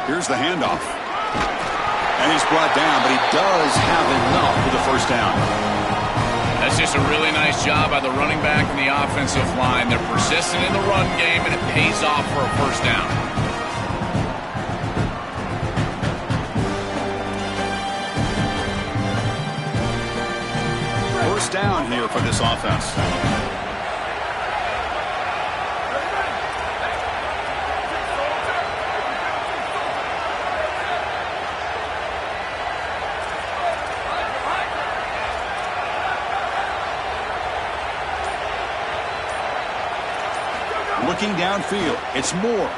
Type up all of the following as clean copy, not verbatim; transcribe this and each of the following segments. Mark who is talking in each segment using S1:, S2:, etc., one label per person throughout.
S1: Here's the handoff. And he's brought down, but he does have enough for the first down.
S2: That's just a really nice job by the running back and the offensive line. They're persistent in the run game, and it pays off for a first down.
S1: First down here for this offense. Looking downfield, it's Moore.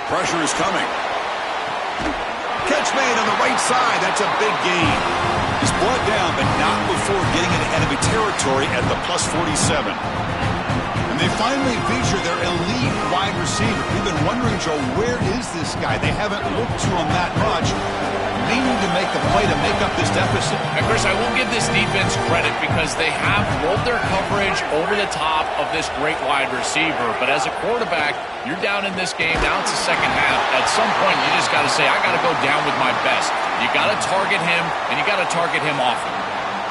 S1: Pressure is coming. Catch made on the right side. That's a big gain. He's brought down, but not before getting into enemy territory at the plus 47. And they finally feature their elite wide receiver. We've been wondering, Joe, where is this guy? They haven't looked to him that much. They need to make a play to make up this deficit.
S2: And Chris, I will give this defense credit because they have rolled their coverage over the top of this great wide receiver. But as a quarterback, you're down in this game. Now it's the second half. At some point, you just got to say, I got to go down with my best. You got to target him, and you got to target him often.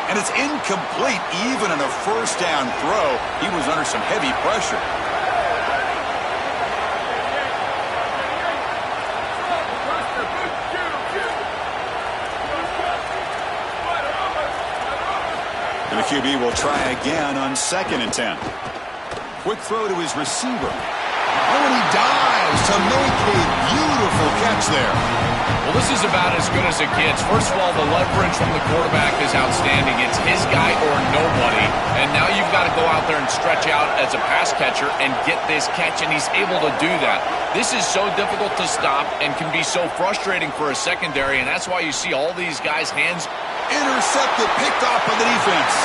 S1: And it's incomplete. Even in a first down throw, he was under some heavy pressure. And the QB will try again on 2nd and 10. Quick throw to his receiver. Oh, and he dives to make a beautiful catch there.
S2: Well, this is about as good as it gets. First of all, the leverage from the quarterback is outstanding. It's his guy or nobody. And now you've got to go out there and stretch out as a pass catcher and get this catch, and he's able to do that. This is so difficult to stop and can be so frustrating for a secondary, and that's why you see all these guys' hands
S1: intercepted, picked off by the defense.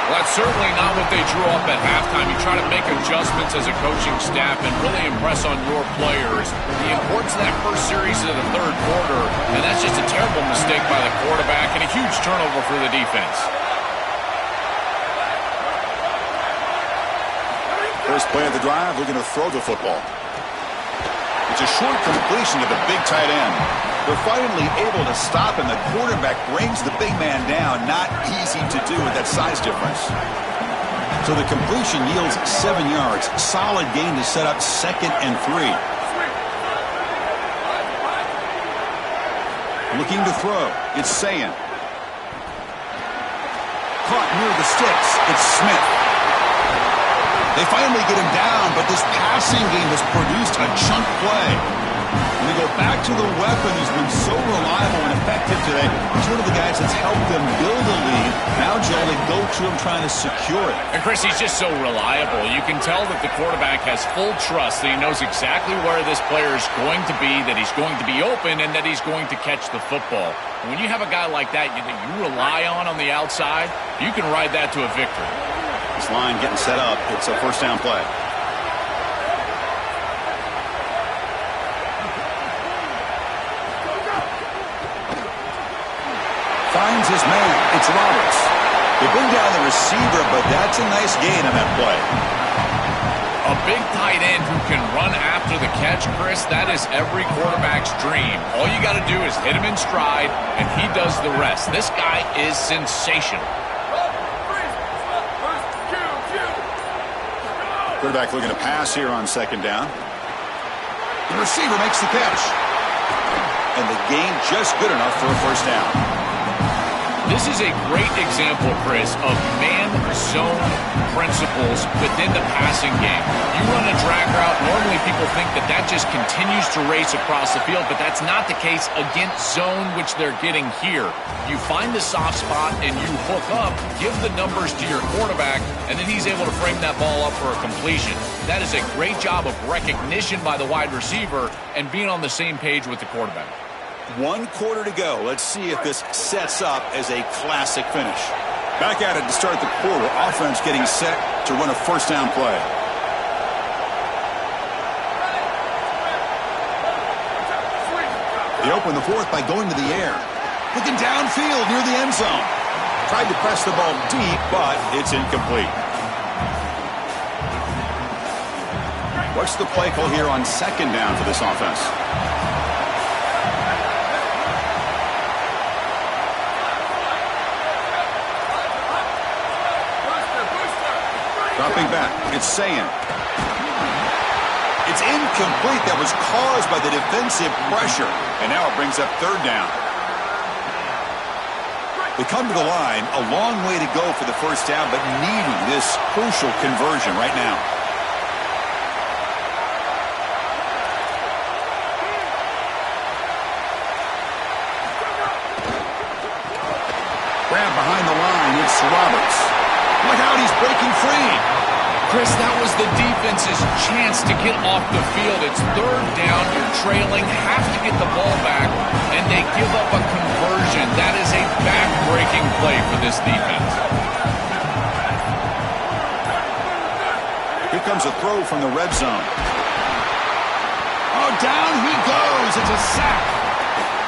S2: Well, that's certainly not what they drew up at halftime. You try to make adjustments as a coaching staff and really impress on your players. The importance of that first series of the third quarter, and that's just a terrible mistake by the quarterback and a huge turnover for the defense.
S1: First play of the drive, looking to throw the football. It's a short completion to the big tight end. They're finally able to stop, and the quarterback brings the big man down. Not easy to do with that size difference. So the completion yields 7 yards. Solid gain to set up 2nd and 3. Looking to throw. It's Sayan. Caught near the sticks. It's Smith. They finally get him down, but this passing game has produced a chunk play. And they go back to the weapon who's been so reliable and effective today. He's one of the guys that's helped them build a lead. Now, Joe, they go to him trying to secure it.
S2: And, Chris, he's just so reliable. You can tell that the quarterback has full trust that he knows exactly where this player is going to be, that he's going to be open, and that he's going to catch the football. When you have a guy like that you rely on the outside, you can ride that to a victory.
S1: This line getting set up. It's a first down play. Finds his man. It's Roberts. They bring down the receiver, but that's a nice gain on that play.
S2: A big tight end who can run after the catch, Chris, that is every quarterback's dream. All you got to do is hit him in stride, and he does the rest. This guy is sensational.
S1: Quarterback looking to pass here on 2nd down. The receiver makes the catch. And the gain just good enough for a first down.
S2: This is a great example, Chris, of man-zone principles within the passing game. You run a drag route, normally people think that that just continues to race across the field, but that's not the case against zone, which they're getting here. You find the soft spot and you hook up, give the numbers to your quarterback, and then he's able to frame that ball up for a completion. That is a great job of recognition by the wide receiver and being on the same page with the quarterback.
S1: 1 quarter to go. Let's see if this sets up as a classic finish. Back at it to start the quarter. Offense getting set to run a first down play. They open the fourth by going to the air. Looking downfield near the end zone. Tried to press the ball deep, but it's incomplete. What's the play call here on second down for this offense? Dropping back, it's Sayan. It's incomplete. That was caused by the defensive pressure. And now it brings up third down. They come to the line, a long way to go for the first down, but needing this crucial conversion right now. Grab behind the line, it's Roberts. Look out, he's breaking free.
S2: Chris, that was the defense's chance to get off the field. It's third down, you're trailing, have to get the ball back, and they give up a conversion. That is a back-breaking play for this defense.
S1: Here comes a throw from the red zone. Oh, down he goes. It's a sack.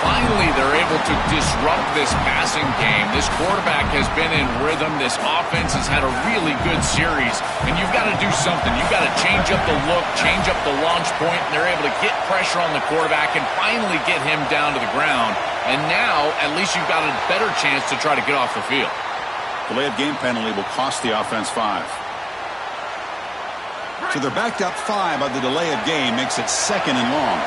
S2: Finally, they're able to disrupt this passing game. This quarterback has been in rhythm. This offense has had a really good series. And you've got to do something. You've got to change up the look, change up the launch point. And they're able to get pressure on the quarterback and finally get him down to the ground. And now, at least you've got a better chance to try to get off the field.
S1: Delay of game penalty will cost the offense 5. So they're backed up 5 on the delay of game. Makes it second and long.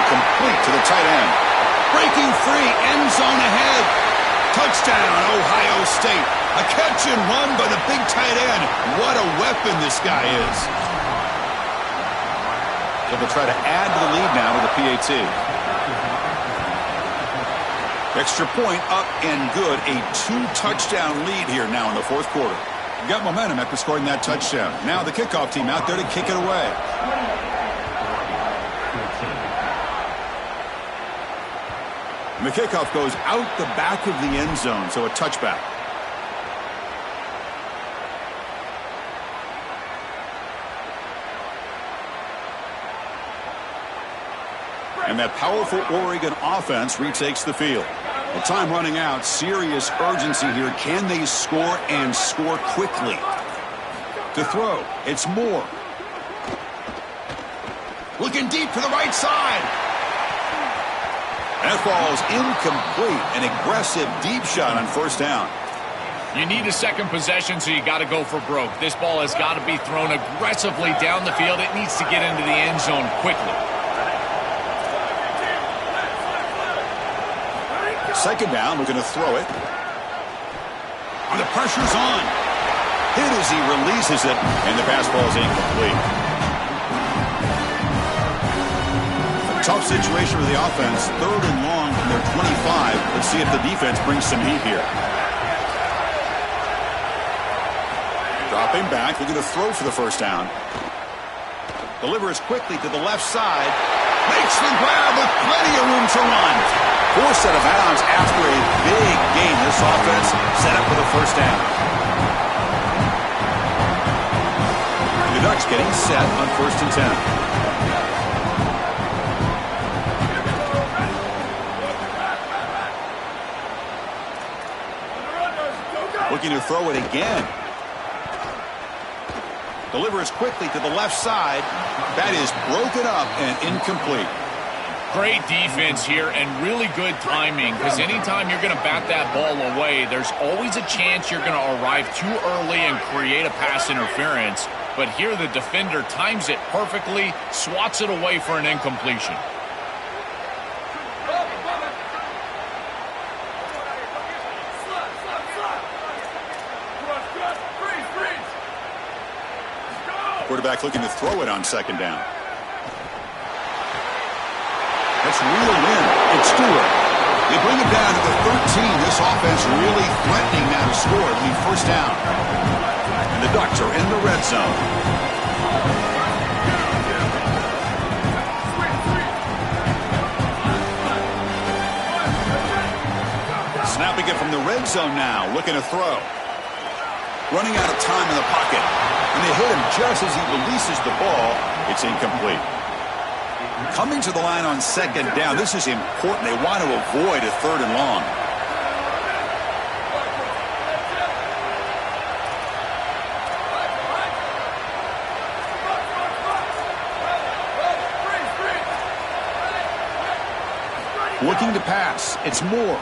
S1: Complete to the tight end. Breaking free, end zone ahead. Touchdown, Ohio State. A catch and run by the big tight end. What a weapon this guy is. So they'll try to add to the lead now with the PAT. Extra point up and good. A 2-touchdown lead here now in the fourth quarter. Got momentum after scoring that touchdown. Now the kickoff team out there to kick it away. And the kickoff goes out the back of the end zone, so a touchback. And that powerful Oregon offense retakes the field. Well, time running out, serious urgency here. Can they score and score quickly? To throw, it's Moore. Looking deep to the right side. That ball's incomplete. An aggressive deep shot on first down.
S2: You need a second possession, so you got to go for broke. This ball has got to be thrown aggressively down the field. It needs to get into the end zone quickly.
S1: Second down, we're going to throw it. And the pressure's on. Hit as he releases it, and the pass ball is incomplete. Tough situation for the offense. Third and long from their 25. Let's see if the defense brings some heat here. Dropping back, looking to throw for the first down. Delivers quickly to the left side. Makes the grab with plenty of room to run. Forced out of bounds after a big gain. This offense set up for the first down. The Ducks getting set on 1st and 10. Looking to throw it again. Delivers quickly to the left side. That is broken up and incomplete.
S2: Great defense here and really good timing, because anytime you're going to bat that ball away, there's always a chance you're going to arrive too early and create a pass interference. But here the defender times it perfectly, swats it away for an incompletion.
S1: Quarterback looking to throw it on second down. That's reeled in. It's Stewart. They bring it down to the 13. This offense really threatening now to score. It'll be first down. And the Ducks are in the red zone. Snapping it from the red zone now. Looking to throw. Running out of time in the pocket. And they hit him just as he releases the ball. It's incomplete. Coming to the line on second down. This is important. They want to avoid a third and long. Looking to pass. It's Moore.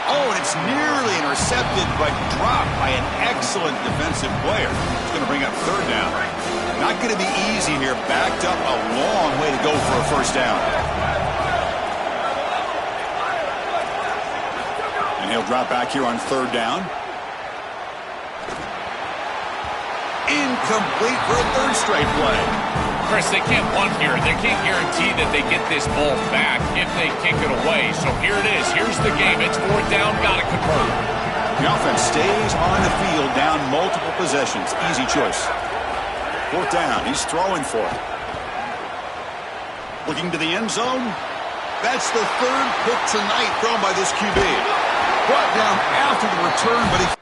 S1: Oh, and it's nearly intercepted, but dropped by an excellent defensive player. It's going to bring up third down. Not going to be easy here. Backed up a long way to go for a first down. And he'll drop back here on third down. Incomplete for a third straight play.
S2: Chris, they can't punt here. They can't guarantee that they get this ball back if they kick it away. So here it is. Here's the game. It's fourth down. Got to convert.
S1: The offense stays on the field, down multiple possessions. Easy choice. Fourth down. He's throwing for it. Looking to the end zone. That's the third pick tonight thrown by this QB. Brought down after the return, but he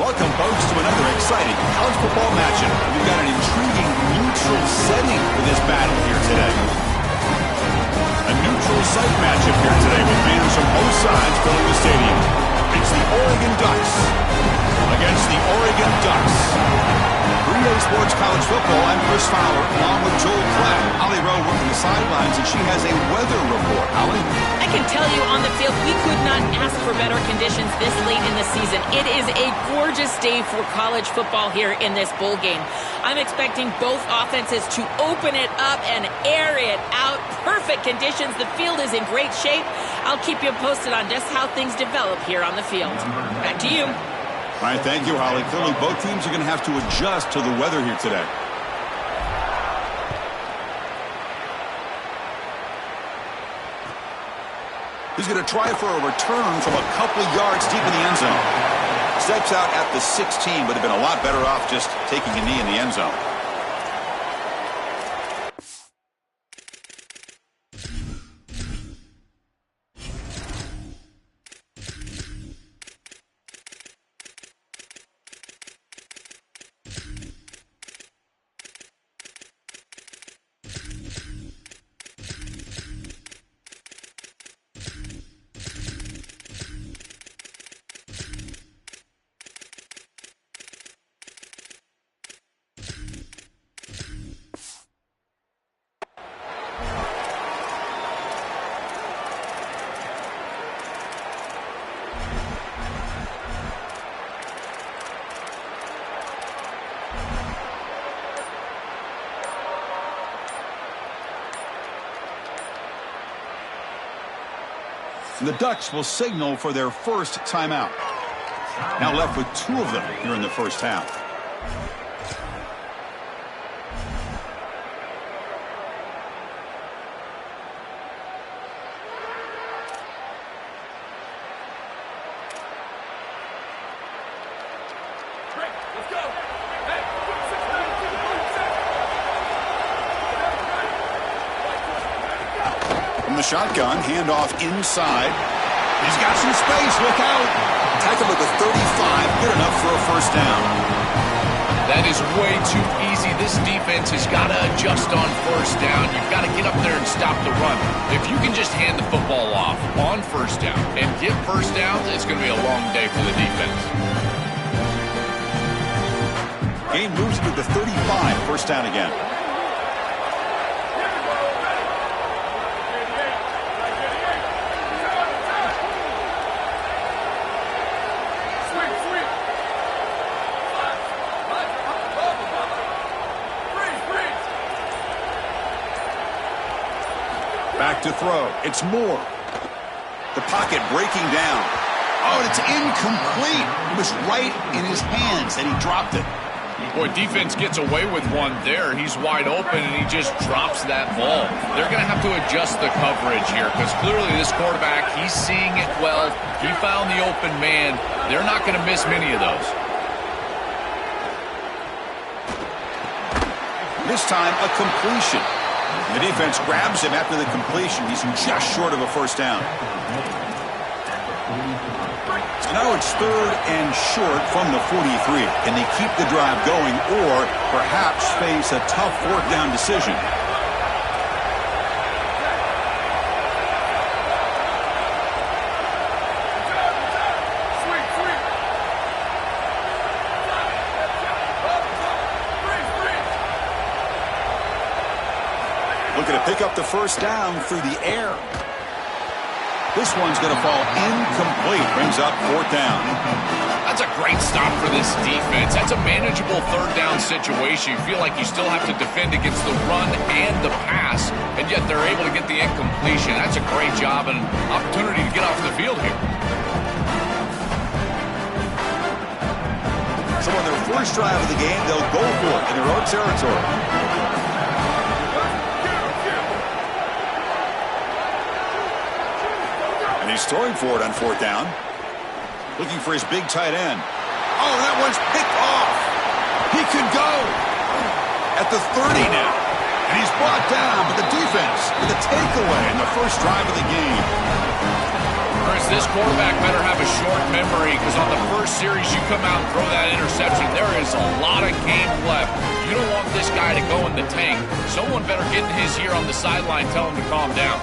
S1: Welcome, folks, to another exciting college football matchup. We've got an intriguing neutral setting for this battle here today. A neutral site matchup here today with fans from both sides filling the stadium. It's the Oregon Ducks against the Oregon Ducks. 3-Day Sports College Football, I'm Chris Fowler, along with Joel Klatt. Holly Rowe working the sidelines, and she has a weather report. Holly?
S3: I can tell you on the field, we could not ask for better conditions this late in the season. It is a gorgeous day for college football here in this bowl game. I'm expecting both offenses to open it up and air it out. Perfect conditions. The field is in great shape. I'll keep you posted on just how things develop here on the field. Back to you.
S1: All right, thank you, Holly. Clearly, both teams are going to have to adjust to the weather here today. He's going to try for a return from a couple yards deep in the end zone. Steps out at the 16, but have been a lot better off just taking a knee in the end zone. The Ducks will signal for their first timeout. Now left with 2 of them here in the first half. From the shotgun, handoff inside. He's got some space. Look out. Tackle at the 35. Good enough for a first down.
S2: That is way too easy. This defense has got to adjust on first down. You've got to get up there and stop the run. If you can just hand the football off on first down and get first downs, it's going to be a long day for the defense.
S1: Game moves to the 35. First down again. Back to throw. It's Moore. The pocket breaking down. Oh, and it's incomplete. It was right in his hands, and he dropped it.
S2: Boy, defense gets away with one there. He's wide open, and he just drops that ball. They're going to have to adjust the coverage here because clearly this quarterback, he's seeing it well. He found the open man. They're not going to miss many of those.
S1: This time, a completion. The defense grabs him after the completion. He's just short of a first down. So now it's 3rd and short from the 43. Can they keep the drive going or perhaps face a tough 4th down decision? Looking to pick up the first down through the air. This one's going to fall incomplete. Brings up 4th down.
S2: That's a great stop for this defense. That's a manageable 3rd down situation. You feel like you still have to defend against the run and the pass, and yet they're able to get the incompletion. That's a great job and an opportunity to get off the field here.
S1: So on their first drive of the game, they'll go for it in their own territory. And he's throwing for it on 4th down. Looking for his big tight end. Oh, that one's picked off. He could go at the 30 now. And he's brought down, but the defense with a takeaway in the first drive of the game.
S2: Chris, this quarterback better have a short memory because on the first series you come out and throw that interception, there is a lot of game left. You don't want this guy to go in the tank. Someone better get in his ear on the sideline, tell him to calm down.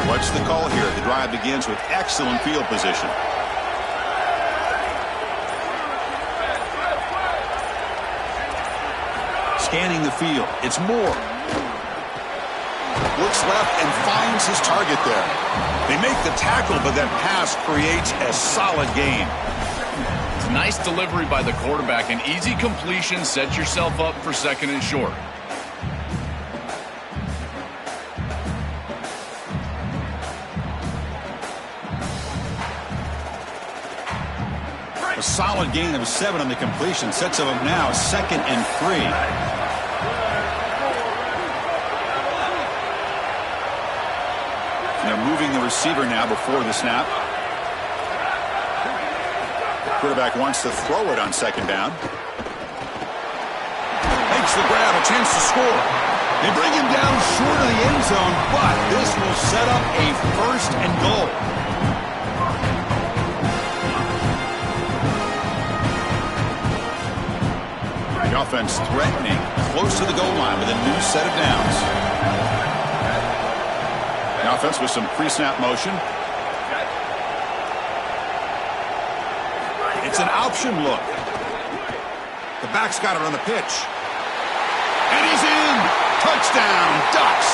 S1: What's the call here? The drive begins with excellent field position. Scanning the field. It's Moore. Looks left and finds his target there. They make the tackle, but that pass creates a solid gain.
S2: It's a nice delivery by the quarterback. An easy completion. Set yourself up for second and short.
S1: A solid gain of 7 on the completion. Sets them up now 2nd and 3. They're moving the receiver now before the snap. Quarterback wants to throw it on 2nd down. Makes the grab, a chance to score. They bring him down short of the end zone, but this will set up a 1st and goal. The offense threatening, close to the goal line with a new set of downs. The offense with some pre-snap motion. It's an option look. The back's got it on the pitch. And he's in! Touchdown, Ducks!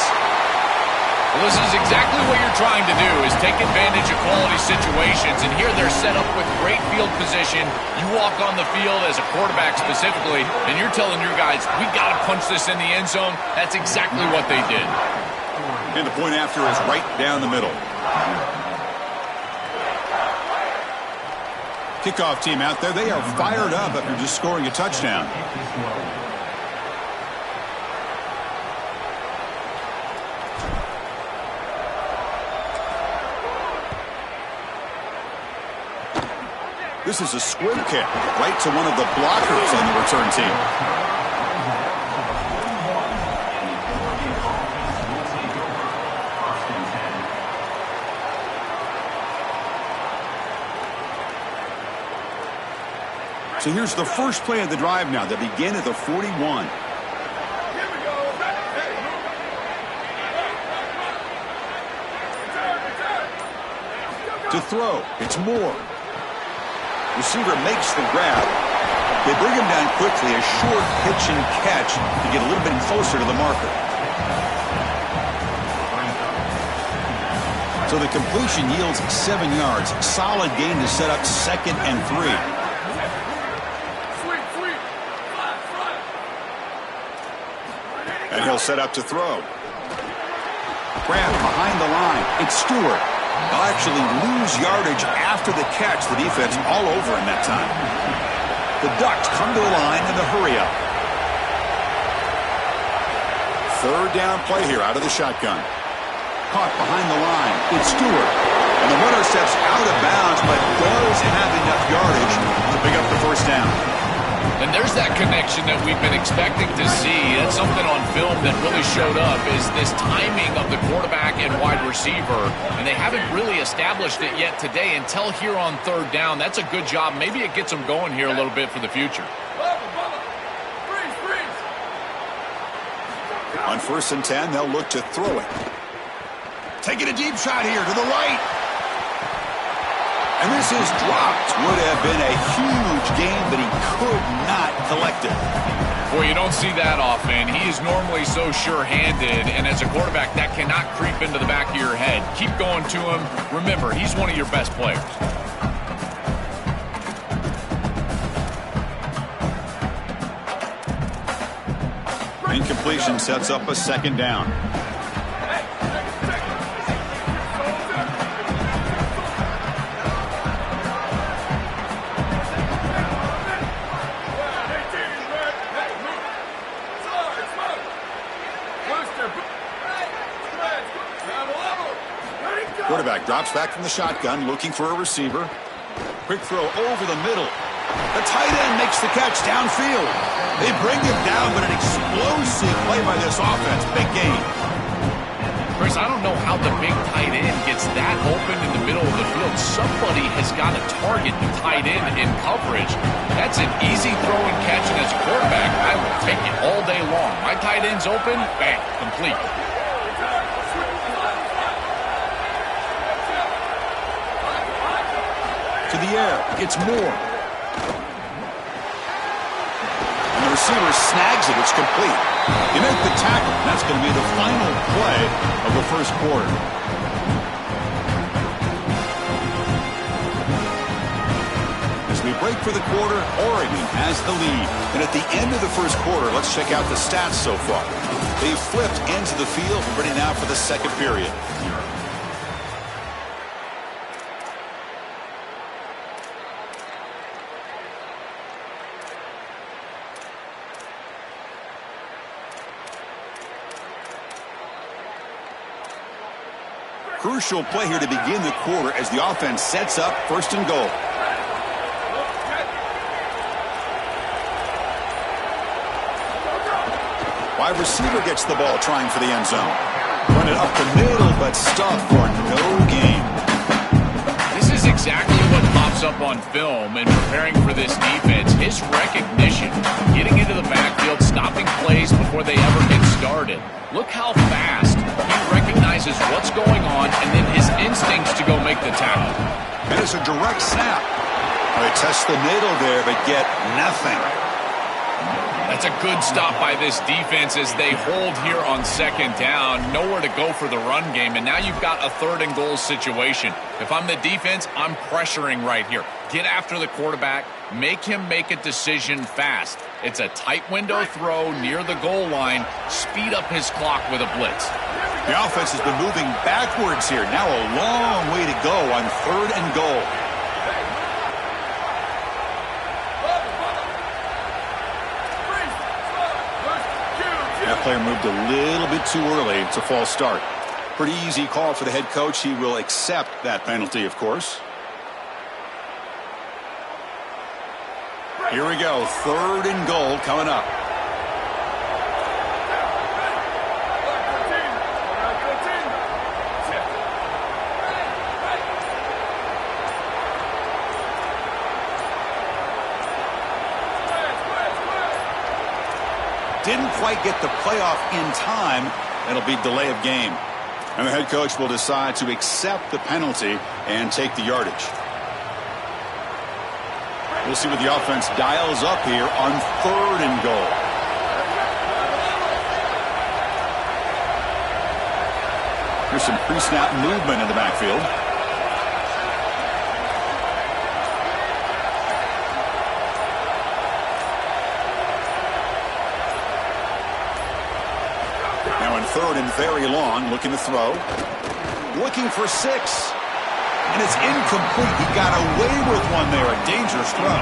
S2: Well, this is exactly what you're trying to do, is take advantage of quality situations. And here they're set up with great field position. You walk on the field as a quarterback specifically, and you're telling your guys, we got to punch this in the end zone. That's exactly what they did.
S1: And the point after is right down the middle. Kickoff team out there. They are fired up after just scoring a touchdown. This is a squib kick right to one of the blockers on the return team. So here's the first play of the drive now. They begin at the 41. To throw, it's Moore. Receiver makes the grab. They bring him down quickly, a short pitch and catch to get a little bit closer to the marker. So the completion yields 7 yards. Solid gain to set up 2nd and 3. And he'll set up to throw. Grab behind the line. It's Stewart. They'll actually lose yardage after the catch. The defense all over in that time. The Ducks come to the line in the hurry up. 3rd down play here out of the shotgun. Caught behind the line. It's Stewart. And the runner steps out of bounds, but does have enough yardage to pick up the 1st down.
S2: And there's that connection that we've been expecting to see. That's something on film that really showed up, is this timing of the quarterback and wide receiver. And they haven't really established it yet today until here on 3rd down. That's a good job. Maybe it gets them going here a little bit for the future.
S1: On 1st and 10, they'll look to throw it. Taking a deep shot here to the right. And this is dropped. Would have been a huge gain, but he could not collect it.
S2: Boy, you don't see that often. He is normally so sure-handed, and as a quarterback, that cannot creep into the back of your head. Keep going to him. Remember, he's one of your best players.
S1: Incompletion sets up a 2nd down. Quarterback drops back from the shotgun, looking for a receiver. Quick throw over the middle. The tight end makes the catch downfield. They bring him down, but an explosive play by this offense. Big game.
S2: Chris, I don't know how the big tight end gets that open in the middle of the field. Somebody has got to target the tight end in coverage. That's an easy throw and catch, and as a quarterback, I will take it all day long. My tight end's open, bang, complete.
S1: To the air, it's Moore. And the receiver snags it, it's complete. You make the tackle, and that's going to be the final play of the first quarter. As we break for the quarter, Oregon has the lead. And at the end of the first quarter, let's check out the stats so far. They've flipped into the field, ready now for the second period. Crucial play here to begin the quarter as the offense sets up first and goal. Wide receiver gets the ball trying for the end zone. Run it up the middle, but stuffed for no gain.
S2: This is exactly what pops up on film in preparing for this defense. His recognition, getting into the backfield, stopping plays before they ever get started. Look how fast he recognizes what's going on and then his instincts to go make the tackle.
S1: And it's a direct snap. They test the middle there, but get nothing.
S2: That's a good stop by this defense as they hold here on second down. Nowhere to go for the run game, and now you've got a third and goal situation. If I'm the defense, I'm pressuring right here. Get after the quarterback. Make him make a decision fast. It's a tight window throw near the goal line. Speed up his clock with a blitz.
S1: The offense has been moving backwards here. Now a long way to go on third and goal. That player moved a little bit too early. It's a false start. Pretty easy call for the head coach. He will accept that penalty, of course. Here we go. Third and goal coming up. Didn't quite get the playoff in time. It'll be delay of game. And the head coach will decide to accept the penalty and take the yardage. We'll see what the offense dials up here on third and goal. Here's some pre-snap movement in the backfield. Third and very long, looking to throw. Looking for 6. And it's incomplete. He got away with one there. A dangerous throw.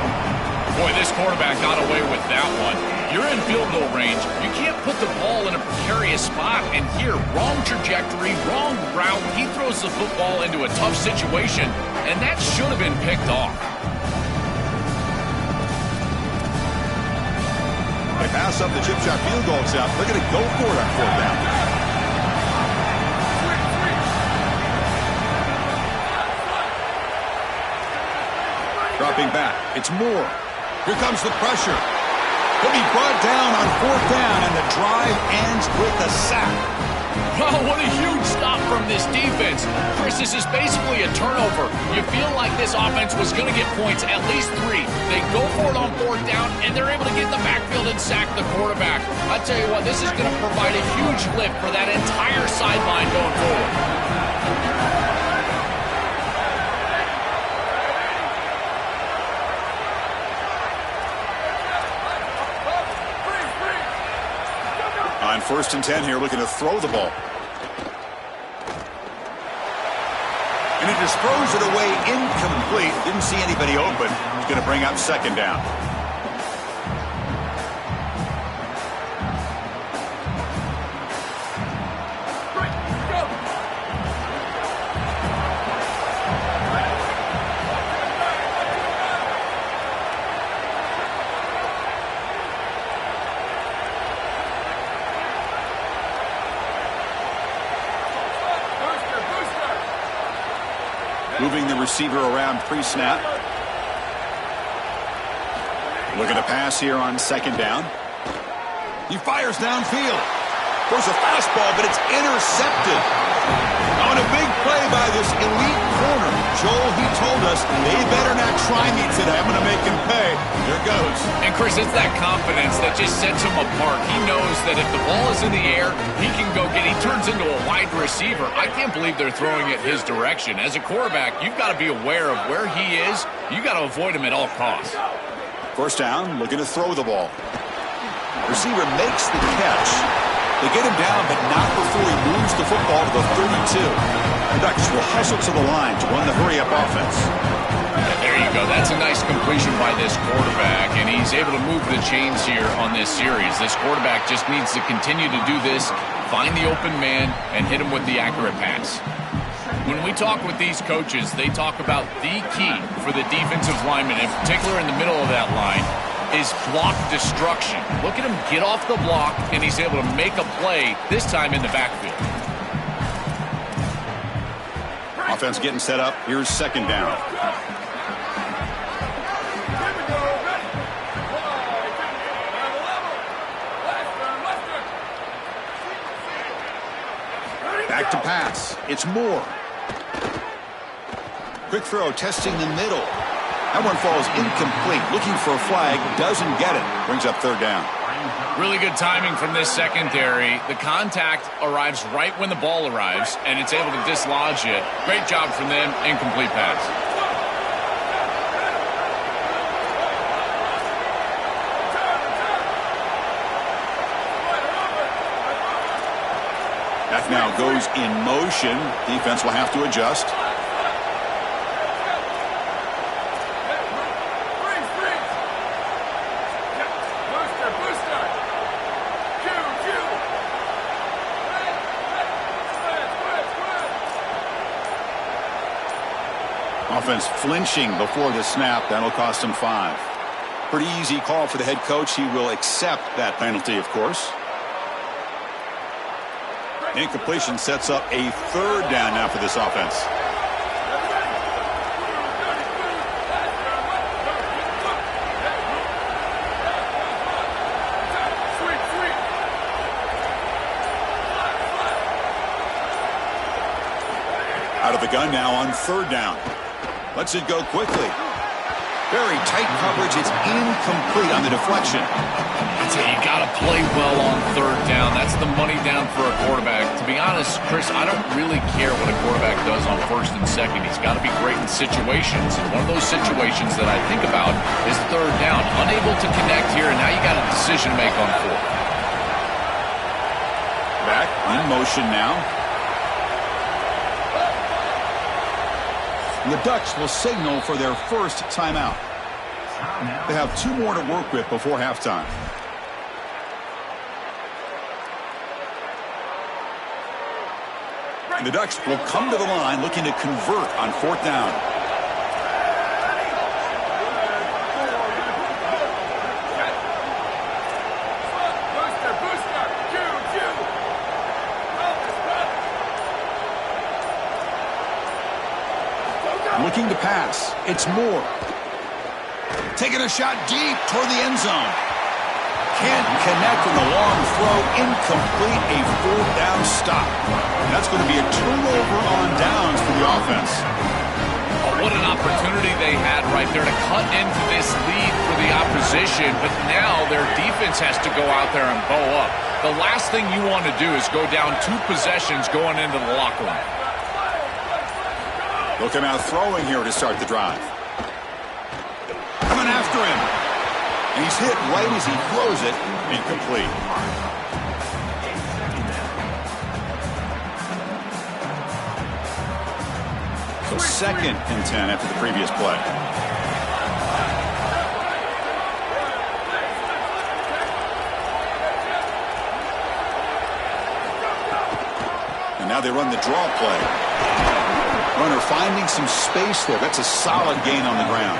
S2: Boy, this quarterback got away with that one. You're in field goal range. You can't put the ball in a precarious spot. And here, wrong trajectory, wrong route. He throws the football into a tough situation. And that should have been picked off.
S1: They pass up the chip shot field goal attempt. They're going to go for it on fourth down. Dropping back. It's Moore. Here comes the pressure. He'll be brought down on fourth down, and the drive ends with a sack.
S2: Wow, what a huge stop from this defense. Chris, this is basically a turnover. You feel like this offense was going to get points, at least 3. They go for it on fourth down, and they're able to get in the backfield and sack the quarterback. I tell you what, this is going to provide a huge lift for that entire sideline going forward.
S1: On first and 10 here, looking to throw the ball. And he just throws it away incomplete. Didn't see anybody open. He's going to bring up second down. Moving the receiver around pre-snap. Looking to pass here on second down. He fires downfield. Throws a fastball, but it's intercepted. On a big play by this elite corner. Joel, he told us they better not try me today. I'm going to make him pay. There goes.
S2: And, Chris, it's that confidence that just sets him apart. He knows that if the ball is in the air, he can go get it. He turns into a wide receiver. I can't believe they're throwing it his direction. As a quarterback, you've got to be aware of where he is. You've got to avoid him at all costs.
S1: First down, looking to throw the ball. Receiver makes the catch. They get him down, but not before he moves the football to the 32. The Ducks will hustle to the line to run the hurry-up offense.
S2: There you go. That's a nice completion by this quarterback, and he's able to move the chains here on this series. This quarterback just needs to continue to do this, find the open man, and hit him with the accurate pass. When we talk with these coaches, they talk about the key for the defensive lineman, in particular in the middle of that line, is block destruction. Look at him get off the block, and he's able to make a play, this time in the backfield.
S1: Offense getting set up. Here's second down. Back to pass. It's Moore. Quick throw, testing the middle. That one falls incomplete. Looking for a flag, doesn't get it. Brings up third down.
S2: Really good timing from this secondary. The contact arrives right when the ball arrives, and it's able to dislodge it. Great job from them. Incomplete pass.
S1: That now goes in motion. Defense will have to adjust. Offense flinching before the snap. That'll cost him 5. Pretty easy call for the head coach. He will accept that penalty, of course. Incompletion sets up a third down now for this offense. Out of the gun now on third down. Lets it go quickly. Very tight coverage. It's incomplete on the deflection.
S2: I'd say you got to play well on third down. That's the money down for a quarterback. To be honest, Chris, I don't really care what a quarterback does on first and second. He's got to be great in situations. And one of those situations that I think about is third down. Unable to connect here, and now you got a decision to make on fourth.
S1: Back in motion now. And the Ducks will signal for their first timeout. They have 2 more to work with before halftime. And the Ducks will come to the line looking to convert on fourth down. Looking to pass. It's Moore. Taking a shot deep toward the end zone. Can't connect on the long throw. Incomplete. A fourth down stop. And that's going to be a turnover on downs for the offense.
S2: Oh, what an opportunity they had right there to cut into this lead for the opposition. But now their defense has to go out there and bow up. The last thing you want to do is go down 2 possessions going into the locker room.
S1: They'll come out throwing here to start the drive. Coming after him. And he's hit right as he throws it. Incomplete. So 2nd and 10 after the previous play. And now they run the draw play. Runner finding some space there. That's a solid gain on the ground.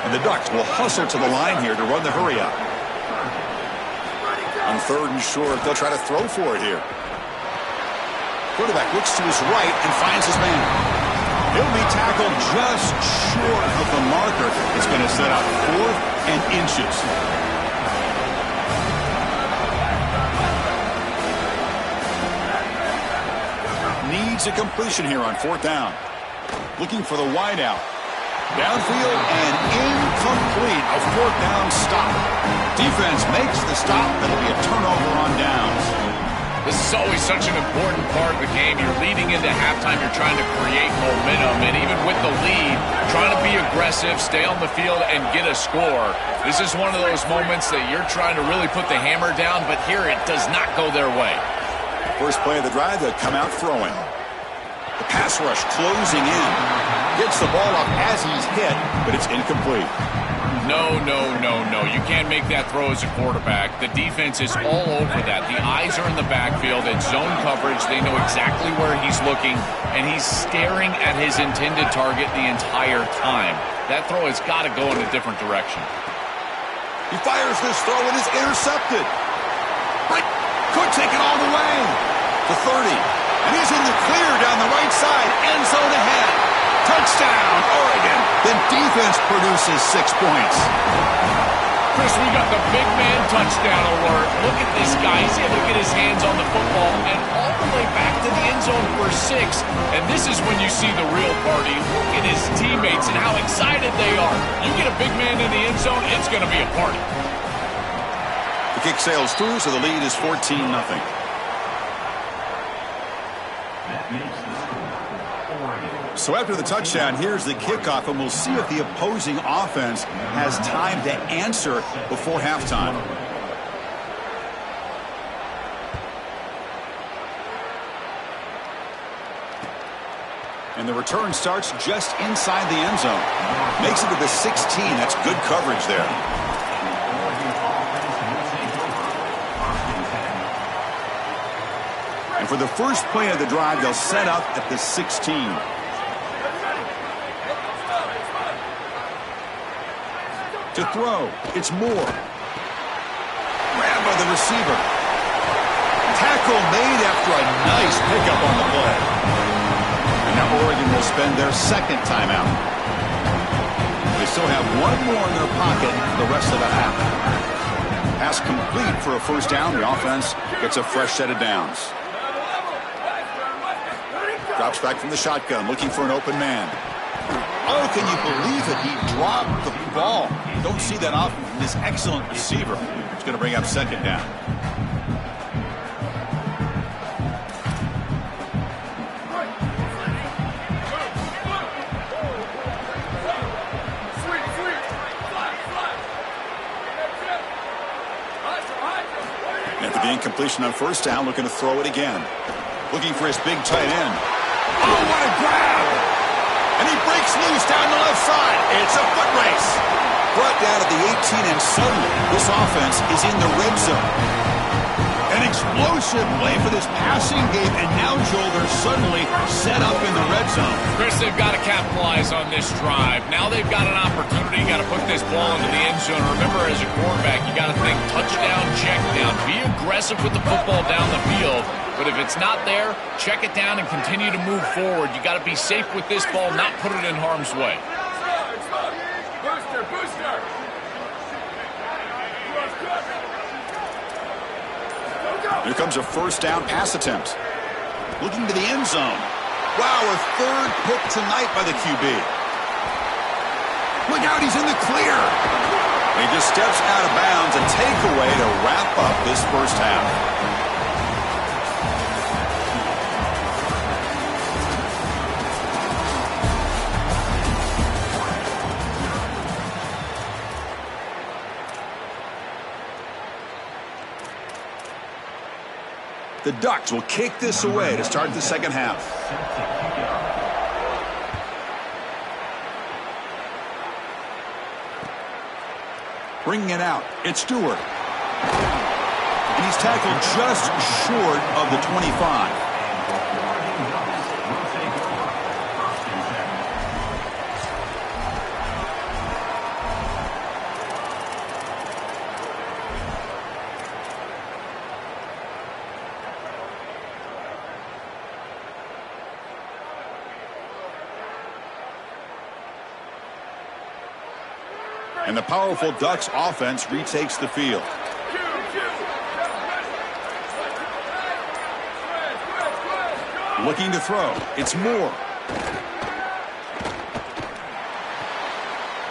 S1: And the Ducks will hustle to the line here to run the hurry up. On third and short, they'll try to throw for it here. Quarterback looks to his right and finds his man. He'll be tackled just short of the marker. It's going to set out 4th and inches. Needs a completion here on 4th down. Looking for the wideout. Downfield and incomplete. A 4th down stop. Defense makes the stop. That'll be a turnover on downs.
S2: This is always such an important part of the game. You're leading into halftime. You're trying to create momentum. And even with the lead, trying to be aggressive, stay on the field, and get a score. This is one of those moments that you're trying to really put the hammer down, but here it does not go their way.
S1: First play of the drive, they'll come out throwing. The pass rush closing in. Gets the ball up as he's hit, but it's incomplete.
S2: No. You can't make that throw as a quarterback. The defense is all over that. The eyes are in the backfield. It's zone coverage. They know exactly where he's looking, and he's staring at his intended target the entire time. That throw has got to go in a different direction.
S1: He fires this throw and is intercepted. But could take it all the way to 30. And he's in the clear down the right side. End zone ahead. Touchdown, Oregon. The defense produces 6 points.
S2: Chris, we got the big man touchdown alert. Look at this guy. He's able to get his hands on the football and all the way back to the end zone for 6. And this is when you see the real party. Look at his teammates and how excited they are. You get a big man in the end zone, it's going to be a party.
S1: The kick sails through, so the lead is 14-0. So after the touchdown, here's the kickoff, and we'll see if the opposing offense has time to answer before halftime. And the return starts just inside the end zone. Makes it to the 16. That's good coverage there. And for the first play of the drive, they'll set up at the 16. To throw, it's Moore. Grabbed by the receiver. Tackle made after a nice pickup on the play. And now Oregon will spend their second timeout. They still have one more in their pocket the rest of the half. Pass complete for a first down. The offense gets a fresh set of downs. Drops back from the shotgun, looking for an open man. Oh, can you believe it? He dropped the ball. Don't see that often from this excellent receiver. It's going to bring up second down. After the incompletion on first down, looking to throw it again. Looking for his big tight end. Oh, what a grab! And he breaks loose down the left side. It's a foot race. Brought down at the 18, and suddenly this offense is in the red zone. An explosive play for this passing game, and now, Joel, they're suddenly set up in the red zone.
S2: Chris, they've got to capitalize on this drive. Now they've got an opportunity. You got to put this ball into the end zone. Remember, as a quarterback, you got to think touchdown, check down. Be aggressive with the football down the field. But if it's not there, check it down and continue to move forward. You got to be safe with this ball, not put it in harm's way. Booster.
S1: Here comes a first down pass attempt. Looking to the end zone. Wow, a third pick tonight by the QB. Look out, he's in the clear. He just steps out of bounds. A takeaway to wrap up this first half. The Ducks will kick this away to start the second half. Bringing it out, it's Stewart. And he's tackled just short of the 25. And the powerful Ducks offense retakes the field. Looking to throw. It's Moore.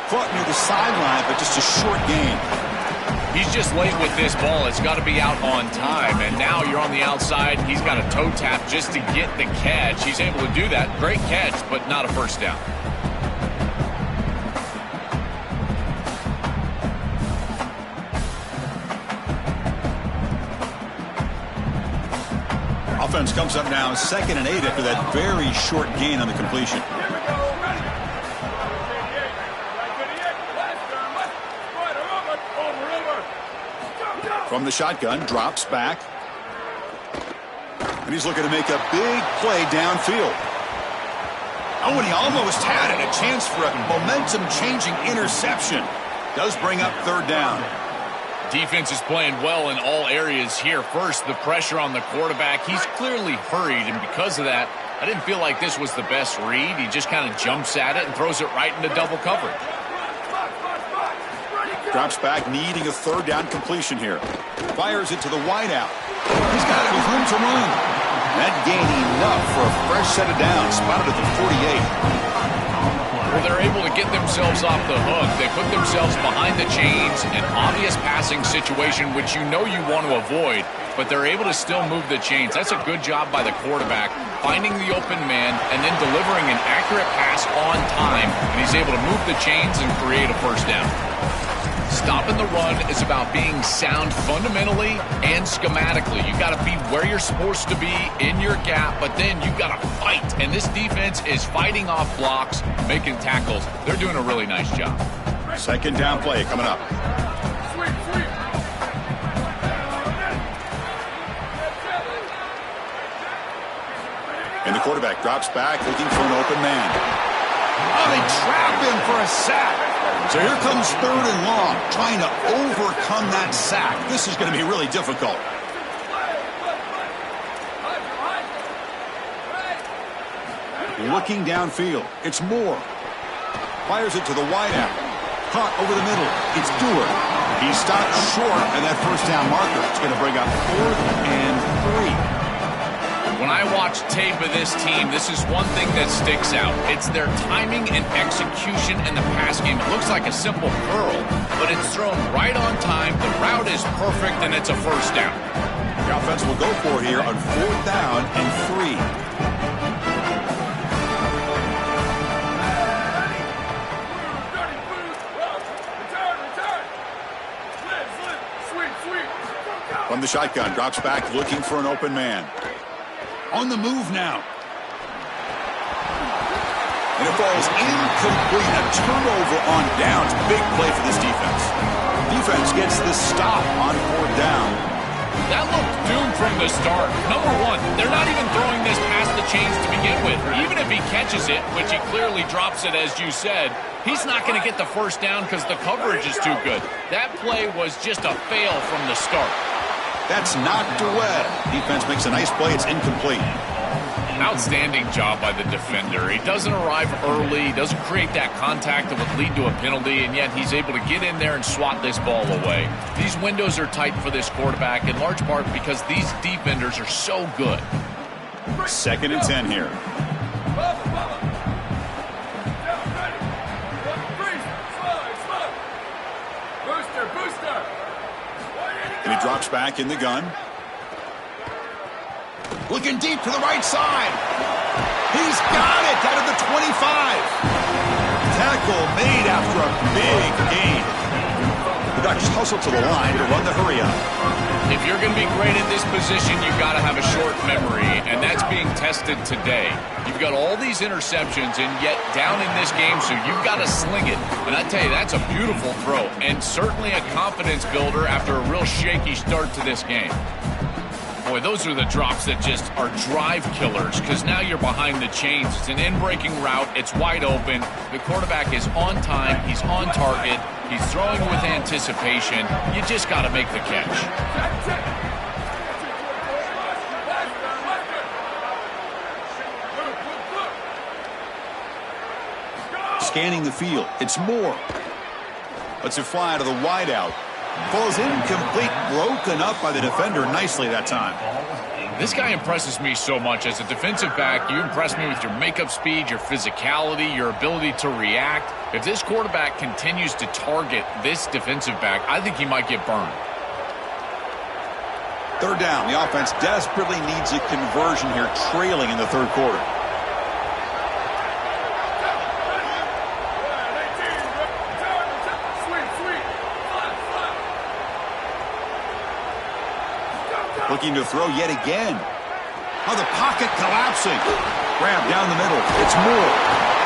S1: Caught near the sideline, but just a short gain.
S2: He's just late with this ball. It's got to be out on time. And now you're on the outside. He's got a toe tap just to get the catch. He's able to do that. Great catch, but not a first down.
S1: Offense comes up now 2nd and 8 after that very short gain on the completion. From the shotgun, drops back. And he's looking to make a big play downfield. Oh, and he almost had it. A chance for a momentum-changing interception. Does bring up 3rd down.
S2: Defense is playing well in all areas here. First, the pressure on the quarterback. He's clearly hurried, and because of that, I didn't feel like this was the best read. He just kind of jumps at it and throws it right into double coverage.
S1: Drops back, needing a 3rd down completion here. Fires it to the wideout. He's got it with room to run. That gain enough for a fresh set of downs. Spotted at the 48.
S2: Well, they're able to get themselves off the hook. They put themselves behind the chains, an obvious passing situation, which you know you want to avoid, but they're able to still move the chains. That's a good job by the quarterback, finding the open man and then delivering an accurate pass on time, and he's able to move the chains and create a first down. Stopping the run is about being sound fundamentally and schematically. You got to be where you're supposed to be in your gap, but then you got to fight. And this defense is fighting off blocks, making tackles. They're doing a really nice job.
S1: 2nd down play coming up. And the quarterback drops back, looking for an open man. Oh, they trap him for a sack. So here comes 3rd and long, trying to overcome that sack. This is going to be really difficult. Looking downfield, it's Moore. Fires it to the wideout. Caught over the middle, it's Dewar. He stopped short, and that first down marker is going to bring up 4th and 3.
S2: When I watch tape of this team, this is one thing that sticks out. It's their timing and execution in the pass game. It looks like a simple curl, but it's thrown right on time. The route is perfect, and it's a first down.
S1: The offense will go for it here on 4th down and 3. From the shotgun, drops back, looking for an open man. On the move now. And it falls incomplete. A turnover on downs. Big play for this defense. Defense gets the stop on 4th down.
S2: That looked doomed from the start. Number one, they're not even throwing this past the chains to begin with. Even if he catches it, which he clearly drops it as you said, he's not going to get the first down because the coverage is too good. That play was just a fail from the start.
S1: That's knocked away. Defense makes a nice play. It's incomplete.
S2: Outstanding job by the defender. He doesn't arrive early, doesn't create that contact that would lead to a penalty, and yet he's able to get in there and swat this ball away. These windows are tight for this quarterback in large part because these defenders are so good.
S1: 2nd and 10 here. And he drops back in the gun. Looking deep to the right side. He's got it out of the 25. Tackle made after a big gain. The Ducks hustle to the line to run the hurry up.
S2: If you're going to be great at this position, you've got to have a short memory, and that's being tested today. You've got all these interceptions, and yet down in this game, so you've got to sling it. And I tell you, that's a beautiful throw, and certainly a confidence builder after a real shaky start to this game. Boy, those are the drops that just are drive killers because now you're behind the chains. It's an in-breaking route. It's wide open. The quarterback is on time. He's on target. He's throwing with anticipation. You just got to make the catch. Scanning the field. It's Moore.
S1: Lets it fly to the wideout. Falls incomplete, broken up by the defender nicely that time.
S2: This guy impresses me so much. As a defensive back, you impress me with your makeup speed, your physicality, your ability to react. If this quarterback continues to target this defensive back, I think he might get burned.
S1: Third down. The offense desperately needs a conversion here, trailing in the third quarter. Looking to throw yet again. Oh, the pocket collapsing. Grab down the middle. It's Moore.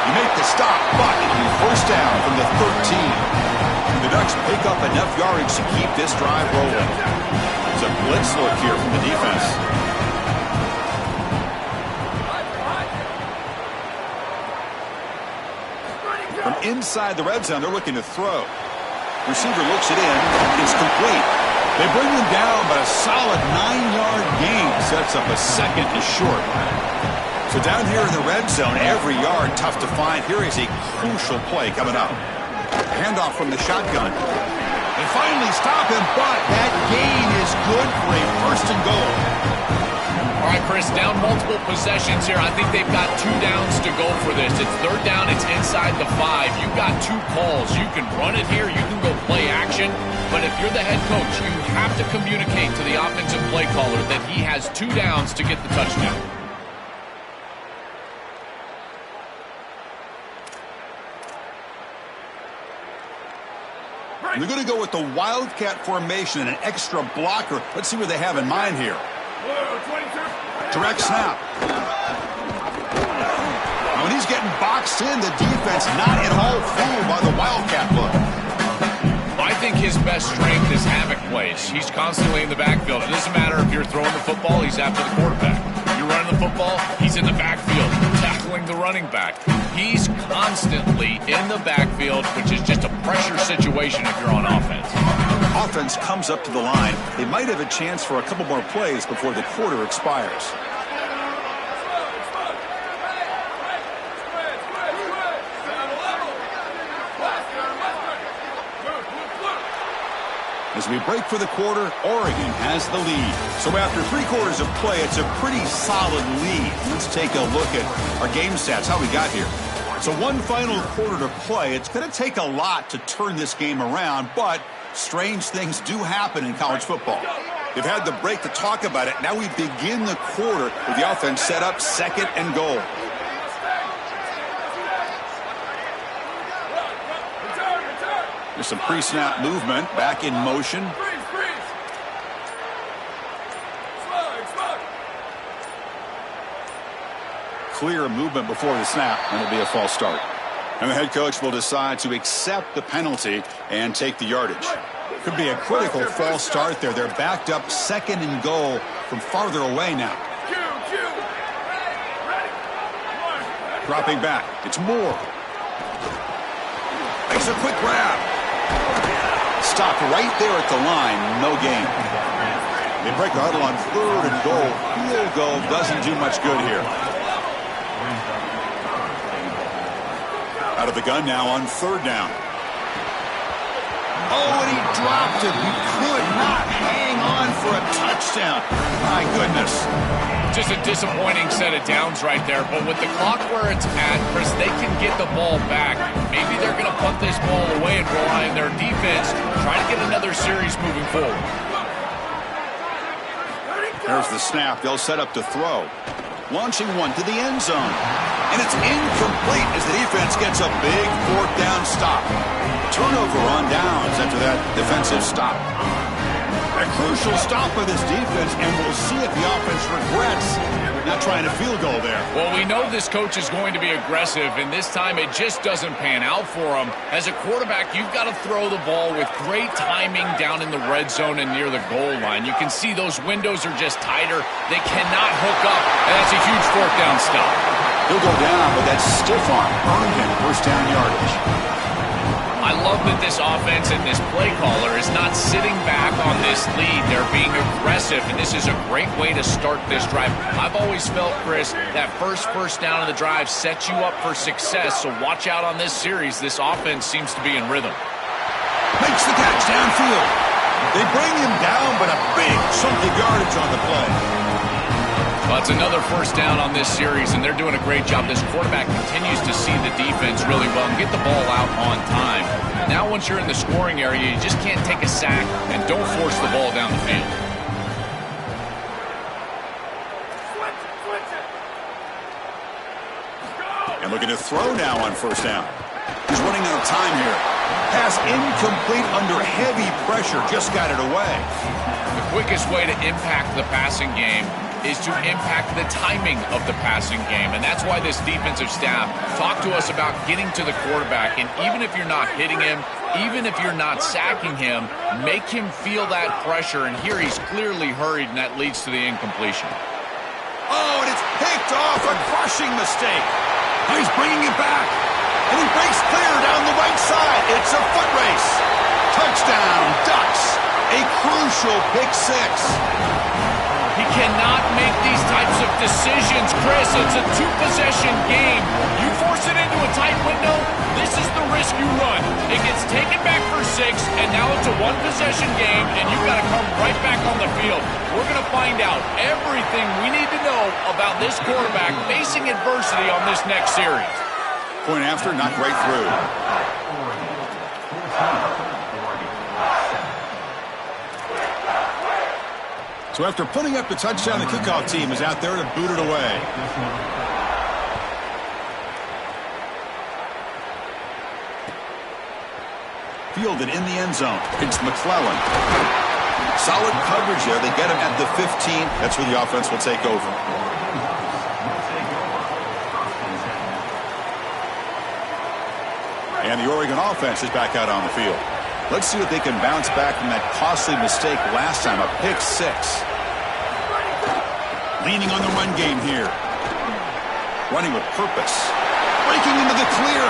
S1: You make the stop, but it'll be first down from the 13. The Ducks pick up enough yardage to keep this drive rolling. It's a blitz look here from the defense. From inside the red zone, they're looking to throw. Receiver looks it in. It's complete. They bring them down, but a solid 9-yard gain sets up a second and short. So down here in the red zone, every yard tough to find. Here is a crucial play coming up. Handoff from the shotgun. They finally stop him, but that gain is good for a first and goal.
S2: All right, Chris, down multiple possessions here. I think they've got 2 downs to go for this. It's third down. It's inside the 5. You've got 2 calls. You can run it here. You can go play action. But if you're the head coach, you have to communicate to the offensive play caller that he has 2 downs to get the touchdown.
S1: They're going to go with the Wildcat formation and an extra blocker. Let's see what they have in mind here. Direct snap. When he's getting boxed in, the defense not at all fooled by the Wildcat look.
S2: I think his best strength is havoc plays. He's constantly in the backfield. It doesn't matter if you're throwing the football, he's after the quarterback. You're running the football, he's in the backfield, tackling the running back. He's constantly in the backfield, which is just a pressure situation if you're on offense.
S1: Offense comes up to the line. They might have a chance for a couple more plays before the quarter expires. As we break for the quarter, Oregon has the lead. So after 3 quarters of play, it's a pretty solid lead. Let's take a look at our game stats, how we got here. So 1 final quarter to play. It's going to take a lot to turn this game around, but strange things do happen in college football. They've had the break to talk about it. Now we begin the quarter with the offense set up, second and goal. There's some pre-snap movement, back in motion. Clear movement before the snap, and it'll be a false start. And the head coach will decide to accept the penalty and take the yardage. Could be a critical false start there. They're backed up second and goal from farther away now. Dropping back. It's Moore. Makes a quick grab. Stopped right there at the line. No gain. They break the huddle on third and goal. Field goal doesn't do much good here. Out of the gun now on third down. Oh, and he dropped it. He could not hang on for a touchdown. My goodness.
S2: Just a disappointing set of downs right there. But with the clock where it's at, Chris, they can get the ball back. Maybe they're going to punt this ball away and rely on their defense. Try to get another series moving forward.
S1: There's the snap. They'll set up to throw. Launching one to the end zone. And it's incomplete as the defense gets a big fourth down stop. Turnover on downs after that defensive stop. A crucial stop by this defense, and we'll see if the offense regrets not trying a field goal there.
S2: Well, we know this coach is going to be aggressive, and this time it just doesn't pan out for him. As a quarterback, you've got to throw the ball with great timing down in the red zone and near the goal line. You can see those windows are just tighter. They cannot hook up, and that's a huge fourth down stop.
S1: He'll go down, but that stiff arm earned him first down yardage.
S2: I love that this offense and this play caller is not sitting back on this lead. They're being aggressive, and this is a great way to start this drive. I've always felt, Chris, that first down of the drive sets you up for success, so watch out on this series. This offense seems to be in rhythm.
S1: Makes the catch downfield. They bring him down, but a big chunk of yardage on the play.
S2: Well, it's another first down on this series, and they're doing a great job. This quarterback continues to see the defense really well and get the ball out on time. Now, once you're in the scoring area, you just can't take a sack and don't force the ball down the field.
S1: And looking to throw now on first down. He's running out of time here. Pass incomplete under heavy pressure. Just got it away.
S2: The quickest way to impact the passing game is to impact the timing of the passing game. And that's why this defensive staff talked to us about getting to the quarterback. And even if you're not hitting him, even if you're not sacking him, make him feel that pressure. And here he's clearly hurried, and that leads to the incompletion.
S1: Oh, and it's picked off. A crushing mistake. Now he's bringing it back. And he breaks clear down the right side. It's a foot race. Touchdown, Ducks. A crucial pick six.
S2: He cannot make these types of decisions, Chris. It's a two-possession game. You force it into a tight window, this is the risk you run. It gets taken back for 6, and now it's a one-possession game, and you've got to come right back on the field. We're going to find out everything we need to know about this quarterback facing adversity on this next series.
S1: Point after, not right through. So after putting up the touchdown, the kickoff team is out there to boot it away. Fielded in the end zone. It's McClellan. Solid coverage there. They get him at the 15. That's where the offense will take over. And the Oregon offense is back out on the field. Let's see if they can bounce back from that costly mistake last time, a pick six. Leaning on the run game here. Running with purpose. Breaking into the clear.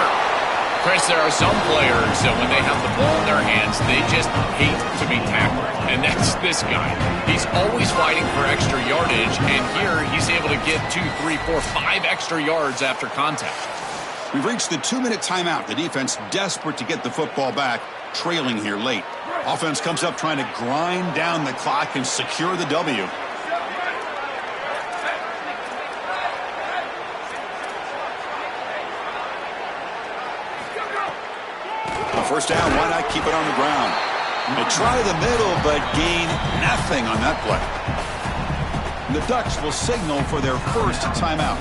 S2: Chris, there are some players that when they have the ball in their hands, they just hate to be tackled. And that's this guy. He's always fighting for extra yardage, and here he's able to get 2, 3, 4, 5 extra yards after contact.
S1: We've reached the 2-minute timeout. The defense desperate to get the football back, trailing here late. Offense comes up trying to grind down the clock and secure the W. First down, why not keep it on the ground? They try the middle, but gain nothing on that play. The Ducks will signal for their first timeout.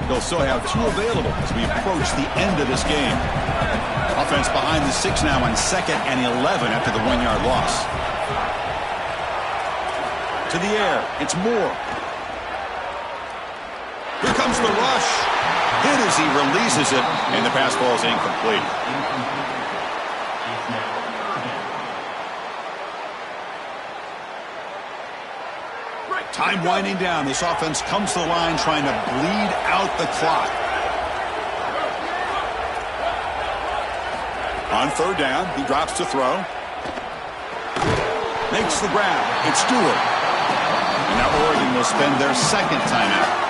S1: They'll still have 2 available as we approach the end of this game. Offense behind the 6 now on 2nd and 11 after the 1-yard loss. To the air, it's Moore. Here comes the rush. Hit as he releases it, and the pass ball is incomplete. Time winding down. This offense comes to the line trying to bleed out the clock. On third down, he drops to throw. Makes the grab. It's Stewart. And now Oregon will spend their second timeout.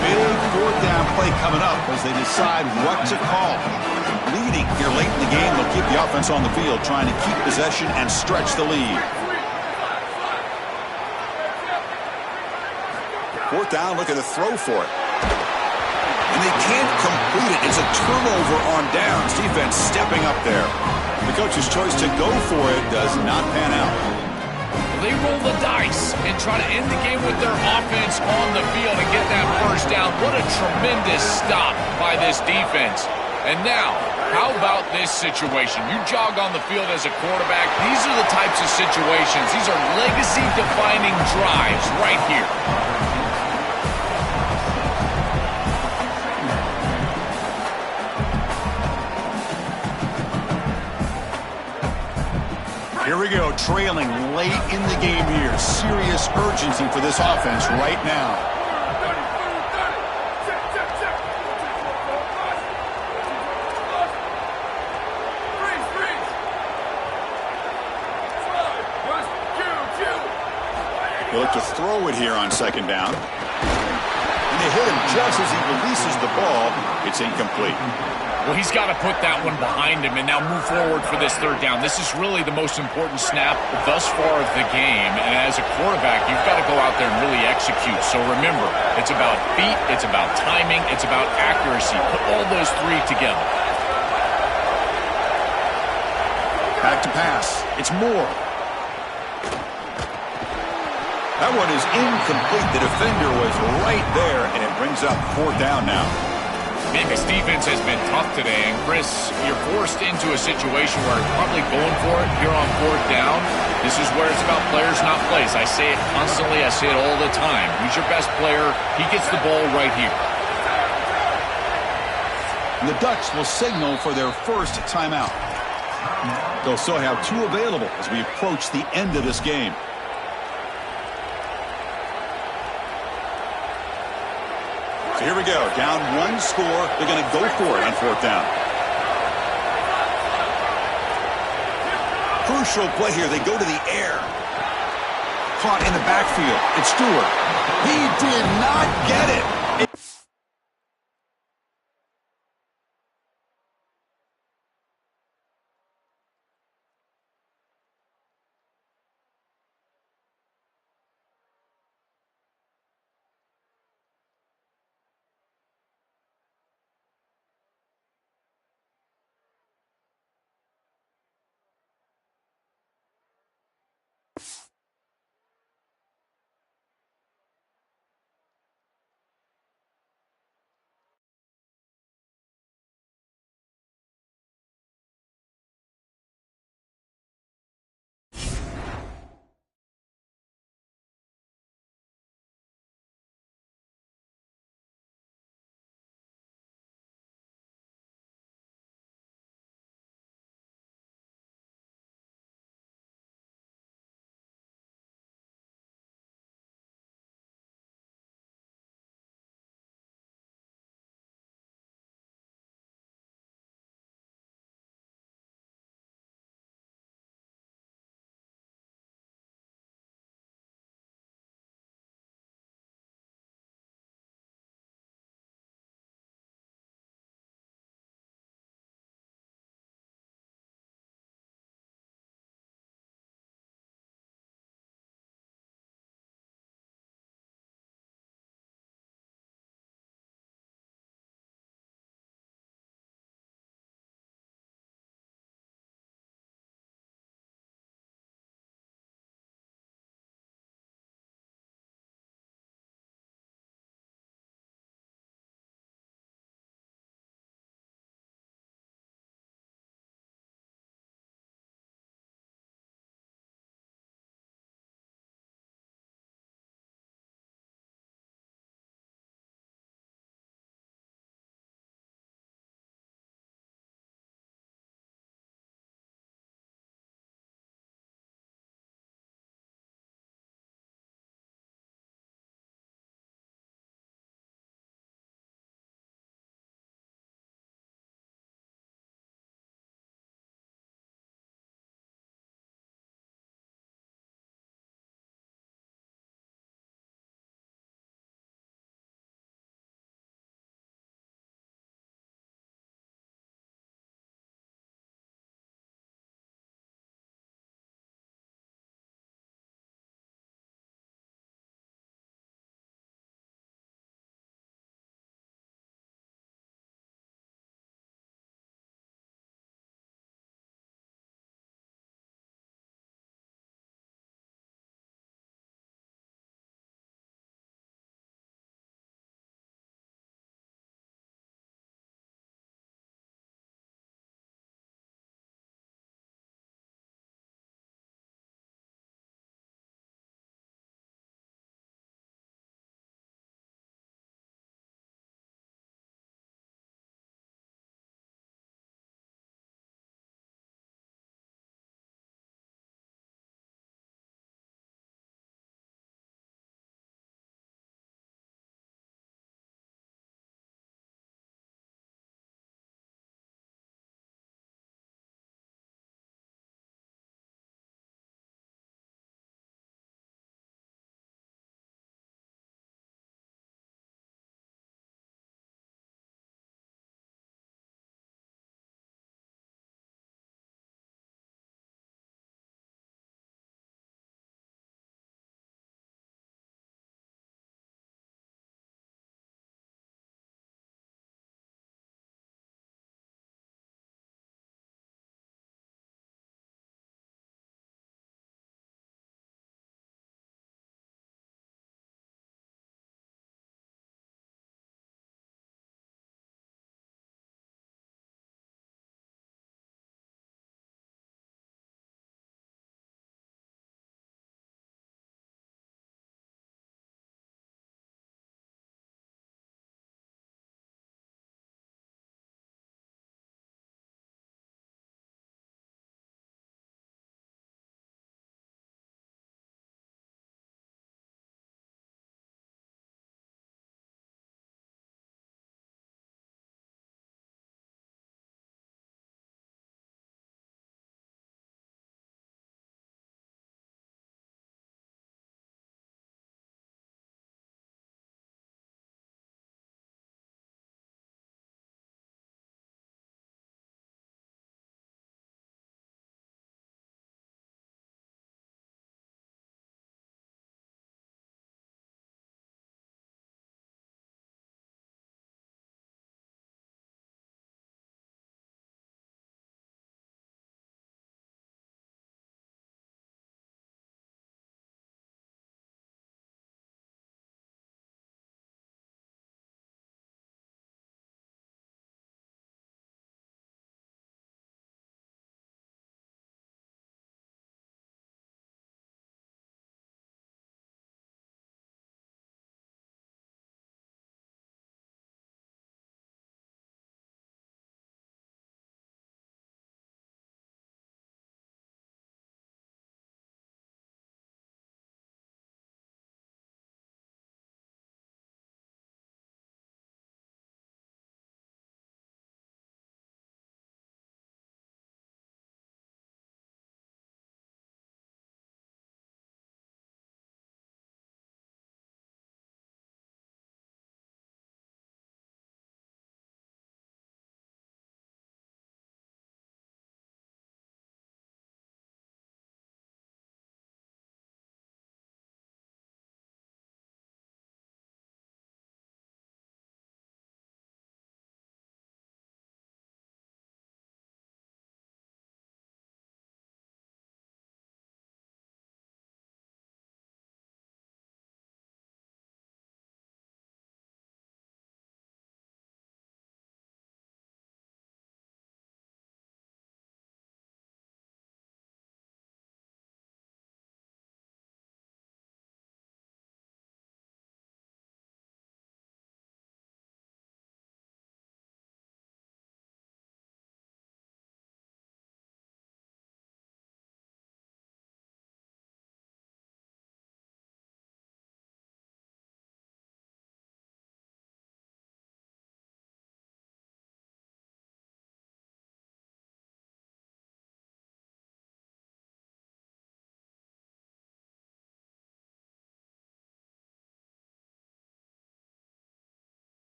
S1: Big fourth down play coming up as they decide what to call. Leading here late in the game, they'll keep the offense on the field, trying to keep possession and stretch the lead. Fourth down, looking to throw for it. And they can't complete it. It's a turnover on downs. Defense stepping up there. The coach's choice to go for it does not pan out.
S2: They roll the dice and try to end the game with their offense on the field and get that first down. What a tremendous stop by this defense. And now, how about this situation? You jog on the field as a quarterback. These are the types of situations. These are legacy-defining drives right here.
S1: Here we go, trailing late in the game here. Serious urgency for this offense right now. They look to throw it here on second down. And they hit him just as he releases the ball. It's incomplete.
S2: Well, he's got to put that one behind him and now move forward for this third down. This is really the most important snap thus far of the game. And as a quarterback, you've got to go out there and really execute. So remember, it's about feet, it's about timing, it's about accuracy. Put all those three together.
S1: Back to pass. It's Moore. That one is incomplete. The defender was right there, and it brings up fourth down now.
S2: Man, this defense has been tough today. And, Chris, you're forced into a situation where you're probably going for it here on fourth down. This is where it's about players, not plays. I say it constantly. I say it all the time. Who's your best player? He gets the ball right here.
S1: And the Ducks will signal for their first timeout. They'll still have two available as we approach the end of this game. So here we go. Down one score. They're going to go for it on fourth down. Crucial play here. They go to the air. Caught in the backfield. It's Stewart. He did not get it.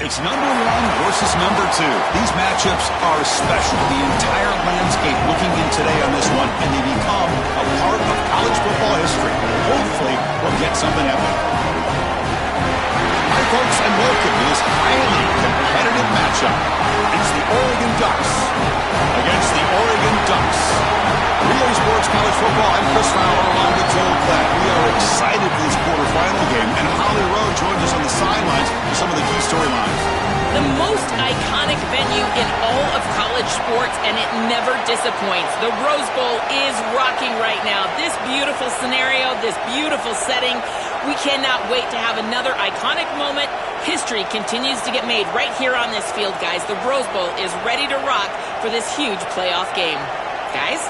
S1: It's number one versus number two. These matchups are special. The entire landscape looking in today on this one, and they become a part of college football history. Hopefully, we'll get something epic. Hi, folks, and welcome to this highly competitive matchup. It's the Oregon Ducks against the Oregon Ducks. Relay Sports College Football. I'm Chris Fowler along with Joel Klatt. We are excited for this quarterfinal game, and Holly Rowe joins us on the sidelines for some of the key storylines.
S3: The most iconic venue in all of college sports, and it never disappoints. The Rose Bowl is rocking right now. This beautiful scenario, this beautiful setting. We cannot wait to have another iconic moment. History continues to get made right here on this field, guys. The Rose Bowl is ready to rock for this huge playoff game. Guys?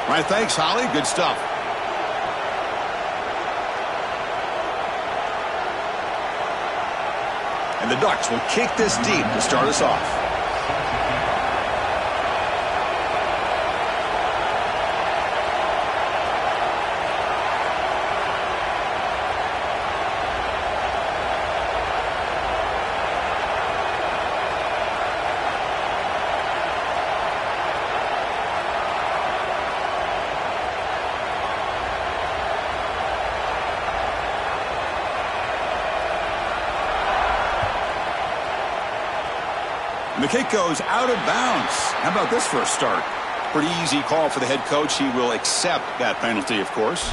S1: All right, thanks, Holly. Good stuff. And the Ducks will kick this deep to start us off. And the kick goes out of bounds. How about this for a start? Pretty easy call for the head coach. He will accept that penalty, of course.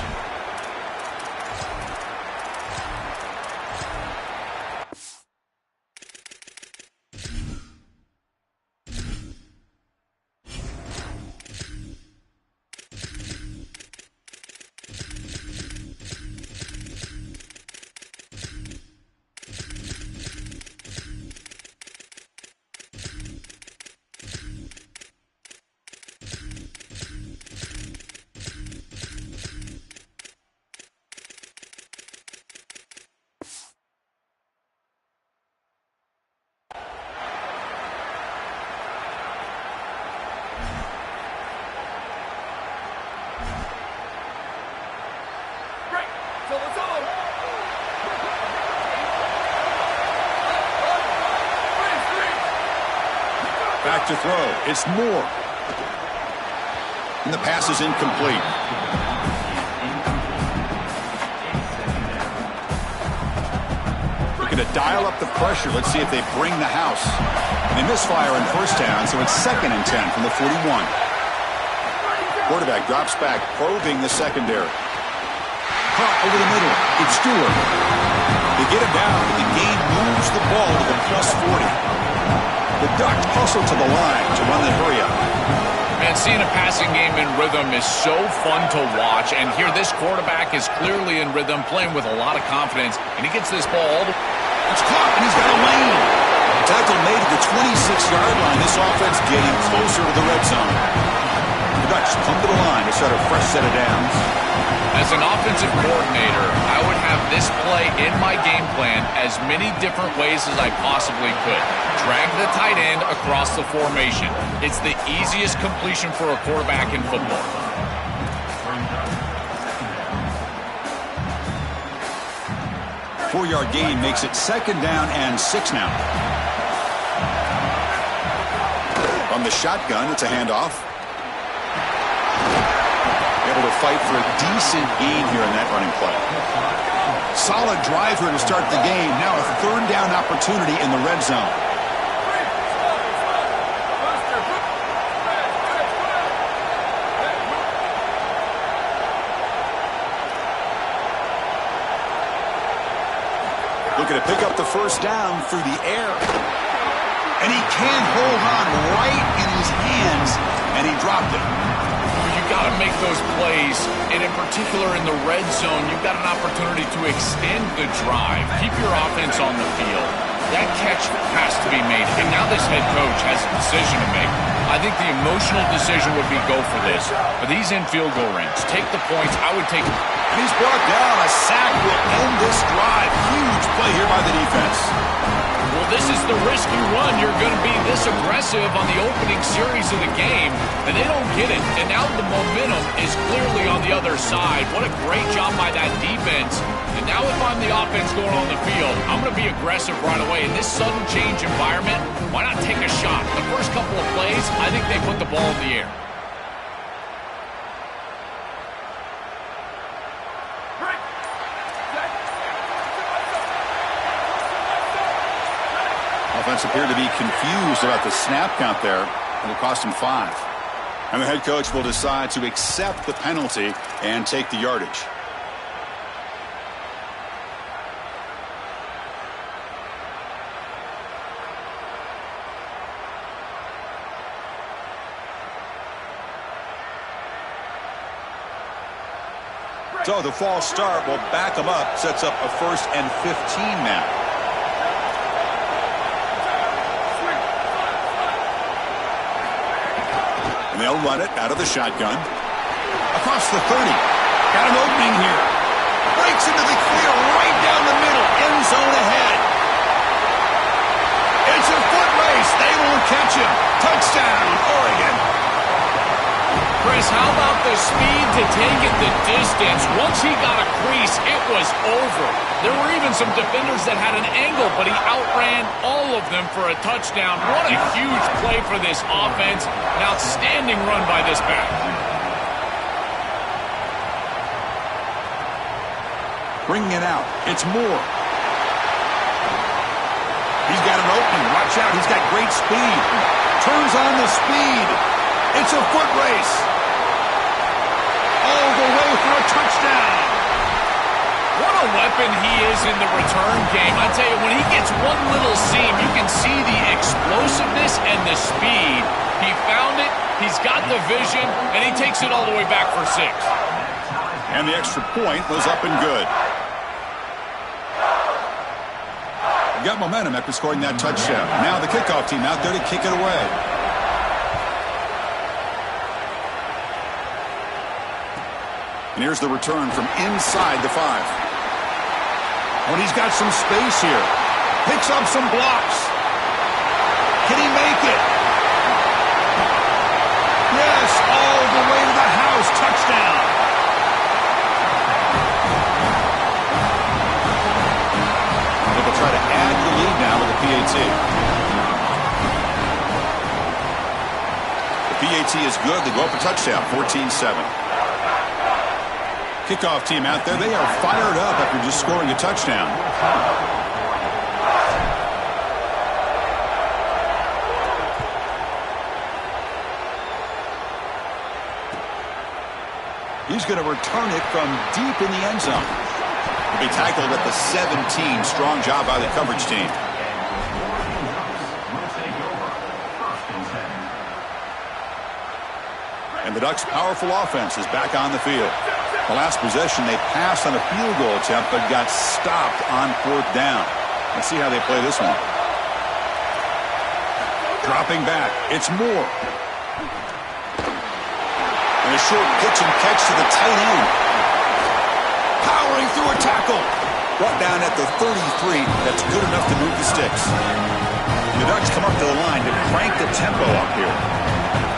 S1: Back to throw. It's Moore. And the pass is incomplete. Looking to dial up the pressure. Let's see if they bring the house. And they misfire in first down, so it's 2nd and 10 from the 41. Quarterback drops back, probing the secondary. Caught over the middle. It's Stewart. They get him down, but the gain moves the ball to the +40. The Ducks hustle to the line to run the hurry up.
S2: Man, seeing a passing game in rhythm is so fun to watch. And here, this quarterback is clearly in rhythm, playing with a lot of confidence. And he gets this ball.
S1: It's caught, and he's got a lane. Tackle made at the 26-yard line. This offense getting closer to the red zone. The Ducks come to the line to start a fresh set of downs.
S2: As an offensive coordinator, I would have this play in my game plan as many different ways as I possibly could. Drag the tight end across the formation. It's the easiest completion for a quarterback in football.
S1: Four-yard gain makes it 2nd down and 6 now. On the shotgun, it's a handoff. Able to fight for a decent gain here in that running play. Solid drive here to start the game. Now a 3rd down opportunity in the red zone. Looking to pick up the first down through the air. And he can't hold on right in his hands, and he dropped it.
S2: You've got to make those plays, and in particular in the red zone, you've got an opportunity to extend the drive. Keep your offense on the field. That catch has to be made, and now this head coach has a decision to make. I think the emotional decision would be go for this, but he's in field goal range. Take the points. I would take it.
S1: He's brought down. A sack will end this drive. Huge play here by the defense.
S2: well, this is the risk you run. You're going to be this aggressive on the opening series of the game, and they don't get it. And now the momentum is clearly on the other side. What a great job by that defense. And now if I'm the offense going on the field, I'm going to be aggressive right away. In this sudden change environment, why not take a shot? The first couple of plays, I think they put the ball in the air.
S1: Offense appeared to be confused about the snap count there. It'll cost him 5. And the head coach will decide to accept the penalty and take the yardage. So the false start will back him up, sets up a 1st and 15 now. And they'll run it out of the shotgun. Across the 30. Got an opening here. Breaks into the clear right down the middle. End zone ahead. It's a foot race. They won't catch him. Touchdown, Oregon.
S2: Chris, how about the speed to take it the distance? Once he got a crease, it was over. There were even some defenders that had an angle, but he outran all of them for a touchdown. What a huge play for this offense. An outstanding run by this back.
S1: Bringing it out. It's Moore. He's got an opening. Watch out. He's got great speed. Turns on the speed. It's a foot race. All the way for a touchdown.
S2: What a weapon he is in the return game. I tell you, when he gets one little seam, you can see the explosiveness and the speed. He found it, he's got the vision, and he takes it all the way back for 6.
S1: And the extra point was up and good. Got momentum after scoring that touchdown. Now the kickoff team out there to kick it away. And here's the return from inside the 5. When he's got some space here. Picks up some blocks. Can he make it? Yes, all the way to the house. Touchdown. They'll try to add the lead now with the PAT. The PAT is good. They go up a touchdown, 14-7. Kickoff team out there, they are fired up after just scoring a touchdown. He's going to return it from deep in the end zone. He'll be tackled at the 17. Strong job by the coverage team. And the Ducks' powerful offense is back on the field. The last possession, they passed on a field goal attempt, but got stopped on 4th down. Let's see how they play this one. Dropping back. It's Moore. And a short pitch and catch to the tight end. Powering through a tackle. Brought down at the 33. That's good enough to move the sticks. The Ducks come up to the line to crank the tempo up here.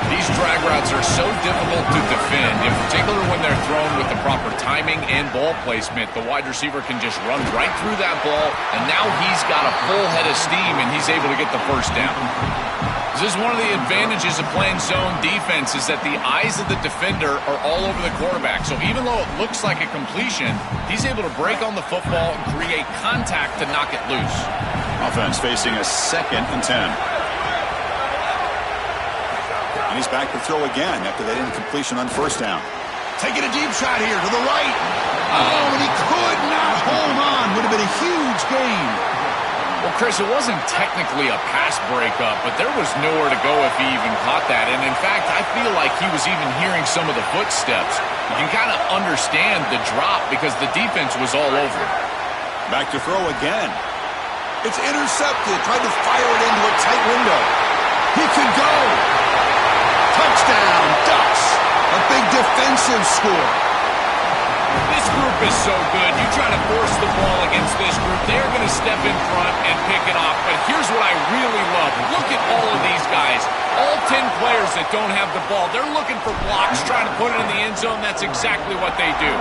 S2: These drag routes are so difficult to defend, in particular when they're thrown with the proper timing and ball placement. The wide receiver can just run right through that ball, and now he's got a full head of steam, and he's able to get the first down. This is one of the advantages of playing zone defense, is that the eyes of the defender are all over the quarterback. So even though it looks like a completion, he's able to break on the football and create contact to knock it loose.
S1: Offense facing a 2nd and 10. And he's back to throw again after that incompletion on 1st down. Taking a deep shot here to the right. Oh, and he could not hold on. Would have been a huge gain.
S2: Well, Chris, it wasn't technically a pass breakup, but there was nowhere to go if he even caught that. And, in fact, I feel like he was even hearing some of the footsteps. You can kind of understand the drop because the defense was all over it.
S1: Back to throw again. It's intercepted. Tried to fire it into a tight window. He could go. Touchdown, Ducks. A big defensive score.
S2: This group group is so good. You try to force the ball against this group, they're going to step in front and pick it off. But here's what I really love. Look at all of these guys. All 10 players that don't have the ball, they're looking for blocks, trying to put it in the end zone. That's exactly what they do.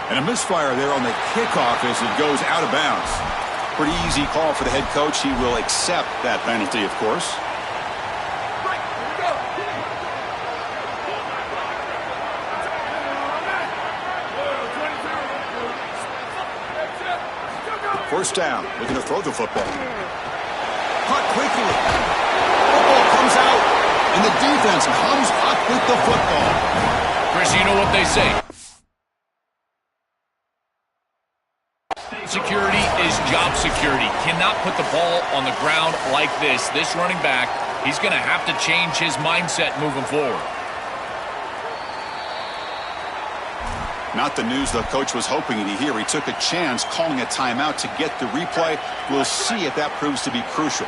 S1: And a misfire there on the kickoff as it goes out of bounds. Pretty easy call for the head coach. He will accept that penalty, of course. First down, looking to throw the football. Caught quickly. Football comes out, and the defense comes up with the football.
S2: Chris, you know what they say. Security is job security. Cannot put the ball on the ground like this. This running back, he's going to have to change his mindset moving forward.
S1: Not the news the coach was hoping to hear. He took a chance calling a timeout to get the replay. We'll see if that proves to be crucial.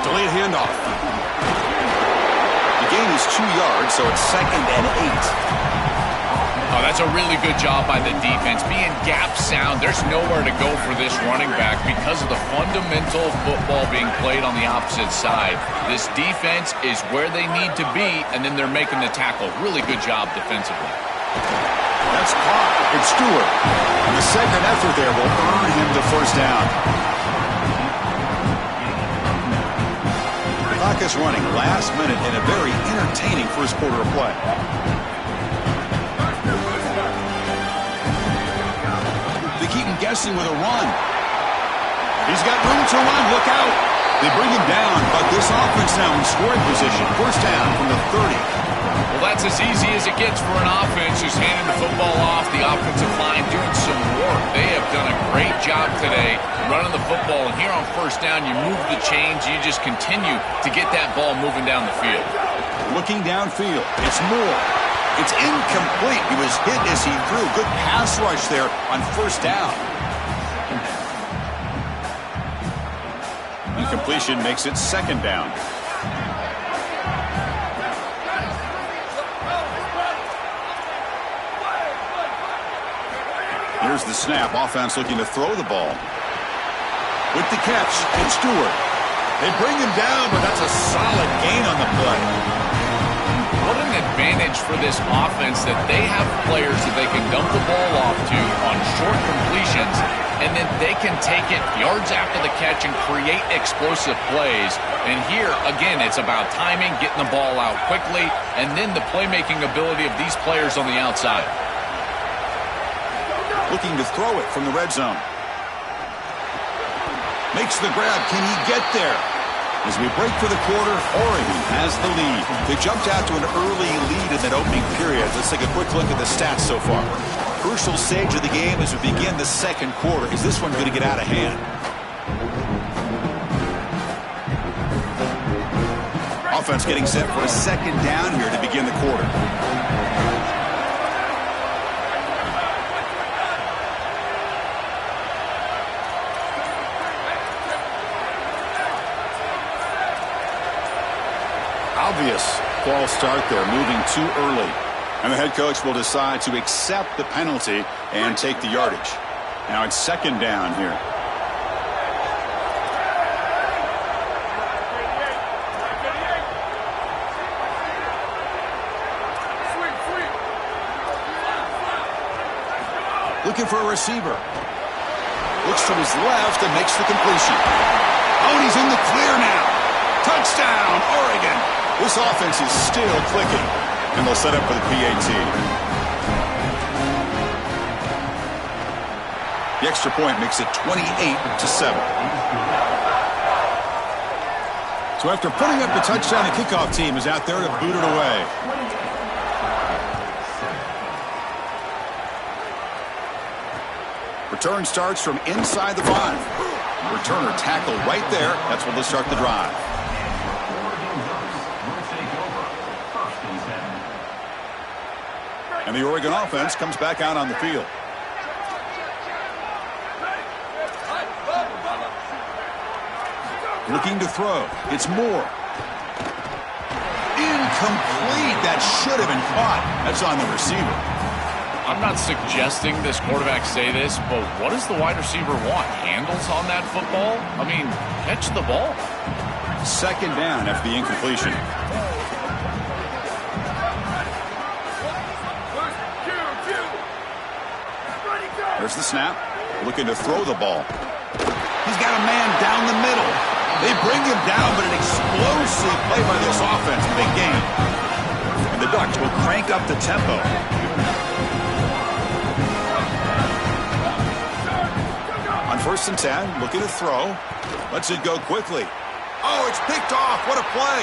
S1: Delayed handoff. The gain is 2 yards, so it's 2nd and 8.
S2: Oh, that's a really good job by the defense. Being gap sound, there's nowhere to go for this running back because of the fundamental football being played on the opposite side. This defense is where they need to be, and then they're making the tackle. Really good job defensively.
S1: That's caught. It's Stewart. And the second effort there will earn him the first down. The clock is running last minute in a very entertaining first quarter of play. Keep him guessing with a run. He's got room to run. Look out. They bring him down, but this offense now in scoring position. First down from the 30.
S2: Well, that's as easy as it gets for an offense who's handing the football off. The offensive line doing some work. They have done a great job today running the football. And here on first down, you move the chains. You just continue to get that ball moving down the field.
S1: Looking downfield. It's Moore. It's incomplete. He was hit as he threw. Good pass rush there on first down. Incompletion makes it 2nd down. Here's the snap. Offense looking to throw the ball. With the catch, it's Stewart. They bring him down, but that's a solid gain on the play.
S2: What an advantage for this offense that they have players that they can dump the ball off to on short completions, and then they can take it yards after the catch and create explosive plays. And here, again, it's about timing, getting the ball out quickly, and then the playmaking ability of these players on the outside.
S1: Looking to throw it from the red zone. Makes the grab. Can he get there? As we break for the quarter, Oregon has the lead. They jumped out to an early lead in that opening period. Let's take a quick look at the stats so far. Crucial stage of the game as we begin the second quarter. Is this one going to get out of hand? Offense getting set for a second down here to begin the quarter. Obvious false start there, moving too early. And the head coach will decide to accept the penalty and take the yardage. Now it's 2nd down here. Looking for a receiver. Looks to his left and makes the completion. Oh, and he's in the clear now. Touchdown, Oregon. This offense is still clicking, and they'll set up for the PAT. The extra point makes it 28-7. So after putting up the touchdown, the kickoff team is out there to boot it away. Return starts from inside the 5. Returner tackle right there. That's when they'll start the drive. And the Oregon offense comes back out on the field. Looking to throw. It's Moore. Incomplete. That should have been caught. That's on the receiver.
S2: I'm not suggesting this quarterback say this, but what does the wide receiver want? Handles on that football? I mean, catch the ball.
S1: Second down after the incompletion. There's the snap. Looking to throw the ball. He's got a man down the middle. They bring him down, but an explosive play by this offense. Big game. And the Ducks will crank up the tempo. On 1st and 10, looking to throw. Lets it go quickly. Oh, it's picked off. What a play.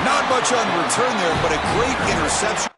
S1: Not much on return there, but a great interception.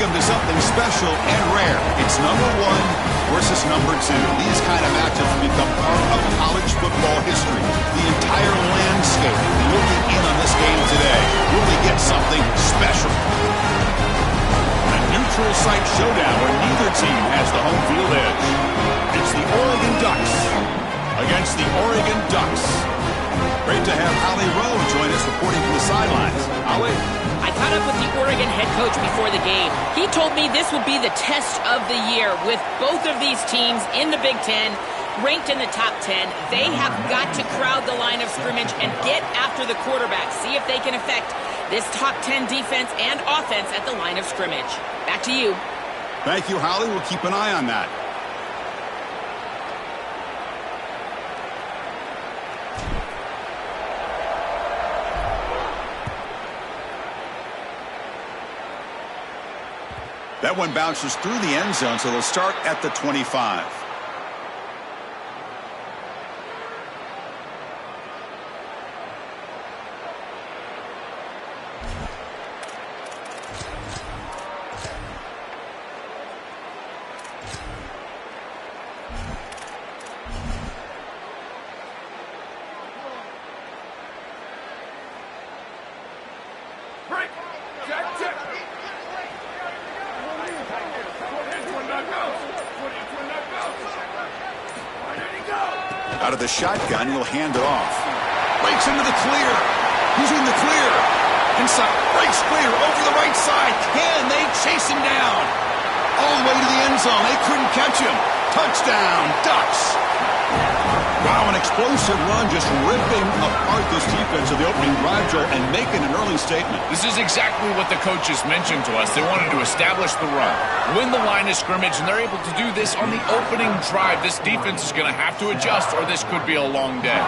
S1: them to something special and rare. It's number 1 versus number 2. These kind of matchups have become part of college football history. The entire landscape looking in on this game today really gets something special. A neutral site showdown where neither team has the home field edge. It's the Oregon Ducks against the Oregon Ducks. Great to have Holly Rowe join us reporting from the sidelines. Holly?
S3: I caught up with the Oregon head coach before the game. He told me this would be the test of the year with both of these teams in the Big Ten, ranked in the top 10. They have got to crowd the line of scrimmage and get after the quarterback, see if they can affect this top 10 defense and offense at the line of scrimmage. Back to you.
S1: Thank you, Holly. We'll keep an eye on that. That one bounces through the end zone, so they'll start at the 25. Out of the shotgun, he'll hand it off. Breaks into the clear. Who's in the clear? Inside. Breaks clear over the right side. Can they chase him down? All the way to the end zone. They couldn't catch him. Touchdown, Ducks. Wow, an explosive run just ripping apart this defense of the opening drive, Joe, and making an early statement.
S2: This is exactly what the coaches mentioned to us. They wanted to establish the run, win the line of scrimmage, and they're able to do this on the opening drive. This defense is going to have to adjust, or this could be a long day.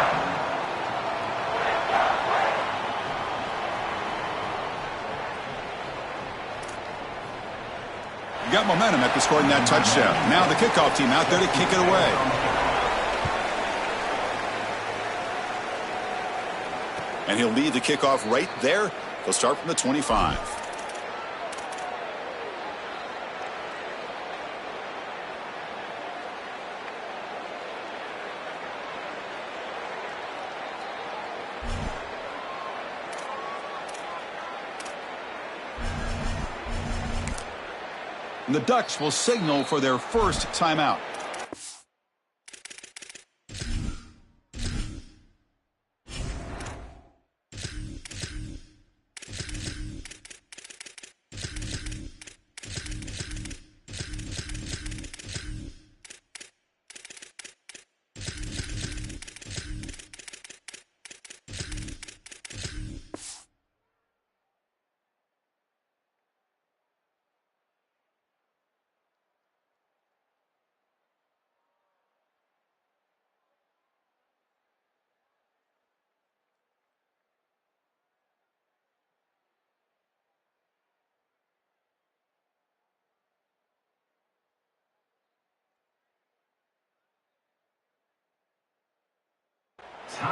S1: Got momentum after scoring that touchdown. Now the kickoff team out there to kick it away. And he'll lead the kickoff right there. They'll start from the 25. And the Ducks will signal for their first timeout.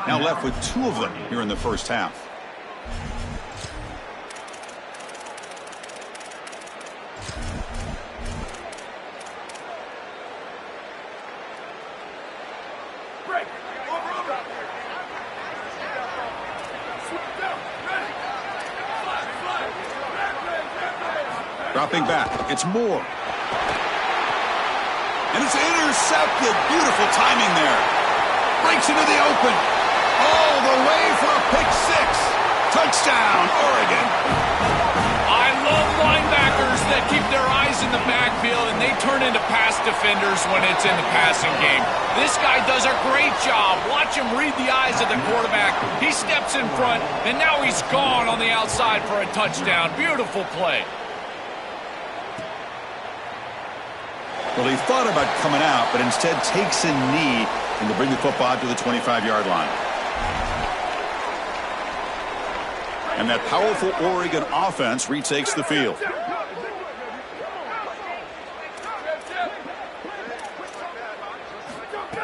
S1: Now left with 2 of them here in the first half. Dropping back. It's Moore. And it's intercepted. Beautiful timing there. Breaks into the open. All the way for a pick 6. Touchdown, Oregon.
S2: I love linebackers that keep their eyes in the backfield and they turn into pass defenders when it's in the passing game. This guy does a great job. Watch him read the eyes of the quarterback. He steps in front, and now he's gone on the outside for a touchdown. Beautiful play.
S1: Well, he thought about coming out, but instead takes a knee and to bring the football to the 25-yard line. And that powerful Oregon offense retakes the field.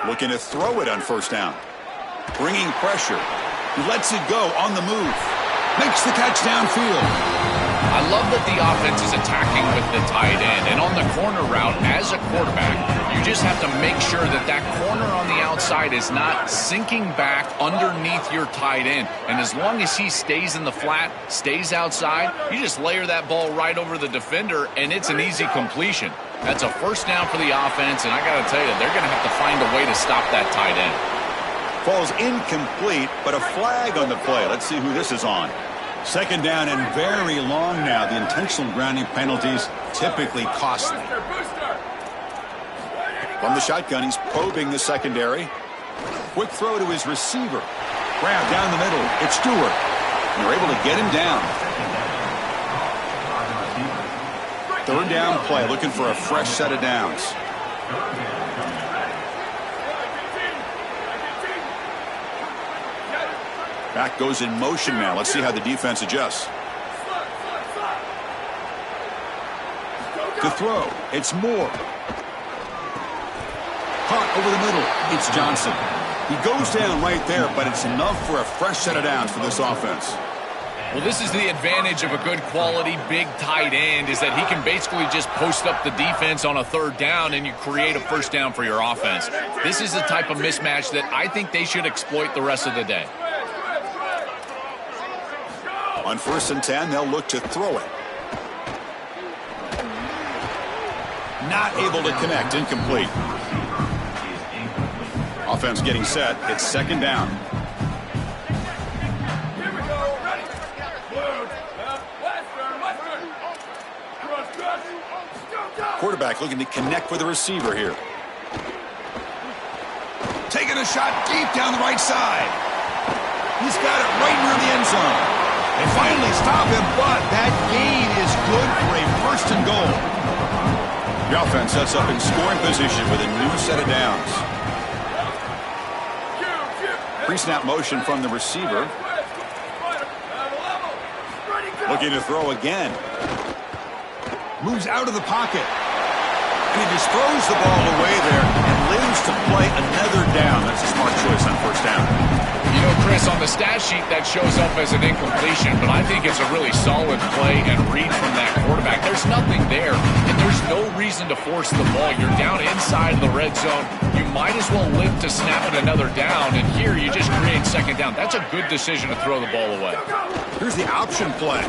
S1: Looking to throw it on first down. Bringing pressure. He lets it go on the move. Makes the catch downfield.
S2: I love that the offense is attacking with the tight end. And on the corner route, as a quarterback, you just have to make sure that that corner on the outside is not sinking back underneath your tight end. And as long as he stays in the flat, stays outside, you just layer that ball right over the defender, and it's an easy completion. That's a first down for the offense, and I got to tell you, they're going to have to find a way to stop that tight end.
S1: Falls incomplete, but a flag on the play. Let's see who this is on. Second down and very long now. The intentional grounding penalties typically costly. From the shotgun, he's probing the secondary. Quick throw to his receiver. Grab down the middle. It's Stewart. And they're able to get him down. Third down play, looking for a fresh set of downs. Back goes in motion now. Let's see how the defense adjusts. To throw, it's Moore. Caught over the middle, it's Johnson. He goes down right there, but it's enough for a fresh set of downs for this offense.
S2: Well, this is the advantage of a good quality big tight end, is that he can basically just post up the defense on a third down and you create a first down for your offense. This is the type of mismatch that I think they should exploit the rest of the day.
S1: On 1st and 10, they'll look to throw it. Not able to connect, incomplete. Offense getting set, it's second down. Quarterback looking to connect with the receiver here. Taking a shot deep down the right side. He's got it right near the end zone. They finally stop him, but that gain is good for a 1st and goal. The offense sets up in scoring position with a new set of downs. Pre-snap motion from the receiver. Looking to throw again. Moves out of the pocket. And he just throws the ball away there and lives to play another down. That's a smart choice on 1st down.
S2: You know, Chris, on the stat sheet, that shows up as an incompletion, but I think it's a really solid play and read from that quarterback. There's nothing there, and there's no reason to force the ball. You're down inside the red zone. You might as well live to snap it another down, and here you just create second down. That's a good decision to throw the ball away.
S1: Here's the option play.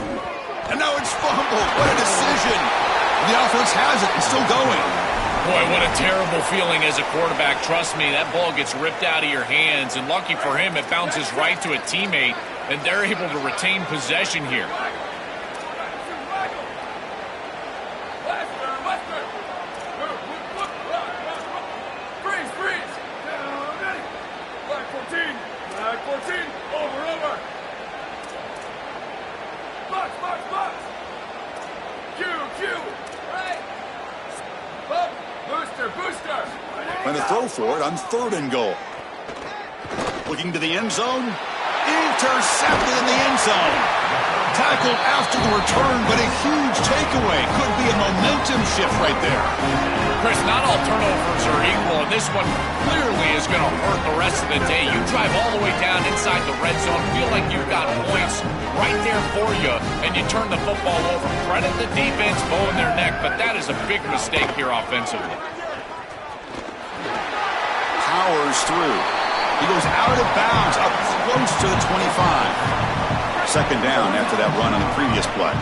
S1: And now it's fumbled. What a decision. The offense has it and still going.
S2: Boy, what a terrible feeling as a quarterback. Trust me, that ball gets ripped out of your hands, and lucky for him, it bounces right to a teammate, and they're able to retain possession here.
S4: Black 14, over. Box. Q, right. Booster.
S1: And a throw for it on 3rd and goal. Looking to the end zone. Intercepted in the end zone. Tackled after the return, but a huge takeaway. Could be a momentum shift right there.
S2: Chris, not all turnovers are equal, and this one clearly is going to hurt the rest of the day. You drive all the way down inside the red zone, feel like you've got points right there for you, and you turn the football over. Credit the defense, bowing their neck, but that is a big mistake here offensively.
S1: Powers through. He goes out of bounds, up close to the 25. Second down after that run on the previous play.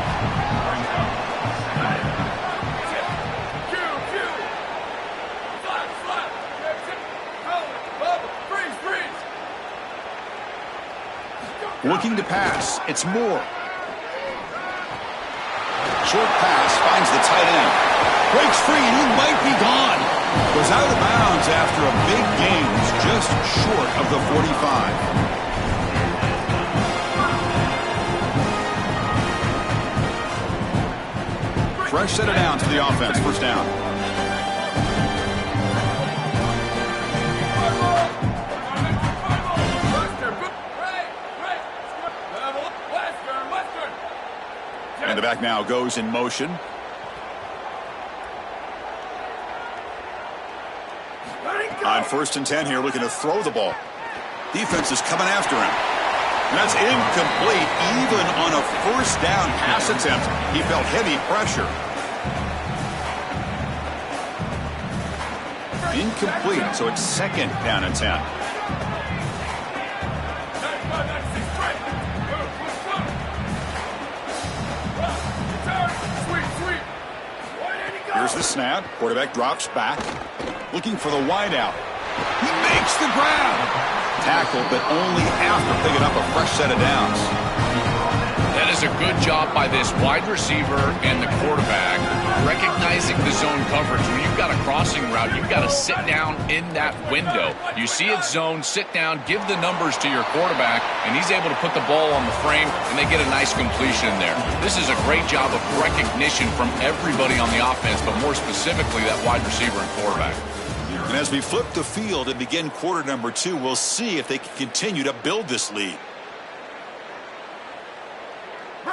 S1: Looking to pass, it's Moore. Short pass finds the tight end. Breaks free and he might be gone. Was out of bounds after a big gain. He's just short of the 45. Fresh set of downs for the offense. First down. And the back now goes in motion. On 1st and 10 here, looking to throw the ball. Defense is coming after him. That's incomplete. Even on a first down pass attempt, he felt heavy pressure. Incomplete, so it's second down and 10. Here's the snap. Quarterback drops back, looking for the wideout. He makes the grab. Tackle, but only after picking up a fresh set of downs.
S2: That is a good job by this wide receiver and the quarterback recognizing the zone coverage. When you've got a crossing route, you've got to sit down in that window. You see it zone, sit down, give the numbers to your quarterback, and he's able to put the ball on the frame, and they get a nice completion there. This is a great job of recognition from everybody on the offense, but more specifically that wide receiver and quarterback.
S1: And as we flip the field and begin quarter number 2, we'll see if they can continue to build this lead.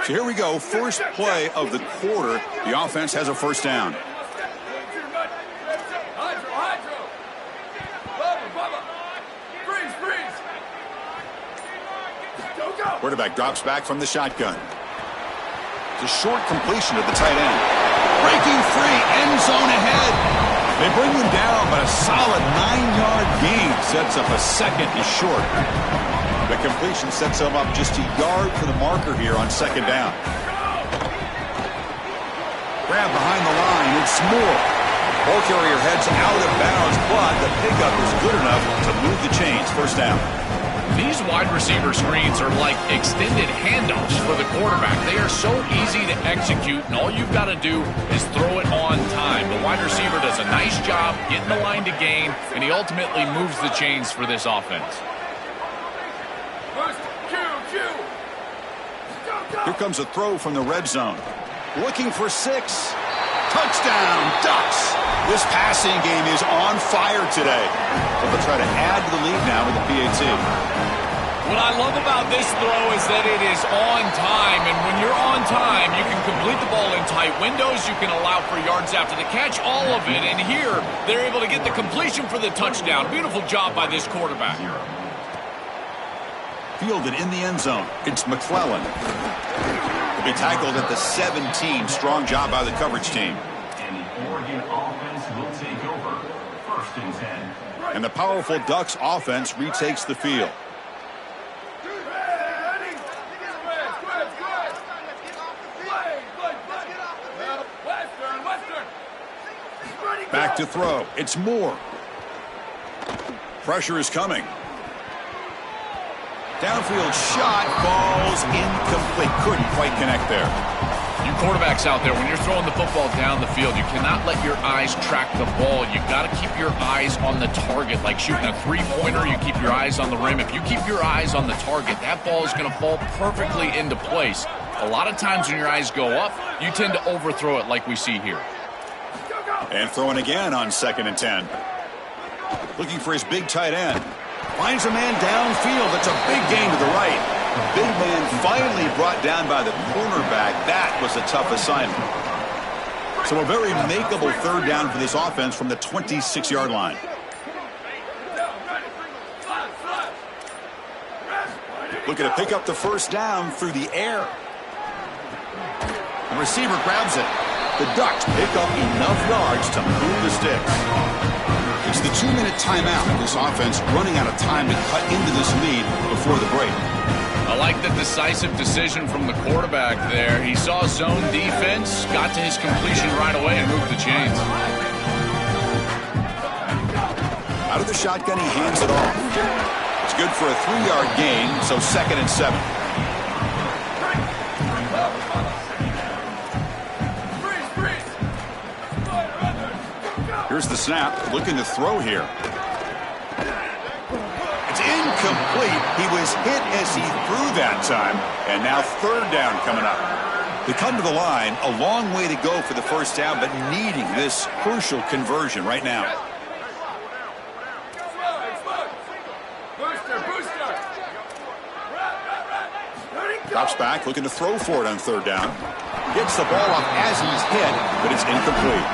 S1: So here we go, first play of the quarter. The offense has a first down. Quarterback drops back from the shotgun. It's a short completion to the tight end. Breaking free, end zone ahead. They bring him down, but a solid 9-yard gain sets up a second and short. The completion sets him up just a yard for the marker here on second down. Grab behind the line, it's Moore. Ball carrier heads out of bounds, but the pickup is good enough to move the chains. First down.
S2: These wide receiver screens are like extended handoffs for the quarterback. They are so easy to execute, and all you've got to do is throw it on time. The wide receiver does a nice job getting the line to gain, and he ultimately moves the chains for this offense.
S1: Here comes a throw from the red zone. Looking for 6. Touchdown, Ducks. This passing game is on fire today. So they'll try to add to the lead now with the PAT.
S2: What I love about this throw is that it is on time, and when you're on time, you can complete the ball in tight windows, you can allow for yards after the catch, all of it, and here, they're able to get the completion for the touchdown. Beautiful job by this quarterback.
S1: Fielded in the end zone, it's McClellan. He'll be tackled at the 17. Strong job by the coverage team.
S5: And the Oregon offense will take over. First and 10.
S1: And the powerful Ducks offense retakes the field. Back to throw. It's Moore. Pressure is coming. Downfield shot falls incomplete. Couldn't quite connect there.
S2: You quarterbacks out there, when you're throwing the football down the field, you cannot let your eyes track the ball. You've got to keep your eyes on the target. Like shooting a three-pointer, you keep your eyes on the rim. If you keep your eyes on the target, that ball is going to fall perfectly into place. A lot of times when your eyes go up, you tend to overthrow it like we see here.
S1: And throwing again on second and 10. Looking for his big tight end. Finds a man downfield. It's a big gain to the right. Big man finally brought down by the cornerback. That was a tough assignment. So a very makeable third down for this offense from the 26-yard line. Looking to pick up the first down through the air. The receiver grabs it. The Ducks pick up enough yards to move the sticks. It's the 2-minute timeout. This offense running out of time to cut into this lead before the break.
S2: I like the decisive decision from the quarterback there. He saw zone defense, got to his completion right away, and moved the chains.
S1: Out of the shotgun, he hands it off. It's good for a 3-yard gain, so second and 7. Here's the snap, looking to throw here. It's incomplete. He was hit as he threw that time, and now third down coming up. They come to the line, a long way to go for the first down, but needing this crucial conversion right now. Drops back, looking to throw for it on third down. Gets the ball off as he's hit, but it's incomplete.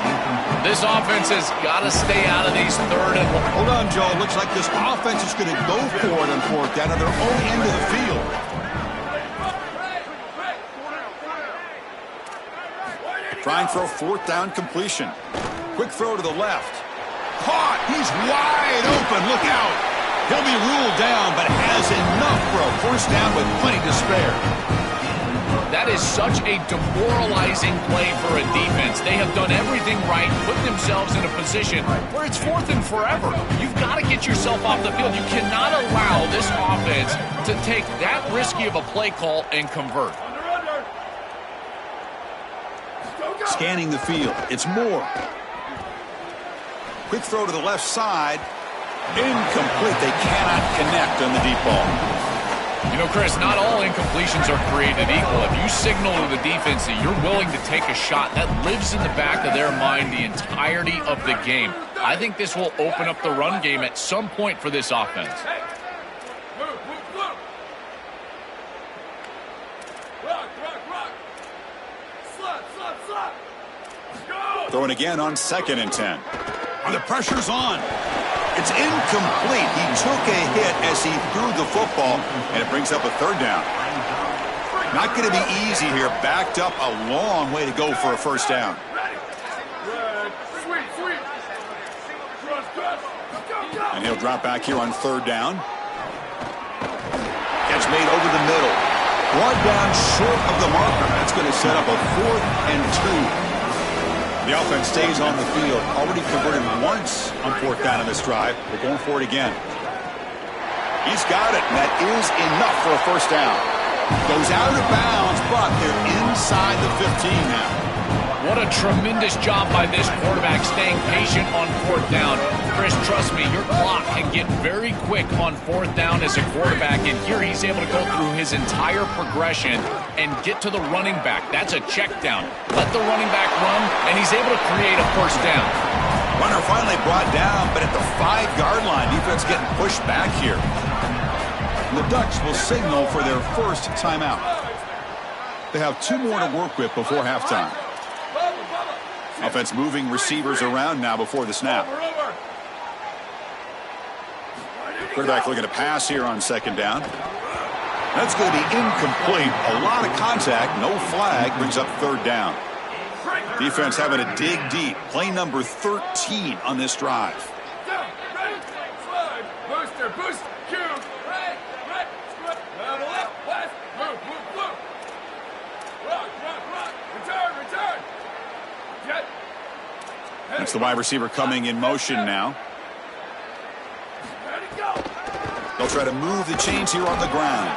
S2: This offense has got to stay out of these third and long.
S1: Hold on, Joe. Looks like this offense is going to go for it on fourth down at their own end of the field. Trying for a fourth down completion. Quick throw to the left. Caught. He's wide open. Look out. He'll be ruled down, but has enough for a first down with plenty to spare.
S2: That is such a demoralizing play for a defense. They have done everything right, put themselves in a position where it's fourth and forever. You've got to get yourself off the field. You cannot allow this offense to take that risky of a play call and convert.
S1: Scanning the field. It's Moore. Quick throw to the left side. Incomplete. They cannot connect on the deep ball.
S2: You know, Chris, not all incompletions are created equal. If you signal to the defense that you're willing to take a shot, that lives in the back of their mind the entirety of the game. I think this will open up the run game at some point for this offense.
S4: Hey. Move. Rock. Slap. Go.
S1: Throwing again on 2nd and 10. And the pressure's on. It's incomplete. He took a hit as he threw the football, and it brings up a 3rd down. Not going to be easy here. Backed up a long way to go for a first down.
S4: Sweet. Go.
S1: And he'll drop back here on 3rd down. Catch made over the middle. Brought down short of the marker. That's going to set up a 4th and 2. The offense stays on the field. Already converted once on 4th down in this drive. They're going for it again. He's got it. And that is enough for a first down. Goes out of bounds, but they're inside the 15 now.
S2: What a tremendous job by this quarterback staying patient on 4th down. Chris, trust me, your clock can get very quick on 4th down as a quarterback, and here he's able to go through his entire progression and get to the running back. That's a check down. Let the running back run, and he's able to create a first down.
S1: Runner finally brought down, but at the 5-yard line, defense getting pushed back here. And the Ducks will signal for their first timeout. They have 2 more to work with before halftime. Offense moving receivers around now before the snap. Quarterback looking to pass here on 2nd down. That's going to be incomplete. A lot of contact, no flag, brings up 3rd down. Defense having to dig deep. Play number 13 on this drive.
S4: Boost. Cue. Right. Left. Move. Rock. Return. Jet.
S1: That's the wide receiver coming in motion now.
S4: Ready, go.
S1: They'll try to move the chains here on the ground.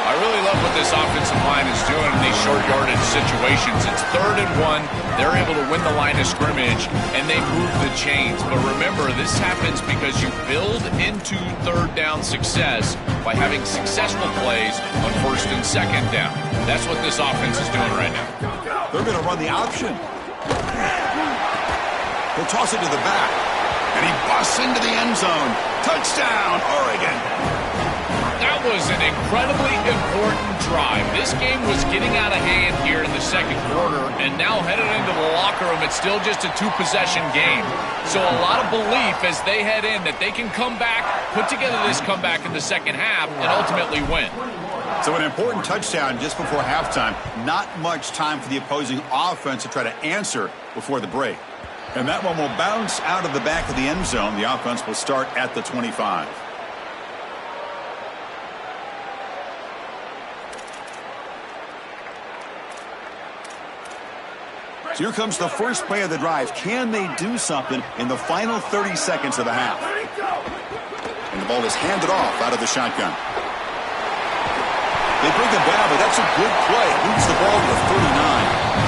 S2: I really love what this offensive line is doing in these short yardage situations. It's 3rd and 1. They're able to win the line of scrimmage, and they move the chains. But remember, this happens because you build into 3rd down success by having successful plays on 1st and 2nd down. That's what this offense is doing right now.
S1: They're going to run the option. He'll toss it to the back. And he busts into the end zone. Touchdown, Oregon.
S2: That was an incredibly important drive. This game was getting out of hand here in the 2nd quarter, and now headed into the locker room, it's still just a 2-possession game. So a lot of belief as they head in that they can come back, put together this comeback in the 2nd half, and ultimately win.
S1: So an important touchdown just before halftime. Not much time for the opposing offense to try to answer before the break. And that one will bounce out of the back of the end zone. The offense will start at the 25. So here comes the first play of the drive. Can they do something in the final 30 seconds of the half? And the ball is handed off out of the shotgun. They bring it down, but that's a good play. Moves the ball to the 39.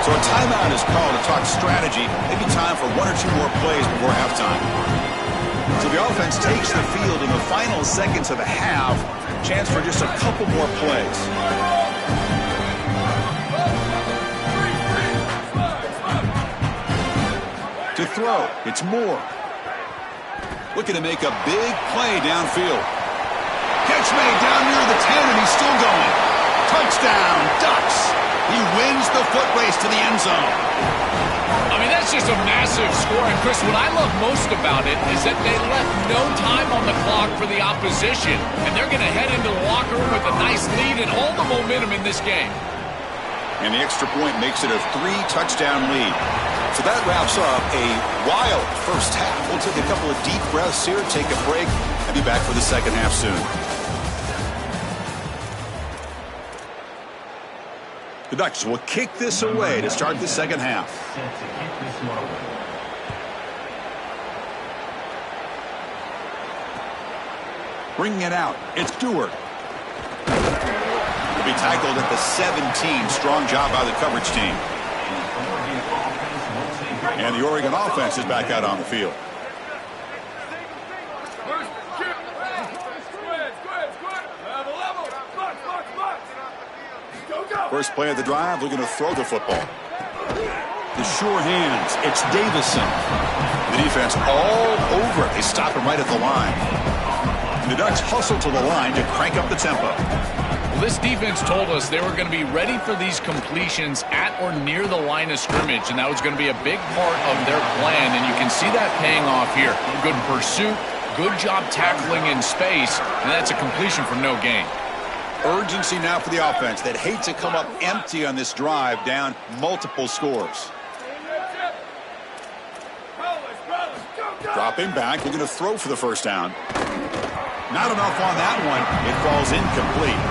S1: So a timeout is called to talk strategy. Maybe time for 1 or 2 more plays before halftime. So the offense takes the field in the final seconds of the half. Chance for just a couple more plays. To throw, it's Moore. Looking to make a big play downfield. Catch made down near the 10, and he's still going. Touchdown, Ducks. He wins the foot race to the end zone.
S2: I mean, that's just a massive score. And, Chris, what I love most about it is that they left no time on the clock for the opposition. And they're going to head into the locker room with a nice lead and all the momentum in this game.
S1: And the extra point makes it a 3-touchdown lead. So that wraps up a wild first half. We'll take a couple of deep breaths here, take a break, and be back for the second half soon. The Ducks will kick this away to start the second half.
S5: Set to kick this one away.
S1: Bringing it out, it's Stewart. He'll be tackled at the 17. Strong job by the coverage team. And the Oregon offense is back out on the field.
S4: Boost, shoot. Square, square, square. Level, level. Box, box, box. Go, go.
S1: First play of the drive, looking to throw the football. The sure hands, it's Davison. The defense all over it. They stop him right at the line. The Ducks hustle to the line to crank up the tempo.
S2: Well, this defense told us they were going to be ready for these completions at or near the line of scrimmage, and that was going to be a big part of their plan, and you can see that paying off here. Good pursuit, good job tackling in space, and that's a completion for no gain.
S1: Urgency now for the offense that hate to come up empty on this drive, down multiple scores. Dropping back, looking to throw for the first down. Not enough on that one. It falls incomplete.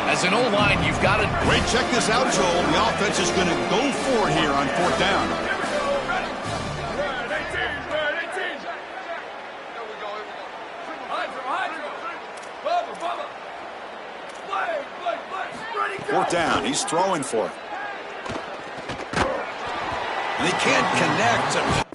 S2: As an O-line, you've got to...
S1: Wait, check this out, Joel. The offense is going to go for it here on fourth down. Fourth down. He's throwing for it. And he can't connect.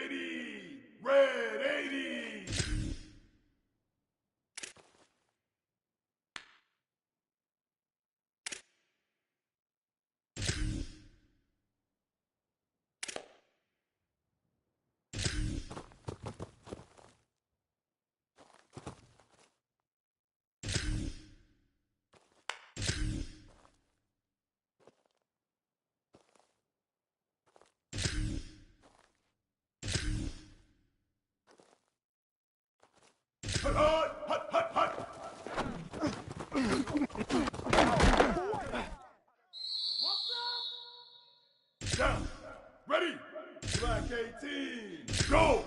S4: 80. Red 80. Hut, hut, hut, hut, hut. Down. Ready. Black 18. Go.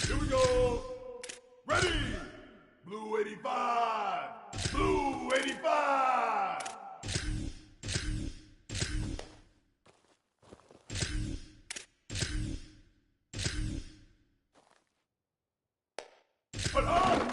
S4: Here we go. Ready. Blue 85. Blue 85. Hut, hut.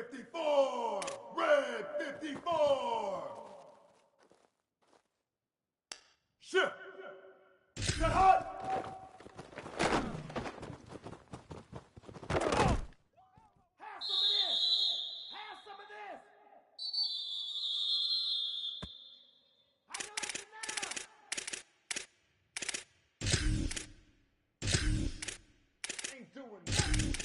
S4: 54! Red 54! Shift! Get hot! Have some of this! Have some of this! How you like it now? Ain't doing nothing.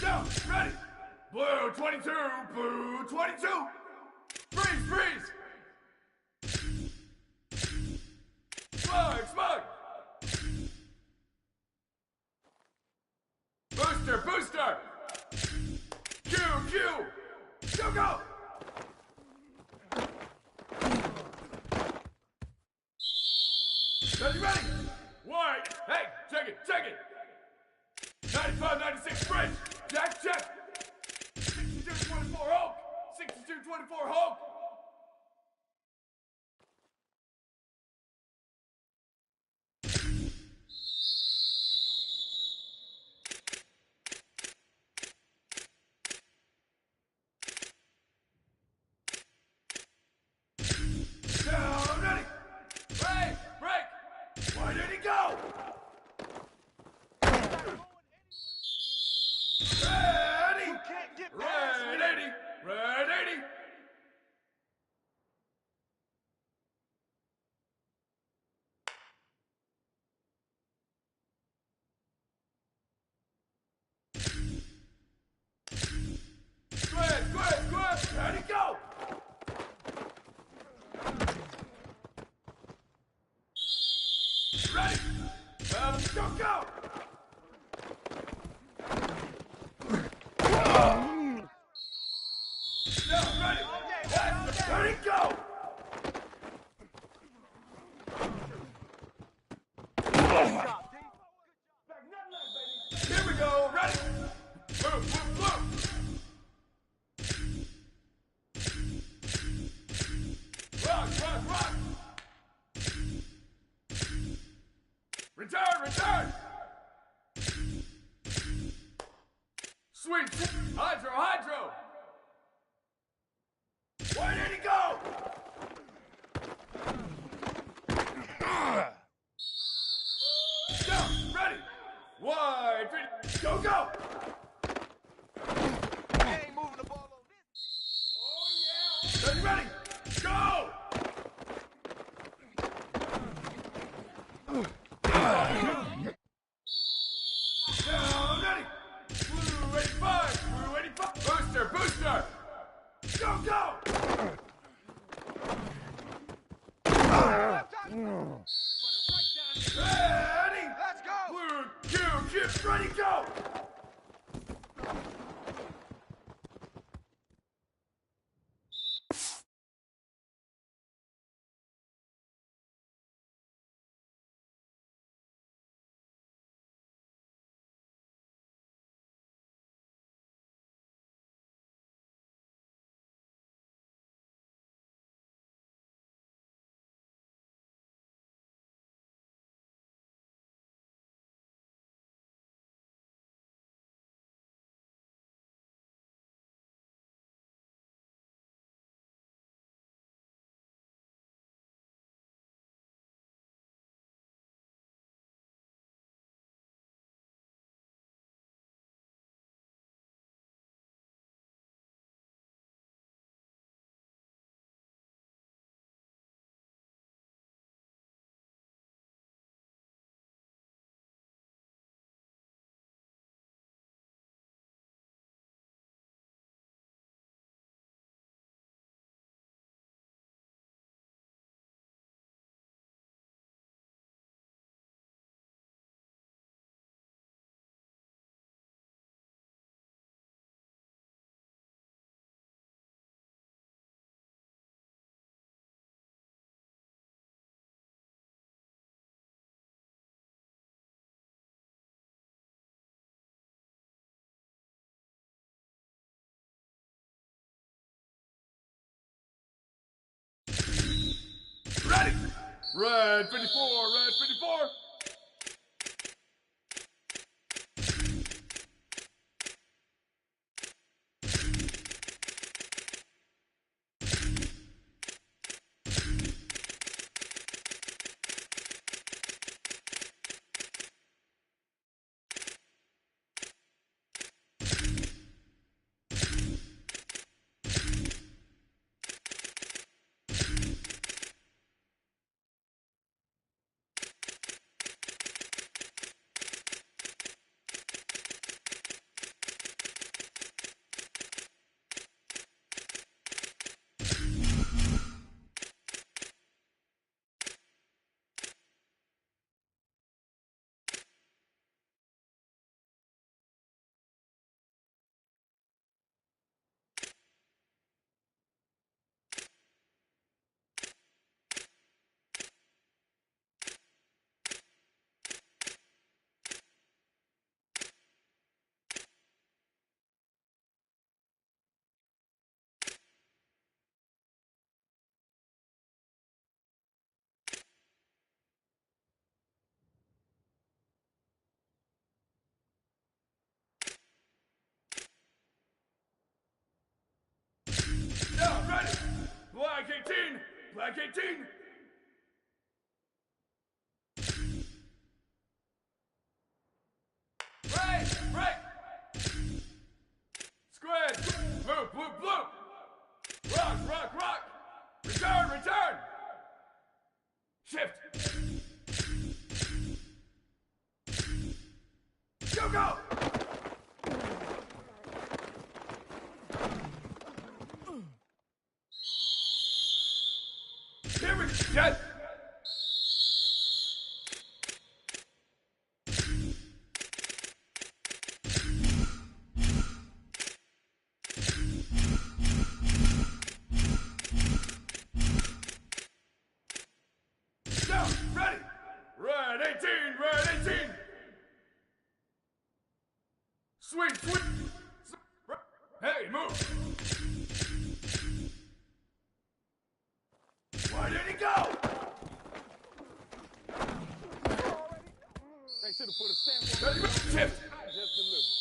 S4: Down, ready! Blue 22, blue 22! Freeze, freeze! Smug, smug! Booster, booster! Q, Q! Go, go! Ready, ready! White! Hey, check it, check it! 95, 96 French! Jack, check! 62-24 Hulk! 62-24 Hulk! Down, ready! Break, break! Where did he go? Ready! Red 80! Red 80! Squid, squid, squid! Ready, go! Ready! Go, go! Down, ready! Ready, go! Here we go, ready! Move, move, move! Rock, rock, rock! Return, return! Sweet, hydro, hydro! Where did he go? Down, ready! Wide, ready, go, go!
S6: Ain't moving the ball over this.
S4: Ready, ready, go! Down, ready! Blue 85, blue 85! Booster, booster! Go, go! Ready!
S6: Let's go!
S4: Blue, Q, ready, go! Red 54, red 54. Yeah, ready. Black 18, black 18. Break! Squid! Blue! Rock! Return! Shift! Go! Here we go! Down, ready! Red 18! Sweet! Hey, move! Where did he go?
S6: They should have put a stamp on
S4: Ready, shift!
S6: I just delivered.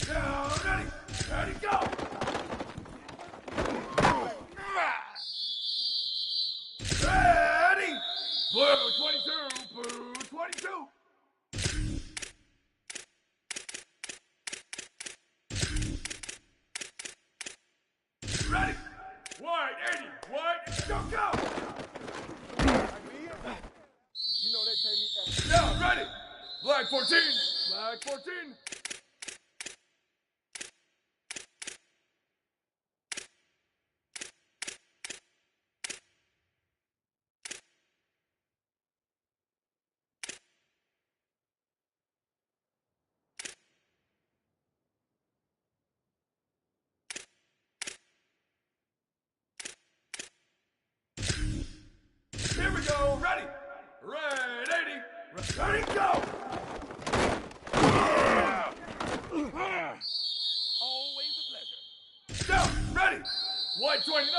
S4: Down, ready, go! Ready! Blue 22! Ready! White 80! Go!
S6: You know they pay me extra.
S4: Down, ready! Black 14! Here we go, ready! Red 80! Ready, go!
S6: Always a pleasure.
S4: Down, ready! White 29!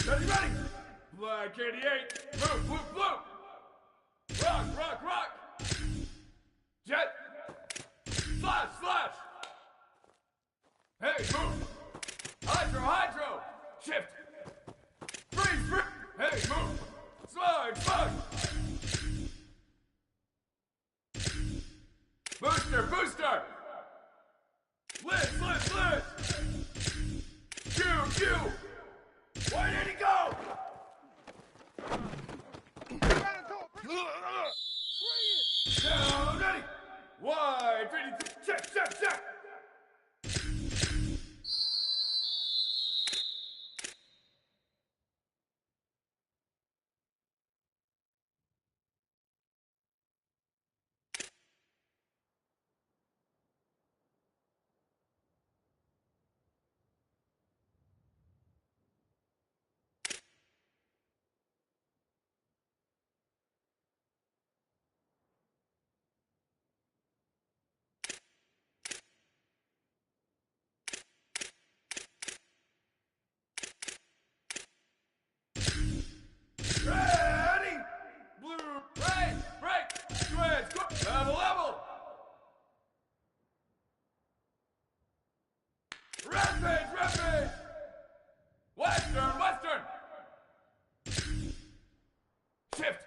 S4: Ready, ready. Black 88. Move, move, move. Rock, rock, rock. Jet. Slash, slash. Hey, move. Hydro, hydro. Shift. Freeze, freeze. Hey, move. Slug, slug. Booster, booster. Blitz, blitz, blitz. Q, Q. Where did he go? Down, ready. Wide, 52. Check, check, check. Ready! Blue, break, break, squares, level, level! Rampage, rampage! Western, western! Shift!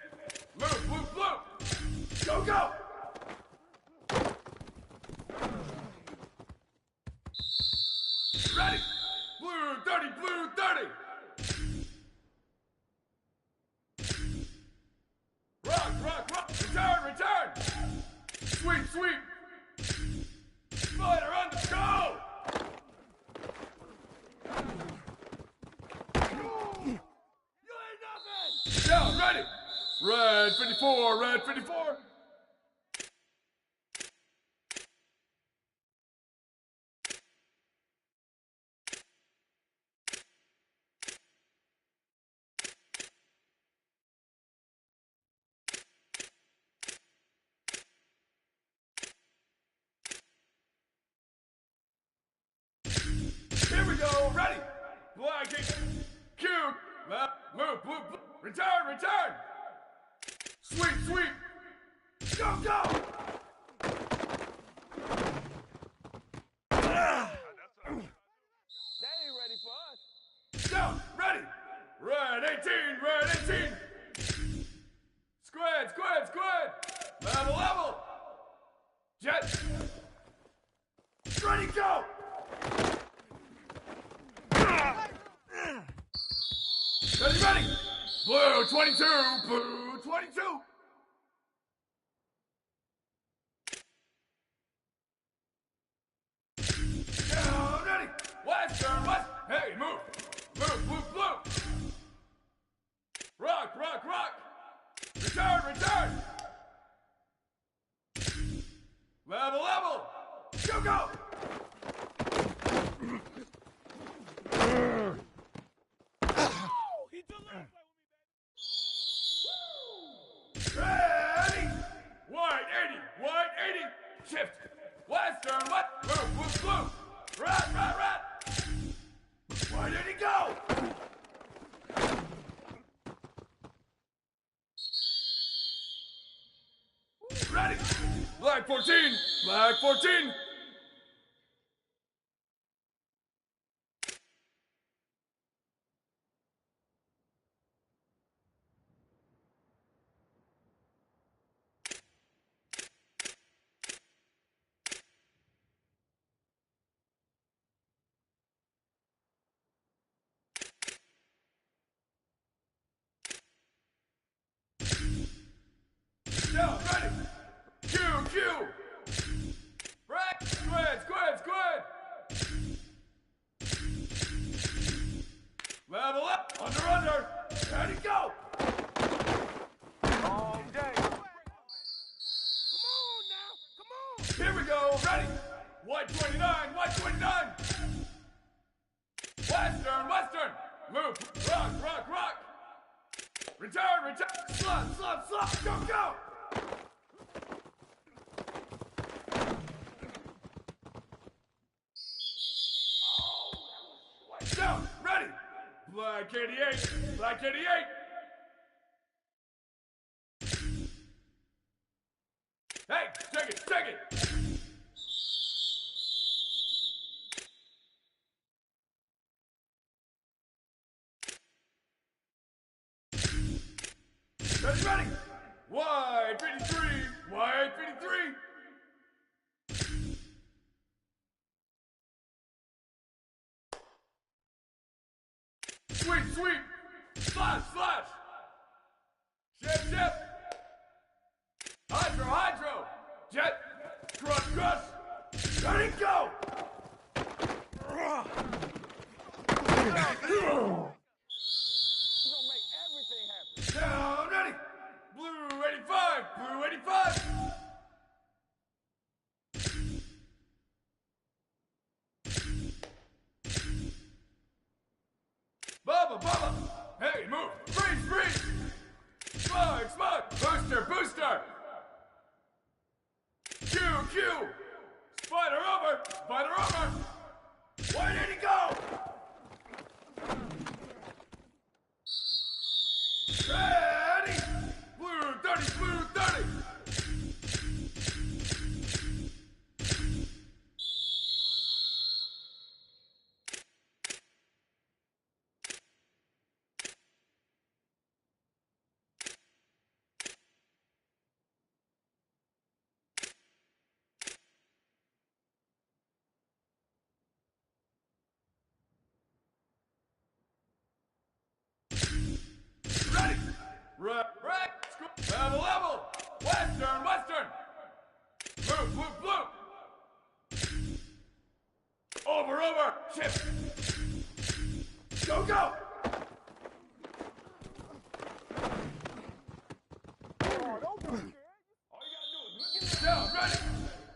S4: Move, move, move! Go, go! Ready! Blue 30, blue 30! Rock, rock, rock! Return, return! Sweep, sweep! Spider on the go! You ain't nothing! Down, ready! Red 54, red 54! Here we go, ready! Blacking, Q, left, move, move, move, return, return! Sweep, sweep! Go, go!
S6: They ain't ready for us.
S4: Down, ready! Red 18, red 18! Squid, squid, squid! Level, level! Jet! Ready, go! Ready, ready! Blue 22, blue 22! Down, ready! Western, west! Hey, move! Move, move, move! Rock, rock, rock! Return, return! Level, level! Go, go! Ready! Wide 80, wide 80! Shift! Western, what? Move, move, move! Rat, rat, rat! Where did he go? Ready! Black 14, black 14! Down, ready! Q, Q! Break! Squid, squid, squid! Level up! Under, under! Ready, go!
S6: All day. Come on now. Come on.
S4: Here we go, ready! White 29, white 29! Western, western! Move! Rock, rock, rock! Return, return! Slot, slot, slot! Go, go! Down, ready! Black 88. Black 88. Hey, check it, check it. Ready, ready. Wide 53. Wide 53. Sweep, sweep. Slash, slash. Chip, chip. Hydro, hydro. Jet. Crush, crush. Ready, go.
S6: You're gonna make everything happen.
S4: Down, ready. Blue 85. Blue 85. Bubba, Bubba! Hey, move! Freeze, freeze! Smug, smug! Booster, booster! Q, Q! Spider over! Spider over! Where did he go? Ready! Blue 30, blue 30! Ready! Right, right! Level, level! Western, western! Blue, blue, blue! Over, over! Chip! Go, go!
S6: Oh, don't be scared.
S4: All you gotta do is look at down, ready!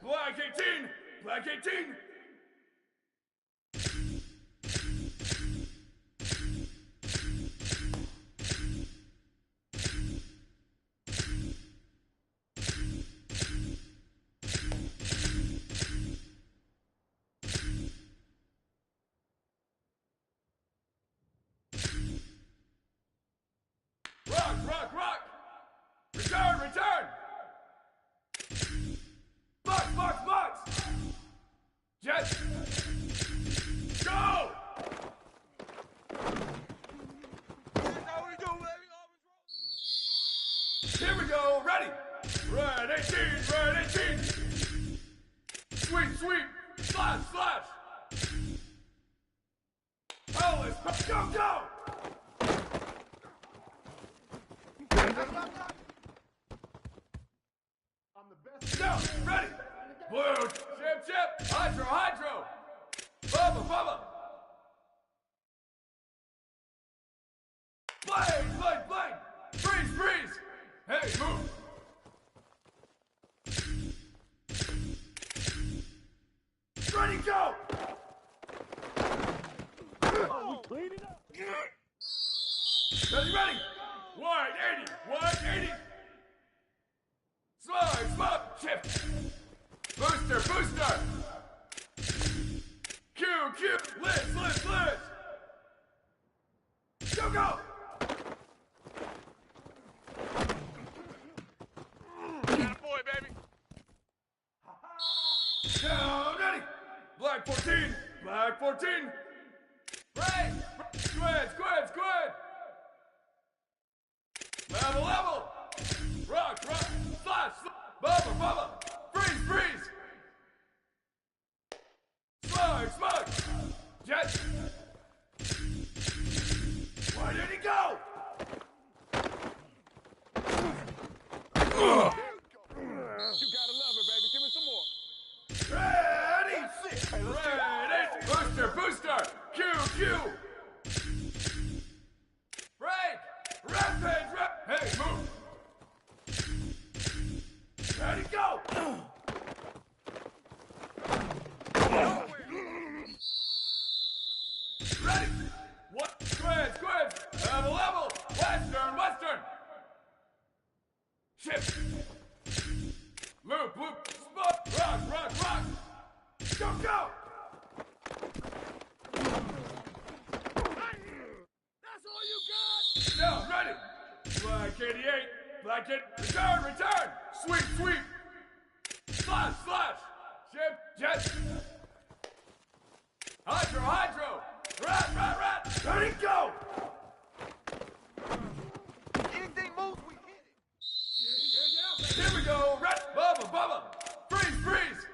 S4: Black 18! Black 18! Rock, rock, rock! Return, return! Box, box, box! Jet! Go!
S6: That's how we do, baby. Always roll.
S4: Here we go, ready! Red 18, red 18! Sweep, sweep! Slash, slash! Alice, go, go!
S6: I'm the best.
S4: Go, ready! Blue, chip, chip! Hydro, hydro! Bubba, bubba! Blade, blade, blade! Freeze, freeze! Hey, move! Ready, go!
S6: Clean it up.
S4: Ready, ready! Wide 80, wide 80! Slide, slide, shift! Booster, booster! Q, Q, lids, lids, lids! Go, go!
S6: Boy, baby.
S4: Down, ready! Black 14, black 14! Right! Squid, squid, squid! Level, level! Rock, rock! Slash, slash! Bubba, bubba! Freeze, freeze! Smug, smug! Jet! Where did he go?
S6: You gotta love it, baby. Give me some more.
S4: Ready! Ready! Booster, booster! Q, Q! Break! Rampage, hey, move! Ready, go! Ready! What? Squid, squid! Level, level! Western, western! Shift! Loop, loop! Spot! Rock, rock, rock! Go, go! Black 88. Black 8. Return, return. Sweep, sweep. Slash, slash. Ship, jet. Hydro, hydro. Rat, rat, rat. Ready, go.
S6: Anything moves, we hit it.
S4: Here we go. Rat, bubba, bubba. Freeze, freeze.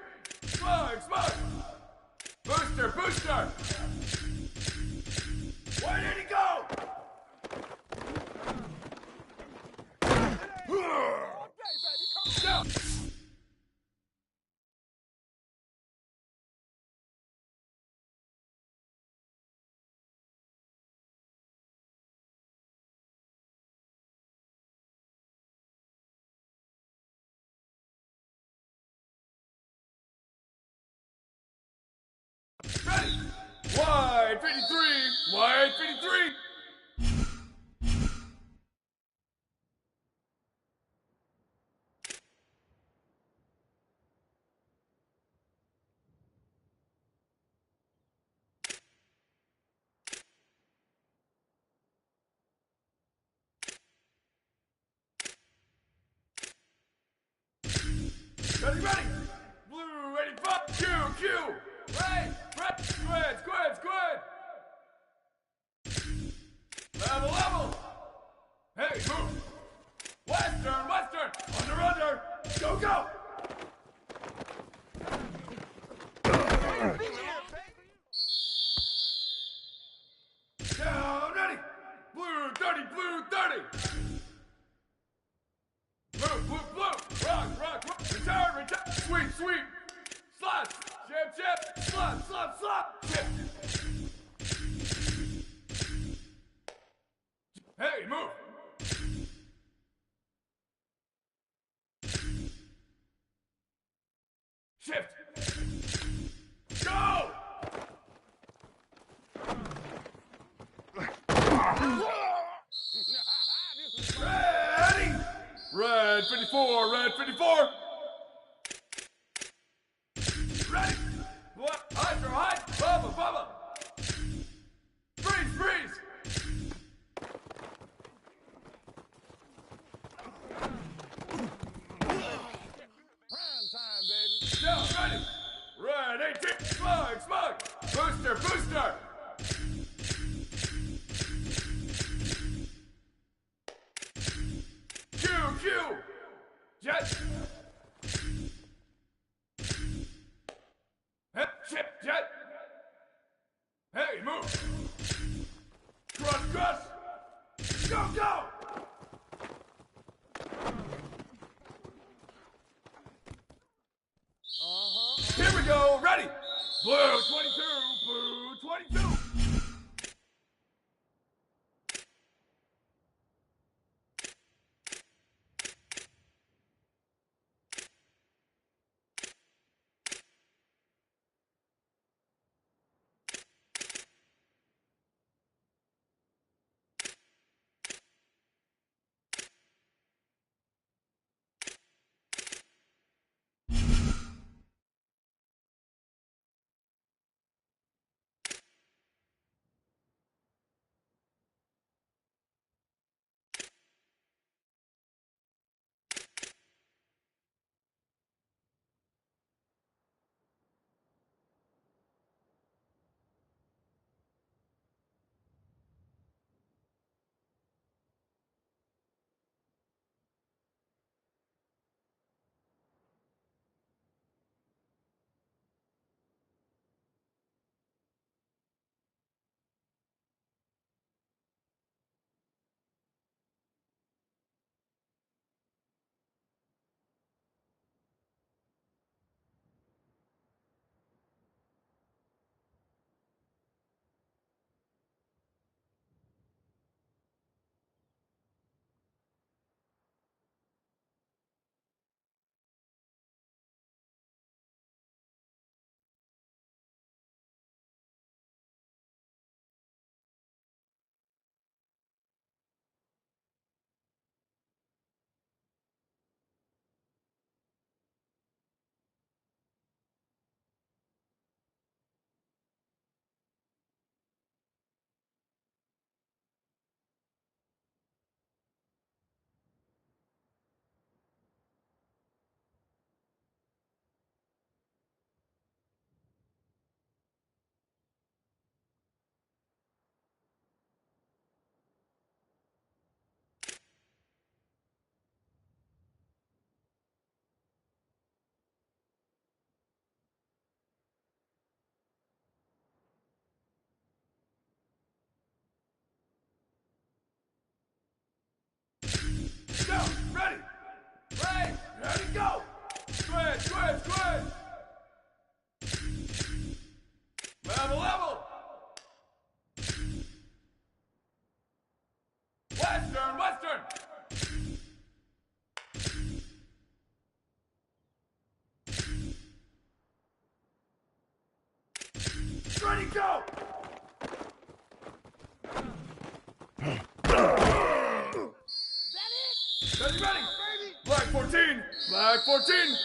S4: Smug, smug. Booster, booster. Where did he go?
S6: Okay, baby, come on.
S4: Go. Ready. Wide 53. Wide 53. Ready, ready. Blue 85. Q, Q. Right, right. Squid, squid, squid. Level, level. Hey, move. Western, western. Under, under. Go, go.
S6: Be here, baby.
S4: Down, ready. Blue 30, blue 30. Blue, blue, blue. Rock, rock, rock. Return, return. Sweep, sweep. Slash. Chip, chip. Slap, slap, slap. Chip. Hey, move. Shift. Go. Ready. Red 54, red 54. Ready. What? Hydro, hide. Bubba, bubba. Freeze, freeze.
S6: Prime time, baby.
S4: Down, ready. Red 18. Smug, smug. Booster, booster. Q, Q. Jet. ready, ready. Flag 14. Flag 14.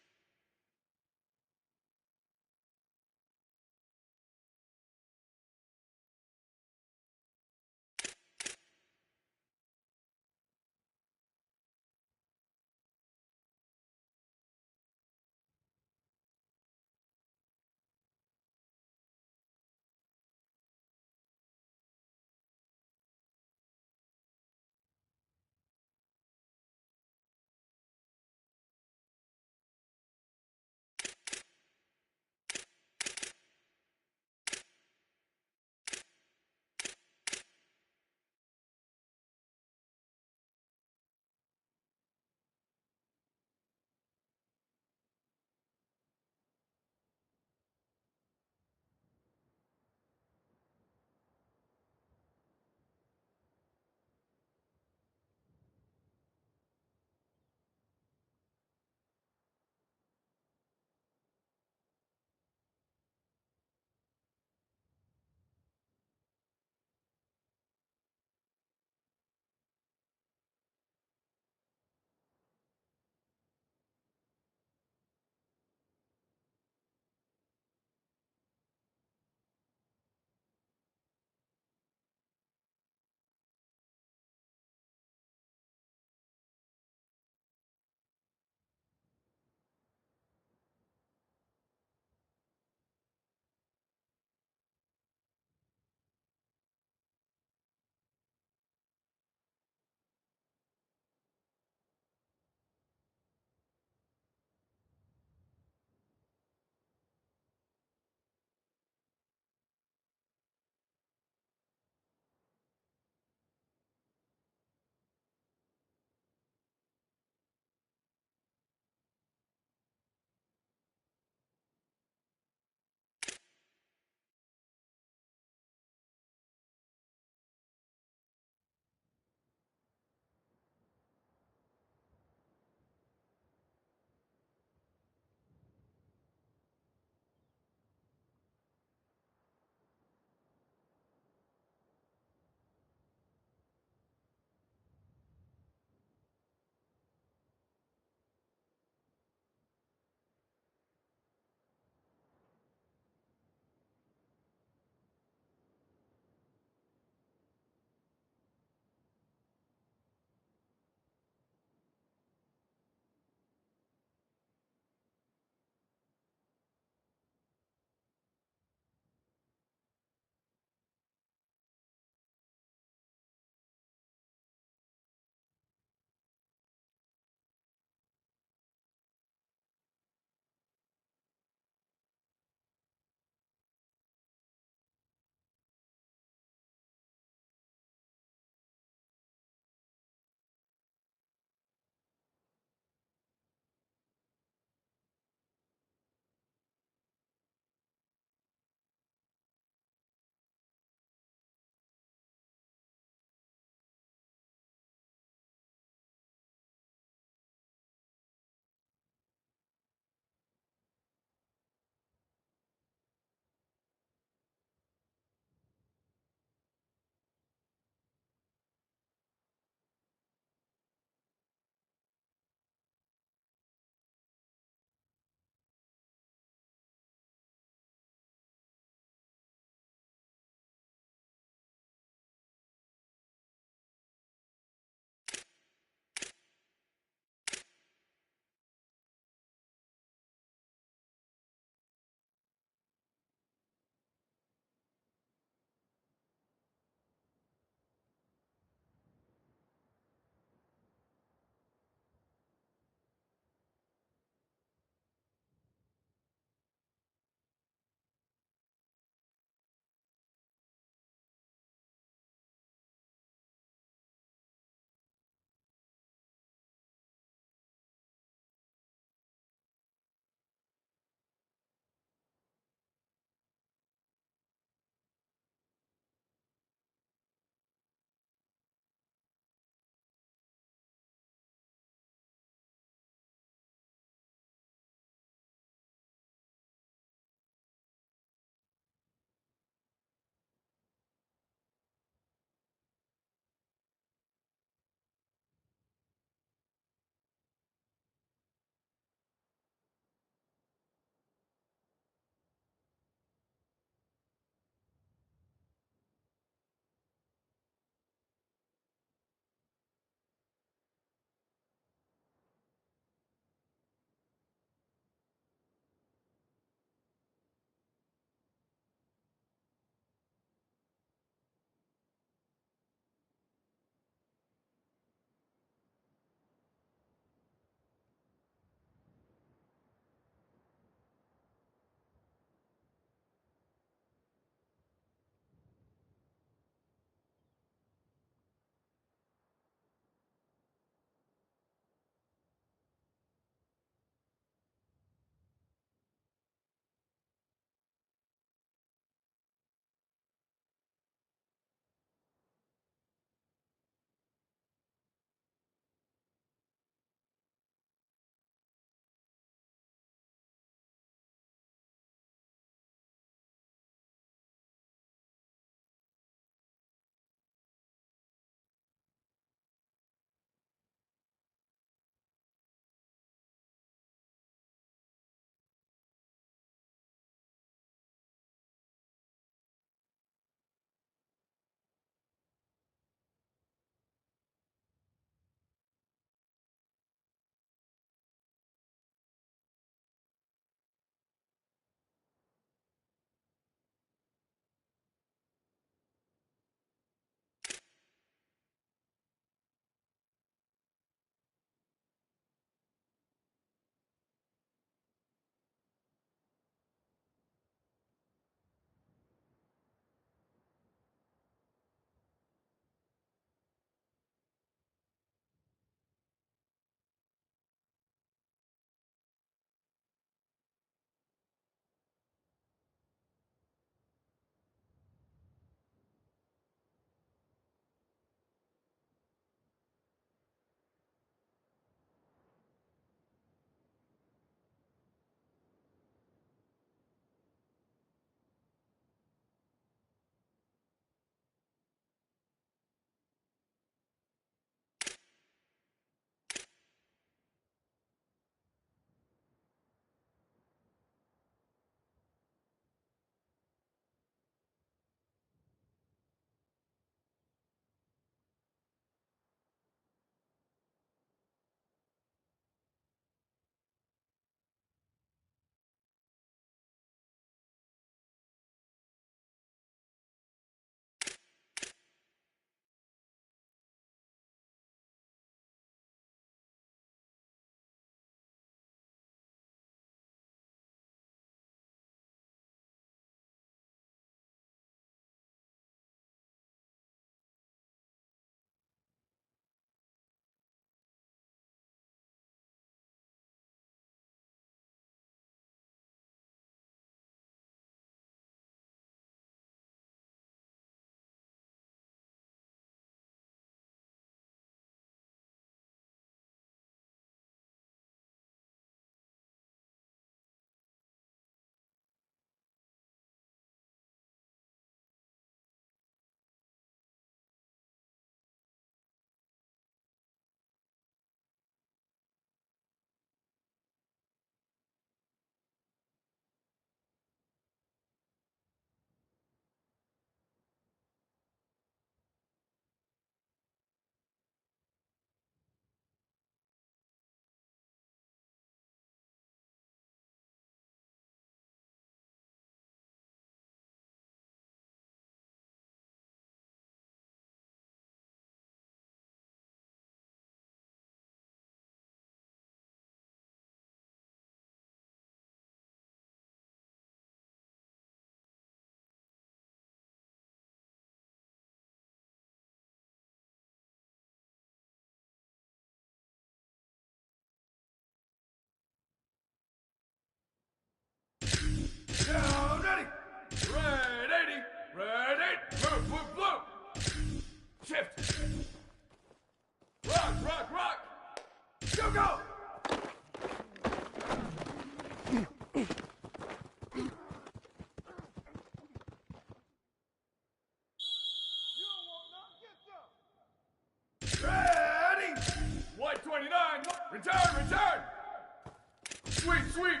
S4: Sweep, sweep.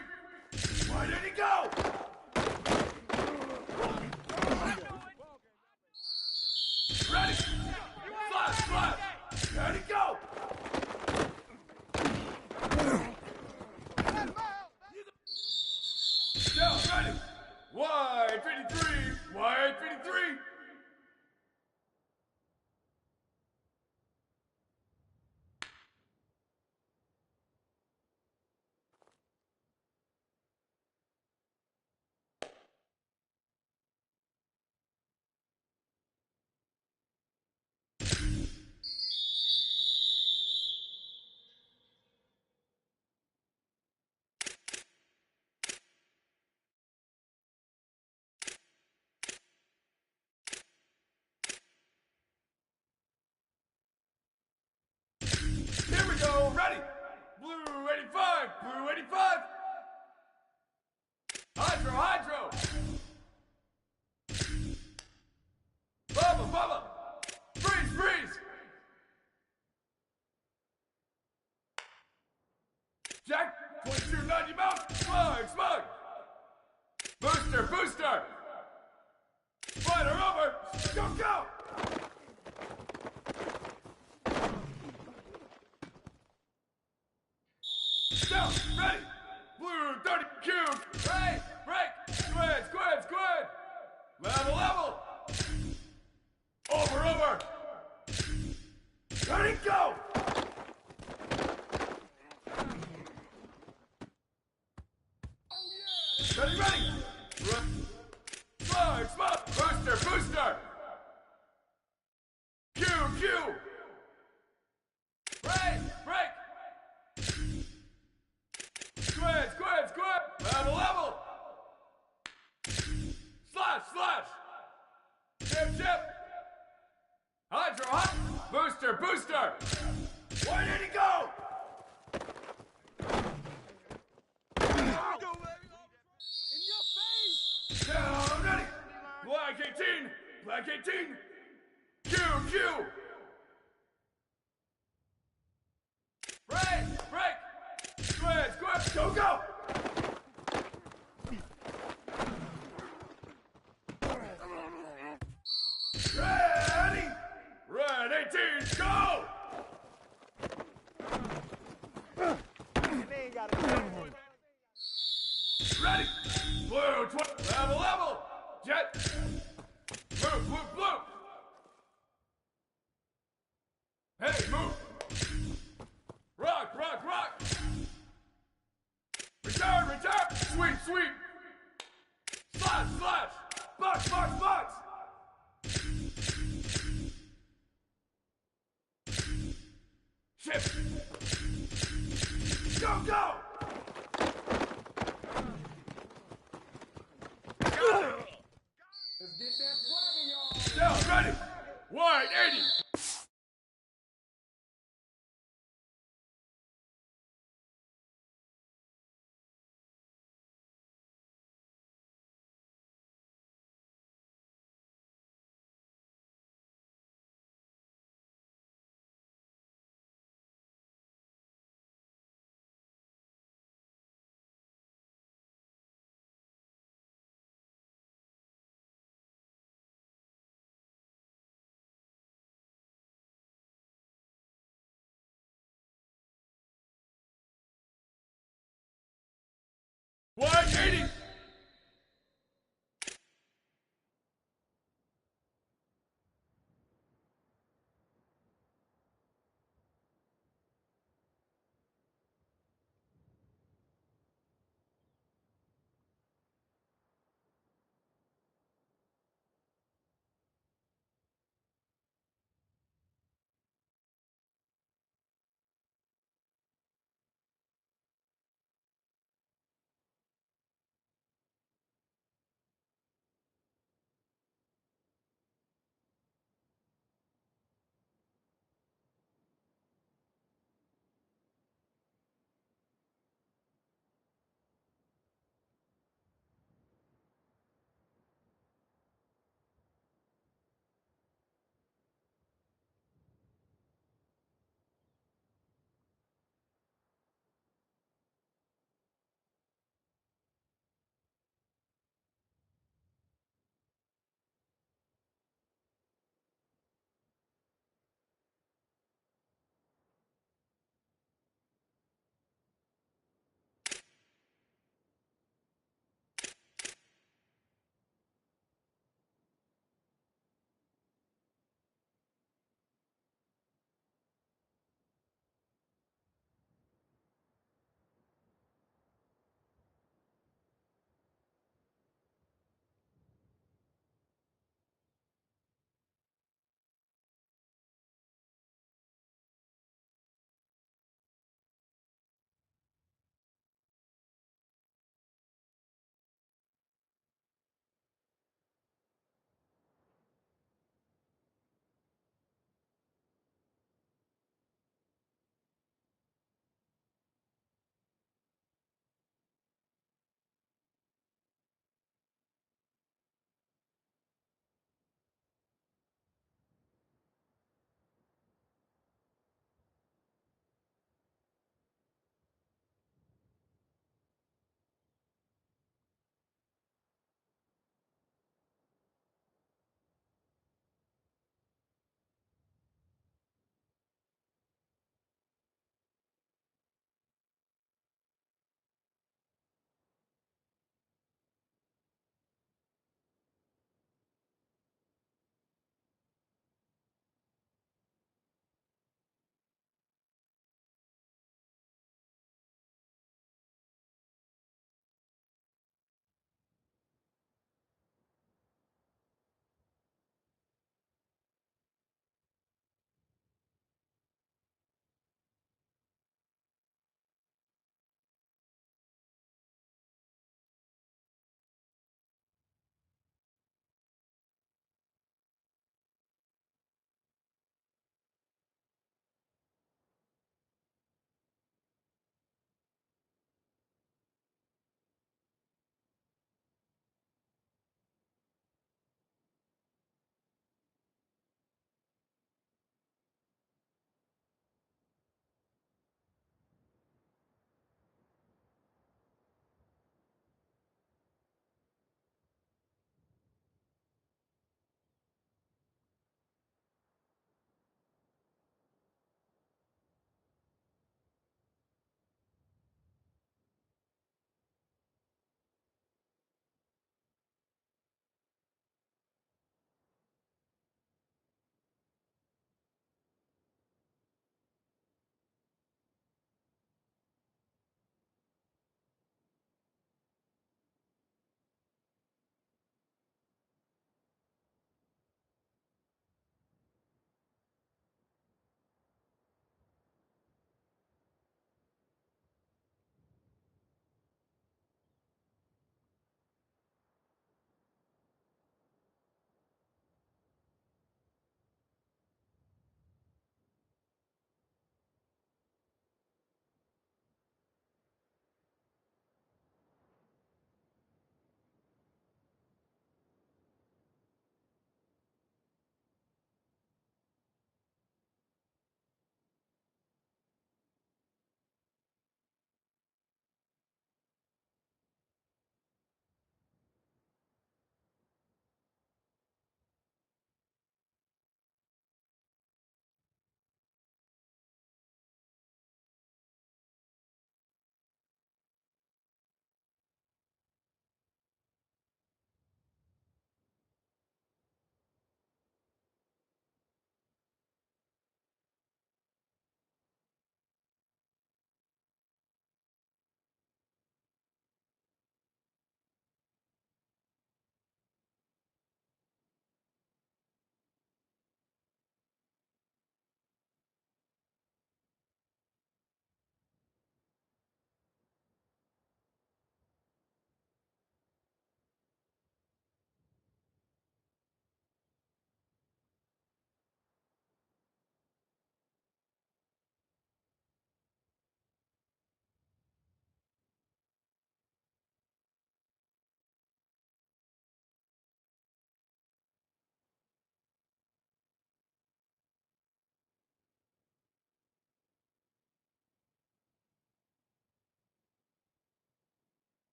S4: Why did he go? Ready. Slash, slash. Ready, go. Down, ready. Wide 53. Wide 53. Here we go, ready! Blue 85, blue 85! Hydro, hydro! Bubba, bubba! Freeze, freeze! Jack, 2290 mount, smug, smug! Booster, booster! Spider over, go, go! Down, ready! Blue 30 cube! Break, break! Squid, squid, squid! Level, level! Over, over! Ready, go! Ready, ready! Smug, smug! Booster, booster! Q, Q! Break, break! Squid, squid, squid! Level, level! Slash, slash! Chip, chip! Hydro, hydro! Booster, booster! Where did he go?
S6: Go, baby. In your face.
S4: Down, ready! Black 18! Black 18! Q, Q! Break, break! Squid, squid! Go, go! Ready! Red 18, go!
S6: They ain't got it.
S4: Ready! Blue 20, level, level! Jet! Blue, blue, blue! Hey, move! Rock, rock, rock! Return, return! Sweep, sweep! Slash, slash! Box, box, box! Ship! Go, go!
S6: Let's get that swagger, y'all.
S4: Down, ready! Wide 80!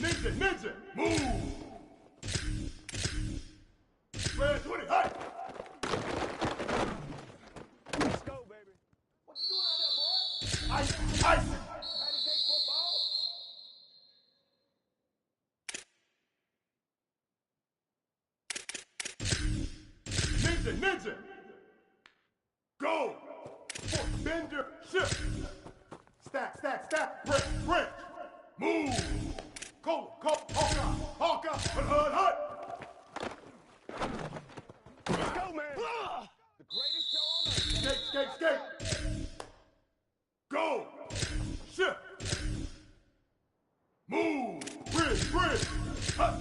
S4: Ninja, ninja, move! Red 20, hey!
S6: Let's go, baby.
S4: What you doing out there, boy? Ice, ice! Patty cake football? Ninja, ninja! Go! Bend your shift! Stack, stack, stack! Break, break! Move! Go, go, Hawkeye! Hawkeye! Hut, hut, hut!
S6: Let's go, man. The greatest show on earth.
S4: Skate, skate, skate! Go! Shift! Move! Bridge, bridge! Hut!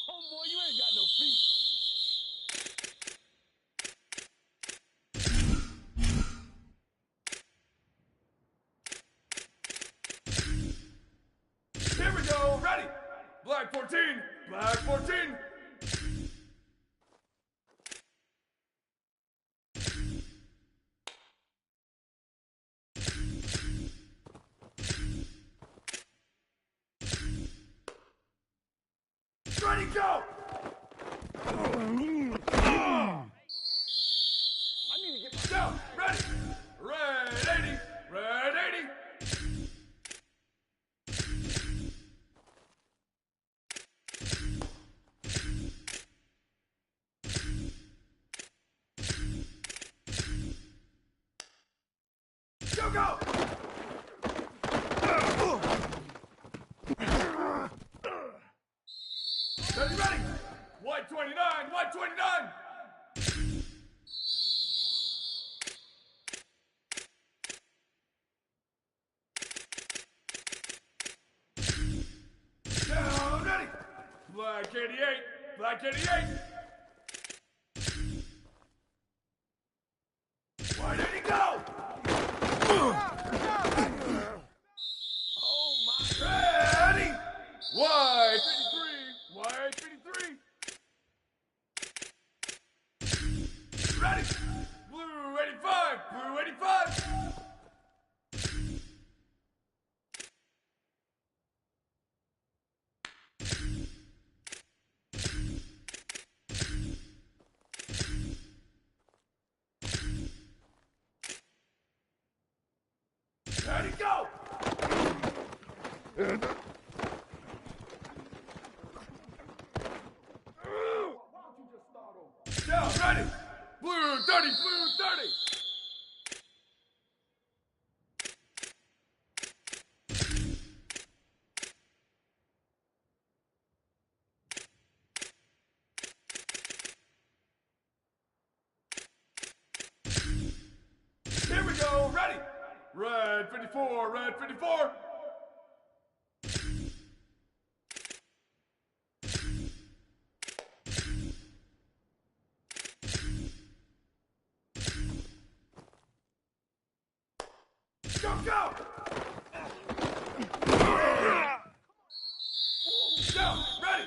S6: Homeboy, you ain't got no feet.
S4: Here we go! Ready! Black 14! Black 14! Ready, go!
S6: I need to get my...
S4: Down! Ready! Red 80! Red 80! Go, go! Ready, ready! White 29! White 29! Down, ready! Black 88! Black 88! White 80, go!
S6: Oh, my...
S4: Ready! White 53! White 53! Ready! Blue 85! Blue 85! Ready, go! Down, ready! Blue 30, blue 30! Here we go, ready! Red 54, red 54! Go, go! Down, ready!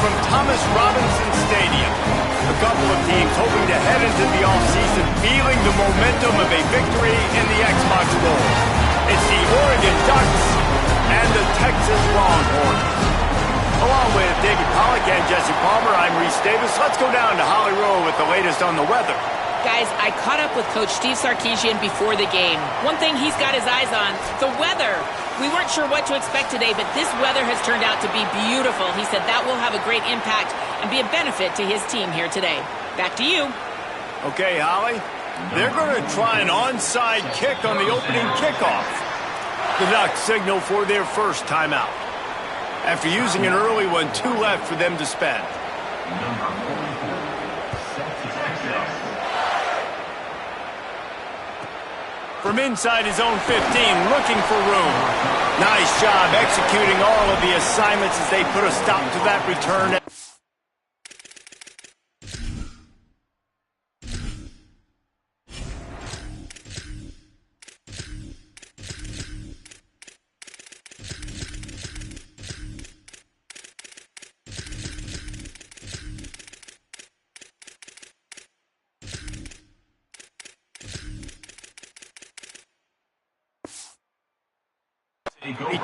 S7: from Thomas Robinson Stadium. A couple of teams hoping to head into the offseason feeling the momentum of a victory in the Xbox Bowl. It's the Oregon Ducks and the Texas Longhorns. Along with Davey Pollack and Jesse Palmer, I'm Reese Davis. Let's go down to Holly Rowe with the latest on the weather.
S3: Guys, I caught up with Coach Steve Sarkisian before the game. One thing he's got his eyes on, the weather. We weren't sure what to expect today, but this weather has turned out to be beautiful. He said that will have a great impact and be a benefit to his team here today. Back to you.
S7: Okay, Holly. They're going to try an onside kick on the opening kickoff. The Ducks signal for their first timeout. After using an early one, 2 left for them to spend. From inside his own 15, looking for room. Nice job executing all of the assignments as they put a stop to that return.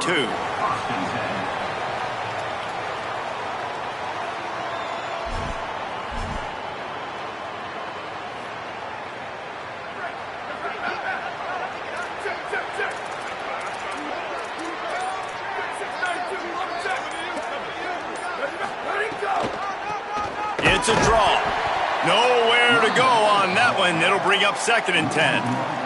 S7: Two. It's a draw. Nowhere to go on that one. It'll bring up 2nd and 10.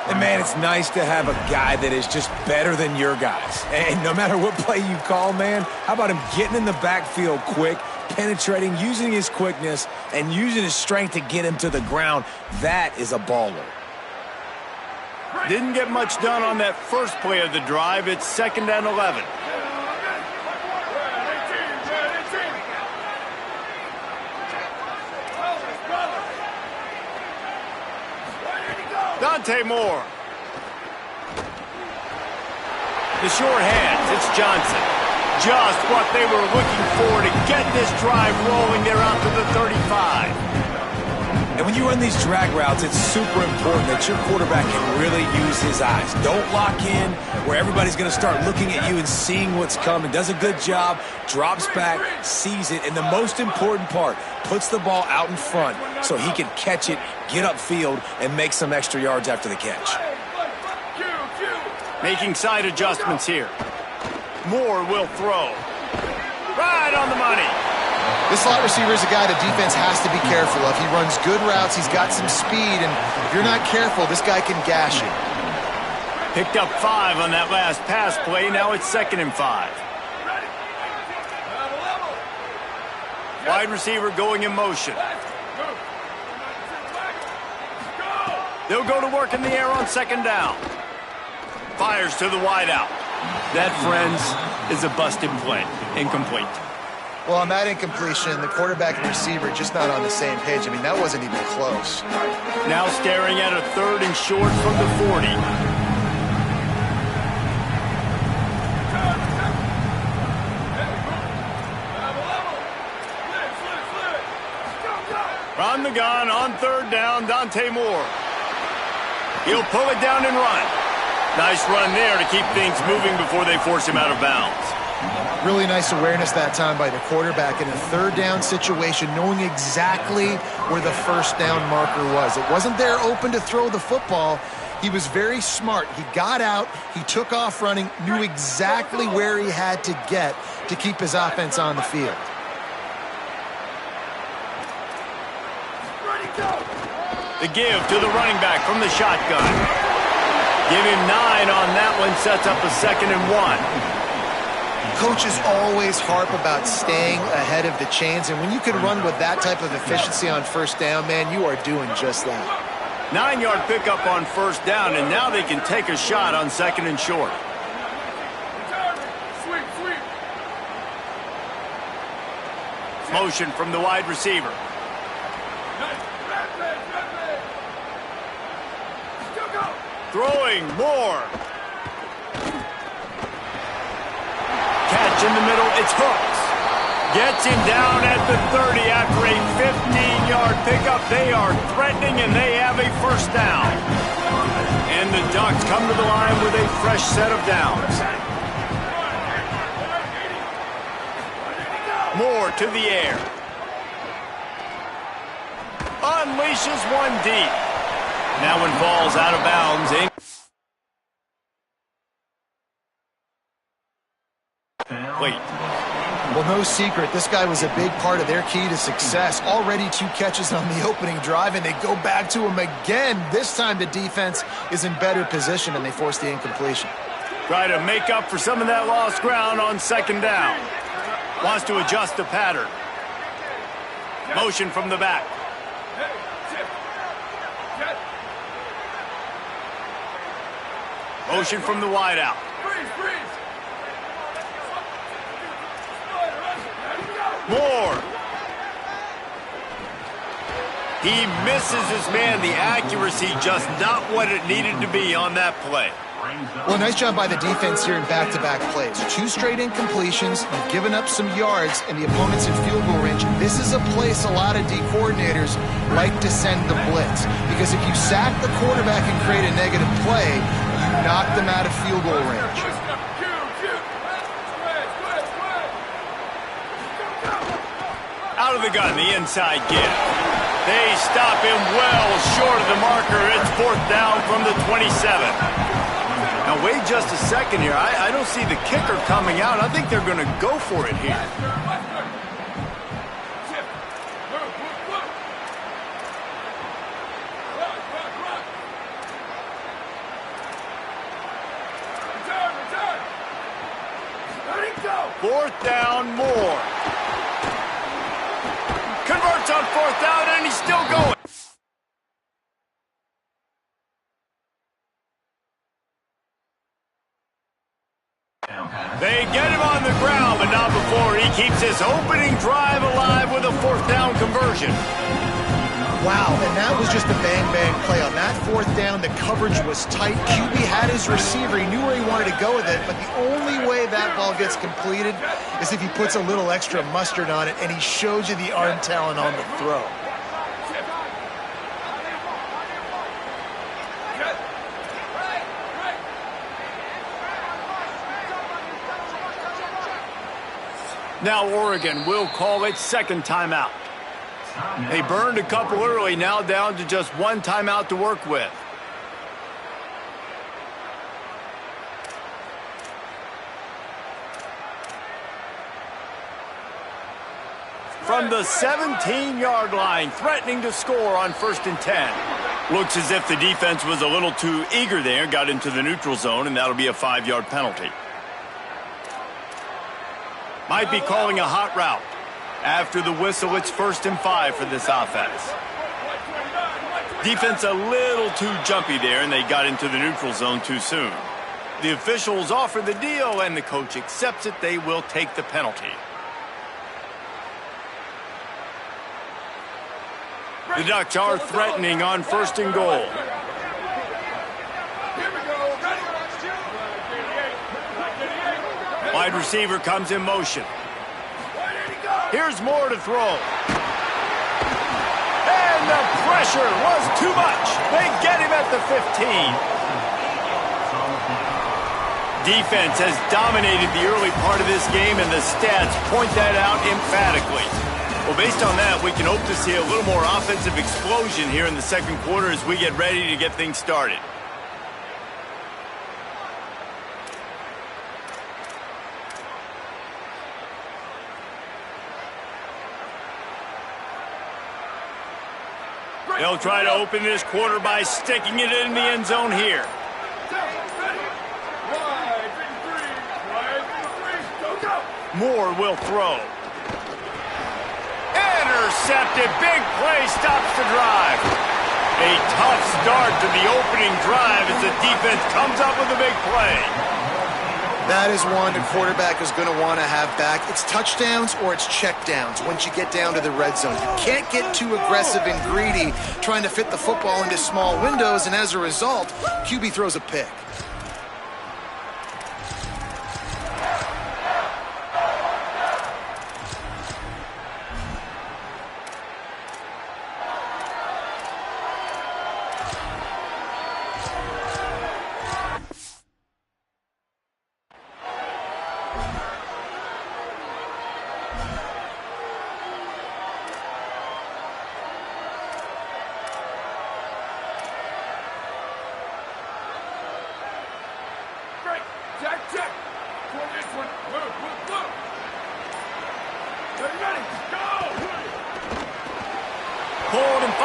S8: And, man, it's nice to have a guy that is just better than your guys. And no matter what play you call, man, how about him getting in the backfield quick, penetrating, using his quickness, and using his strength to get him to the ground? That is a baller.
S7: Didn't get much done on that first play of the drive. It's 2nd and 11. Dante Moore. The short hands, it's Johnson. Just what they were looking for to get this drive rolling. They're out to the 35.
S8: And when you run these drag routes, it's super important that your quarterback can really use his eyes. Don't lock in where everybody's going to start looking at you and seeing what's coming. Does a good job, drops back, sees it, and the most important part, puts the ball out in front so he can catch it, get upfield, and make some extra yards after the catch.
S7: Making side adjustments here. Moore will throw. Right on the money.
S9: This slot receiver is a guy the defense has to be careful of. He runs good routes. He's got some speed, and if you're not careful, this guy can gash you.
S7: Picked up 5 on that last pass play. Now it's 2nd and 5. Wide receiver going in motion. They'll go to work in the air on 2nd down. Fires to the wideout. That, friends, is a busted play. Incomplete.
S9: Well, on that incompletion, the quarterback and receiver just not on the same page. I mean, that wasn't even close.
S7: Now staring at a 3rd and short from the 40. On the gun, on 3rd down, Dante Moore. He'll pull it down and run. Nice run there to keep things moving before they force him out of bounds.
S9: Really nice awareness that time by the quarterback in a 3rd down situation, knowing exactly where the 1st down marker was. It wasn't there open to throw the football. He was very smart. He got out, he took off running, knew exactly where he had to get to keep his offense on the field.
S7: The give to the running back from the shotgun. Give him 9 on that one, sets up a 2nd and 1.
S9: Coaches always harp about staying ahead of the chains, and when you can run with that type of efficiency on 1st down, man, you are doing just that.
S7: 9-yard pickup on 1st down, and now they can take a shot on 2nd and short. Motion from the wide receiver. Throwing Moore. Catch in the middle, it's Hooks. Gets him down at the 30 after a 15-yard pickup. They are threatening, and they have a first down. And the Ducks come to the line with a fresh set of downs. Moore to the air. Unleashes one deep. That one falls out of bounds. Wait.
S9: Well, no secret, this guy was a big part of their key to success. Already 2 catches on the opening drive, and they go back to him again. This time the defense is in better position, and they force the incompletion.
S7: Try to make up for some of that lost ground on second down. Wants to adjust the pattern. Motion from the back. Motion from the wideout. Moore. He misses his man. The accuracy just not what it needed to be on that play.
S9: Well, nice job by the defense here in back-to-back plays. 2 straight incompletions, you've given up some yards, and the opponent's in field goal range. This is a place a lot of D coordinators like to send the blitz, because if you sack the quarterback and create a negative play, you knock them out of field goal range.
S7: Out of the gun, the inside give. They stop him well short of the marker. It's 4th down from the 27. Now, wait just a second here. I don't see the kicker coming out. I think they're going to go for it here. Fourth down, Moore. Converts on 4th down, and he's still going. They get him on the ground, but not before he keeps his opening drive alive with a 4th down conversion.
S9: Wow, and that was just a bang-bang play. On that 4th down, the coverage was tight. QB had his receiver. He knew where he wanted to go with it, but the only way that ball gets completed is if he puts a little extra mustard on it, and he shows you the arm talent on the throw.
S7: Now Oregon will call its second timeout. They burned a couple early, now down to just 1 timeout to work with. From the 17-yard line, threatening to score on 1st and 10. Looks as if the defense was a little too eager there, got into the neutral zone, and that'll be a 5-yard penalty. Might be calling a hot route. After the whistle, it's 1st and 5 for this offense. Defense a little too jumpy there, and they got into the neutral zone too soon. The officials offer the deal, and the coach accepts it. They will take the penalty. The Ducks are threatening on 1st and goal. Wide receiver comes in motion. Here's Moore to throw. And the pressure was too much. They get him at the 15. Defense has dominated the early part of this game, and the stats point that out emphatically. Well, based on that, we can hope to see a little more offensive explosion here in the second quarter as we get ready to get things started. They'll try to open this quarter by sticking it in the end zone here. Moore will throw. Intercepted. Big play stops the drive. A tough start to the opening drive as the defense comes up with a big play.
S9: That is one the quarterback is going to want to have back. It's touchdowns or it's checkdowns once you get down to the red zone. You can't get too aggressive and greedy trying to fit the football into small windows, and as a result, QB throws a pick.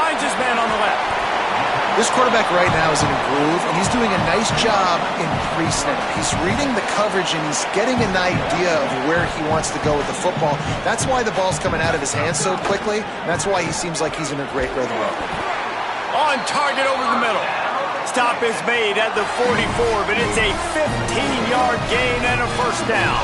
S7: finds his man on the left.
S9: This quarterback right now is in a groove, and he's doing a nice job in pre-snap. He's reading the coverage, and he's getting an idea of where he wants to go with the football. That's why the ball's coming out of his hands so quickly, and that's why he seems like he's in a great rhythm.
S7: On target over the middle. Stop is made at the 44, but it's a 15-yard gain and a first down.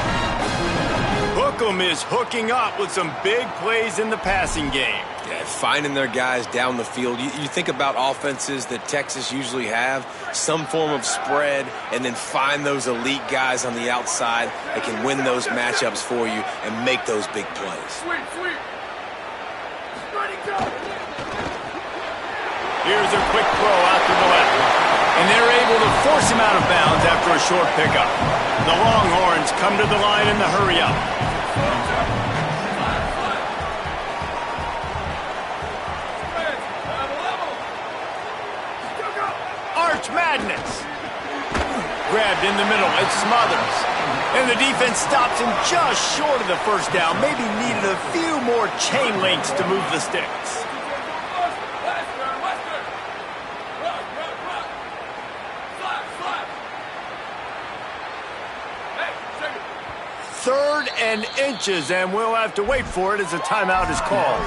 S7: Hookem is hooking up with some big plays in the passing game.
S8: Yeah, finding their guys down the field. You think about offenses that Texas usually have, some form of spread, and then find those elite guys on the outside that can win those matchups for you and make those big plays.
S4: Sweet. Ready, go.
S7: Here's a quick throw out to the left. And they're able to force him out of bounds after a short pickup. The Longhorns come to the line in the hurry-up. Arch Madness. Grabbed in the middle. It smothers. And the defense stops him just short of the first down. Maybe needed a few more chain links to move the sticks. Third and inches, and we'll have to wait for it as a timeout is called.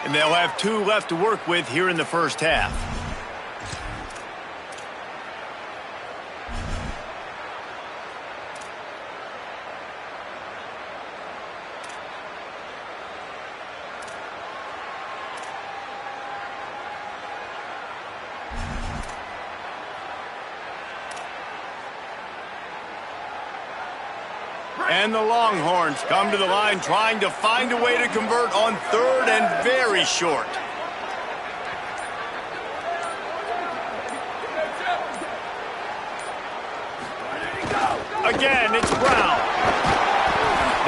S7: And they'll have 2 left to work with here in the first half. And the Longhorns come to the line trying to find a way to convert on 3rd and very short. Again, it's Brown.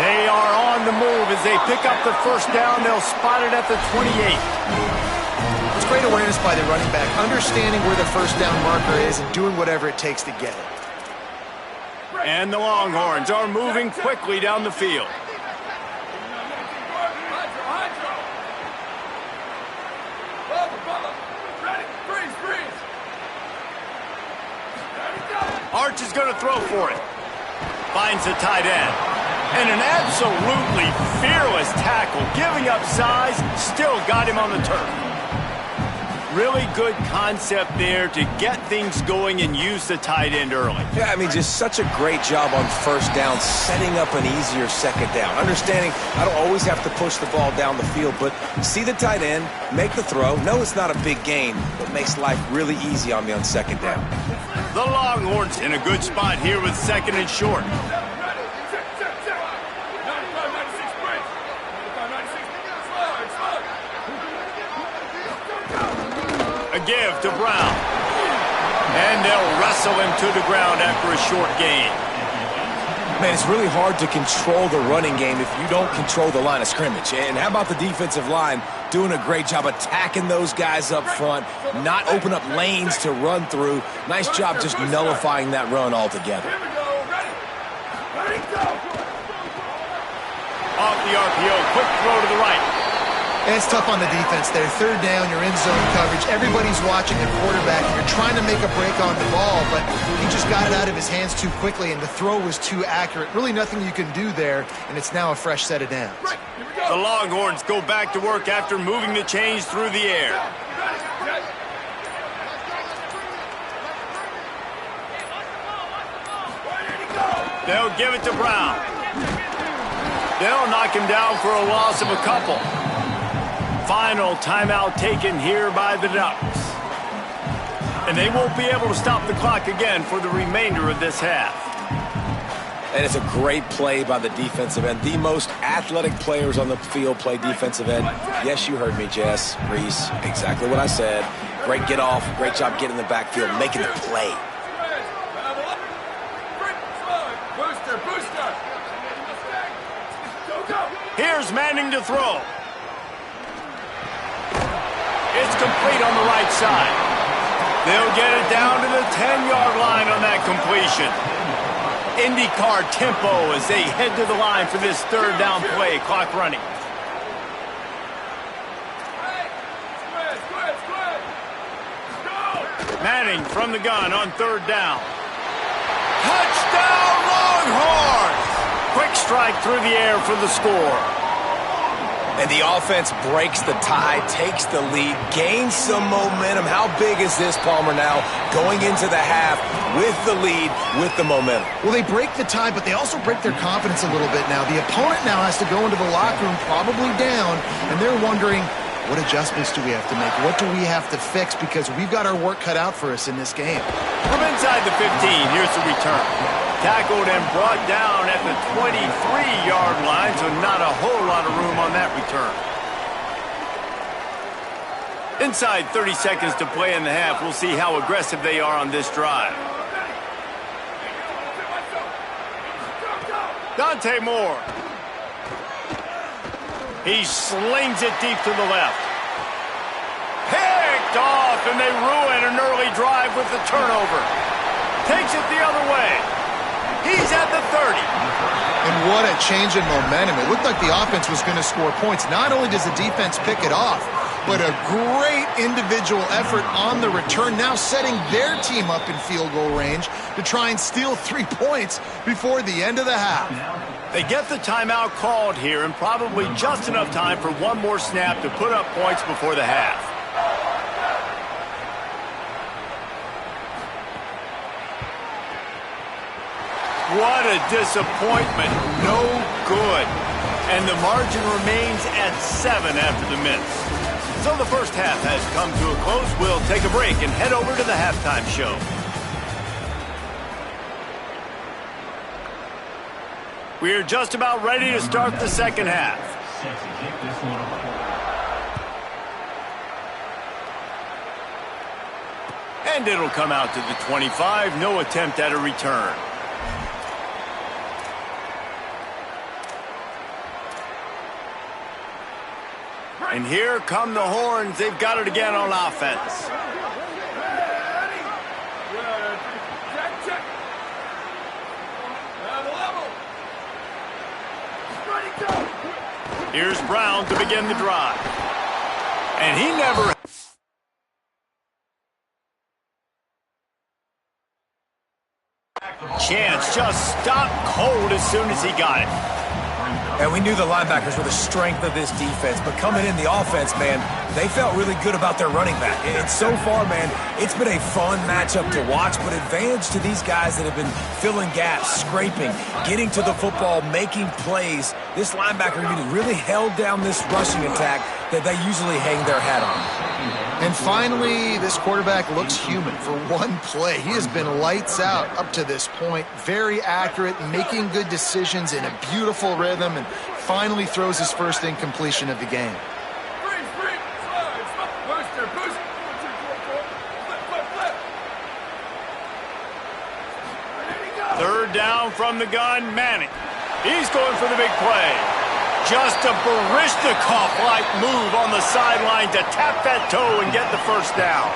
S7: They are on the move as they pick up the first down. They'll spot it at the 28.
S9: It's great awareness by the running back, understanding where the first down marker is and doing whatever it takes to get it.
S7: And the Longhorns are moving quickly down the field. Arch is going to throw for it. Finds the tight end. And an absolutely fearless tackle. Giving up size, still got him on the turf. Really good concept there to get things going and use the tight end early.
S8: Yeah, I mean, just such a great job on first down, setting up an easier second down. Understanding I don't always have to push the ball down the field, but see the tight end, make the throw. No, it's not a big gain, but makes life really easy on me on second down.
S7: The Longhorns in a good spot here with 2nd and short. Give to Brown. And they'll wrestle him to the ground after a short gain.
S8: Man, it's really hard to control the running game if you don't control the line of scrimmage. And how about the defensive line doing a great job attacking those guys up front, not open up lanes to run through. Nice job just nullifying that run altogether.
S7: Off the RPO, quick throw to the right.
S9: And it's tough on the defense there. 3rd down, you're in zone coverage. Everybody's watching the quarterback. You're trying to make a break on the ball, but he just got it out of his hands too quickly, and the throw was too accurate. Really nothing you can do there, and it's now a fresh set of downs.
S7: The Longhorns go back to work after moving the chains through the air. They'll give it to Brown. They'll knock him down for a loss of a couple. Final timeout taken here by the Ducks. And they won't be able to stop the clock again for the remainder of this half.
S8: And it's a great play by the defensive end. The most athletic players on the field play defensive end. Yes, you heard me, Jess, Reese. Exactly what I said. Great get off. Great job getting in the backfield, making the play.
S7: Here's Manning to throw. It's complete on the right side. They'll get it down to the 10-yard line on that completion. IndyCar tempo as they head to the line for this 3rd down play. Clock running. Manning from the gun on 3rd down. Touchdown, Longhorns! Quick strike through the air for the score.
S8: And the offense breaks the tie, takes the lead, gains some momentum. How big is this, Palmer, now going into the half with the lead, with the momentum?
S9: Well, they break the tie, but they also break their confidence a little bit now. The opponent now has to go into the locker room probably down, and they're wondering, what adjustments do we have to make? What do we have to fix? Because we've got our work cut out for us in this game.
S7: From inside the 15, here's the return. Tackled and brought down at the 23-yard line, so not a whole lot of room on that return. Inside 30 seconds to play in the half. We'll see how aggressive they are on this drive. Dante Moore. He slings it deep to the left. Picked off, and they ruin an early drive with the turnover. Takes it the other way. He's at the 30.
S9: And what a change in momentum. It looked like the offense was going to score points. Not only does the defense pick it off, but a great individual effort on the return, now setting their team up in field goal range to try and steal 3 points before the end of the half.
S7: They get the timeout called here, and probably just enough time for one more snap to put up points before the half. What a disappointment. No good. And the margin remains at 7 after the miss. So the first half has come to a close. We'll take a break and head over to the halftime show. We're just about ready to start the second half. And it'll come out to the 25. No attempt at a return. And here come the Horns. They've got it again on offense. Here's Brown to begin the drive. And he never... Chance just stopped cold as soon as he got it.
S8: And we knew the linebackers were the strength of this defense, but coming in the offense, man, they felt really good about their running back. And so far, man, it's been a fun matchup to watch, but advantage to these guys that have been filling gaps, scraping, getting to the football, making plays. This linebacker unit really held down this rushing attack that they usually hang their hat on.
S9: And finally, this quarterback looks human for one play. He has been lights out up to this point. Very accurate, making good decisions in a beautiful rhythm, and finally throws his first incompletion of the game.
S7: Third down from the gun, Manning. He's going for the big play. Just a Baryshnikov-like move on the sideline to tap that toe and get the first down.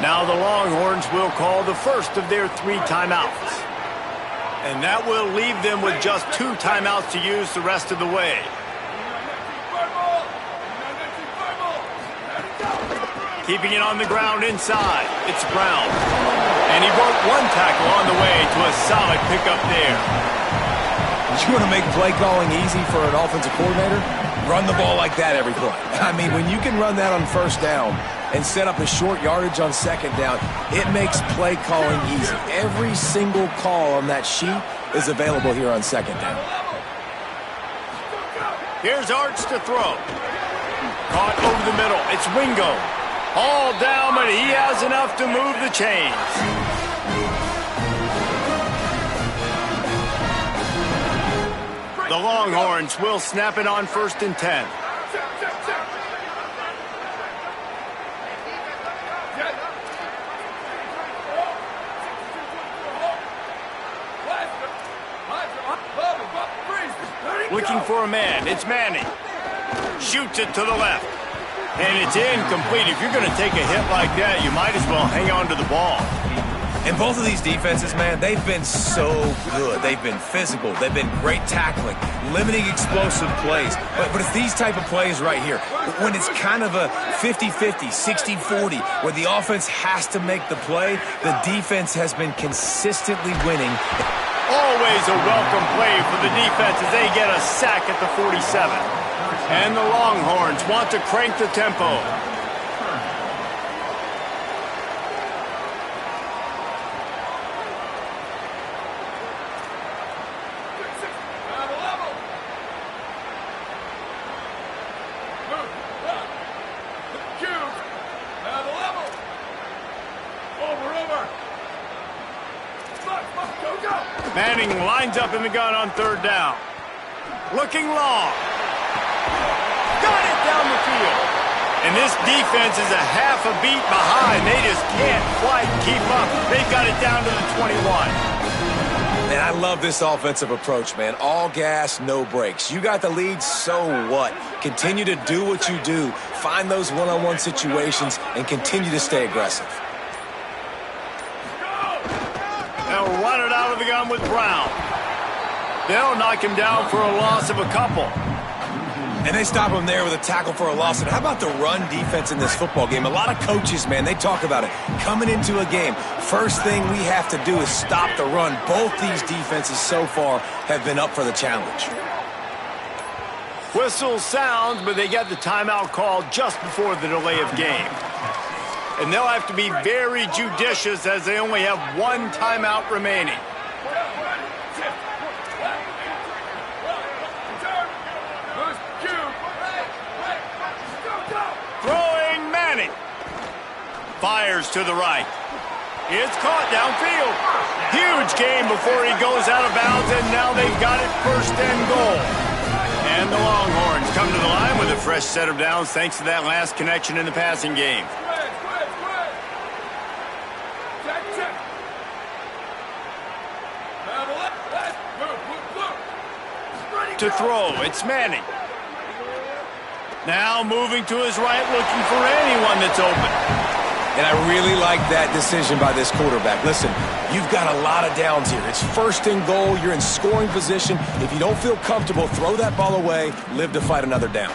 S7: Now the Longhorns will call the first of their 3 timeouts. And that will leave them with just 2 timeouts to use the rest of the way. Keeping it on the ground inside, it's Brown. And he broke 1 tackle on the way to a solid pickup there.
S8: You want to make play calling easy for an offensive coordinator? Run the ball like that every play. I mean, when you can run that on first down and set up a short yardage on second down, it makes play calling easy. Every single call on that sheet is available here on second down.
S7: Here's Arch to throw. Caught over the middle. It's Wingo. All down, but he has enough to move the chains. The Longhorns will snap it on 1st and 10. Looking for a man. It's Manning. Shoots it to the left. And it's incomplete. If you're going to take a hit like that, you might as well hang on to the ball.
S8: And both of these defenses, man, they've been so good. They've been physical. They've been great tackling, limiting explosive plays. But it's these type of plays right here, when it's kind of a 50-50, 60-40, where the offense has to make the play, the defense has been consistently winning.
S7: Always a welcome play for the defense as they get a sack at the 47. And the Longhorns want to crank the tempo. Manning lines up in the gun on third down. Looking long. Got it down the field. And this defense is a half a beat behind. They just can't quite keep up. They've got it down to the 21.
S8: Man, I love this offensive approach, man. All gas, no brakes. You got the lead, so what? Continue to do what you do. Find those one-on-one situations and continue to stay aggressive.
S7: They'll run it out of the gun with Brown. They'll knock him down for a loss of a couple.
S8: And they stop him there with a tackle for a loss. And how about the run defense in this football game? A lot of coaches, man, they talk about it. Coming into a game, first thing we have to do is stop the run. Both these defenses so far have been up for the challenge.
S7: Whistle sounds, but they get the timeout called just before the delay of game. And they'll have to be very judicious as they only have one timeout remaining. Throwing Manning. Fires to the right. It's caught downfield. Huge game before he goes out of bounds, and now they've got it first and goal. And the Longhorns come to the line with a fresh set of downs thanks to that last connection in the passing game. To throw, it's Manning. Now moving to his right, looking for anyone that's open.
S8: And I really like that decision by this quarterback. Listen, you've got a lot of downs here. It's first and goal. You're in scoring position. If you don't feel comfortable, throw that ball away. Live to fight another down.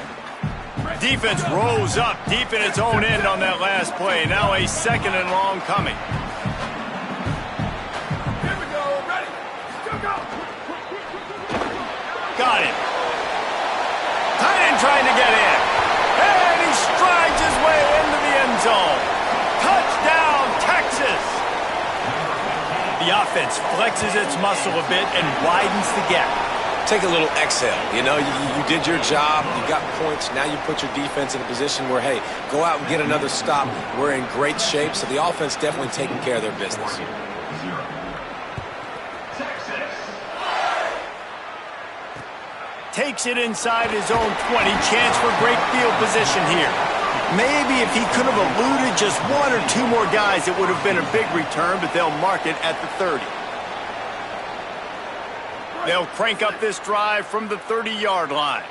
S7: Defense rose up deep in its own end on that last play. Now a second and long coming.
S4: Here we go. Ready? Go.
S7: Got it. Tight end trying to get in. And he strides his way into the end zone. Touchdown, Texas. The offense flexes its muscle a bit and widens the gap.
S8: Take a little exhale. You know, you did your job. You got points. Now you put your defense in a position where, hey, go out and get another stop. We're in great shape, so the offense definitely taking care of their business.
S7: Takes it inside his own 20. Chance for great field position here. Maybe if he could have eluded just one or two more guys, it would have been a big return, but they'll mark it at the 30. They'll crank up this drive from the 30-yard line.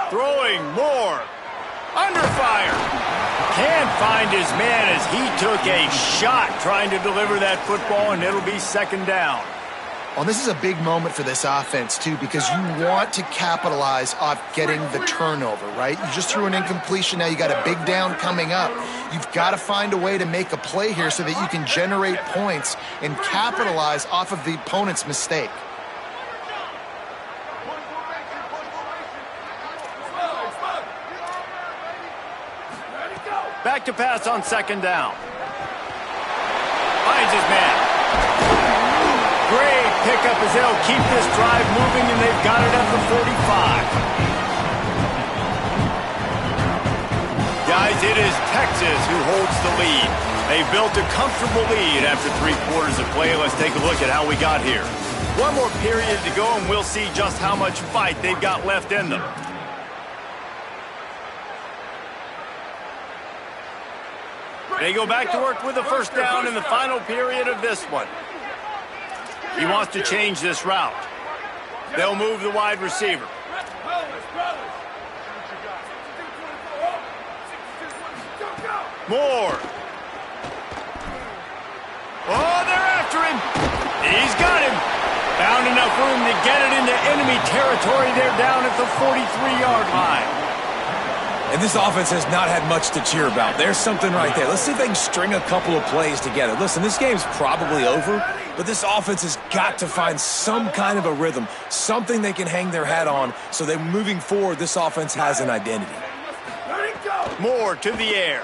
S7: Throwing more. Under fire. Can't find his man as he took a shot trying to deliver that football, and it'll be second down.
S9: Well, this is a big moment for this offense, too, because you want to capitalize off getting the turnover, right? You just threw an incompletion. Now you got a big down coming up. You've got to find a way to make a play here so that you can generate points and capitalize off of the opponent's mistake.
S7: Back to pass on second down. Finds his man. Great pickup as they'll keep this drive moving, and they've got it at the 45. Guys, it is Texas who holds the lead. They built a comfortable lead after 3 quarters of play. Let's take a look at how we got here. One more period to go, and we'll see just how much fight they've got left in them. They go back to work with a first down in the final period of this one. He wants to change this route. They'll move the wide receiver. Moore. Oh, they're after him. He's got him. Found enough room to get it into enemy territory. They're down at the 43-yard line.
S8: And this offense has not had much to cheer about. There's something right there. Let's see if they can string a couple of plays together. Listen, this game's probably over, but this offense has got to find some kind of a rhythm, something they can hang their hat on so that moving forward, this offense has an identity.
S7: Moore to the air.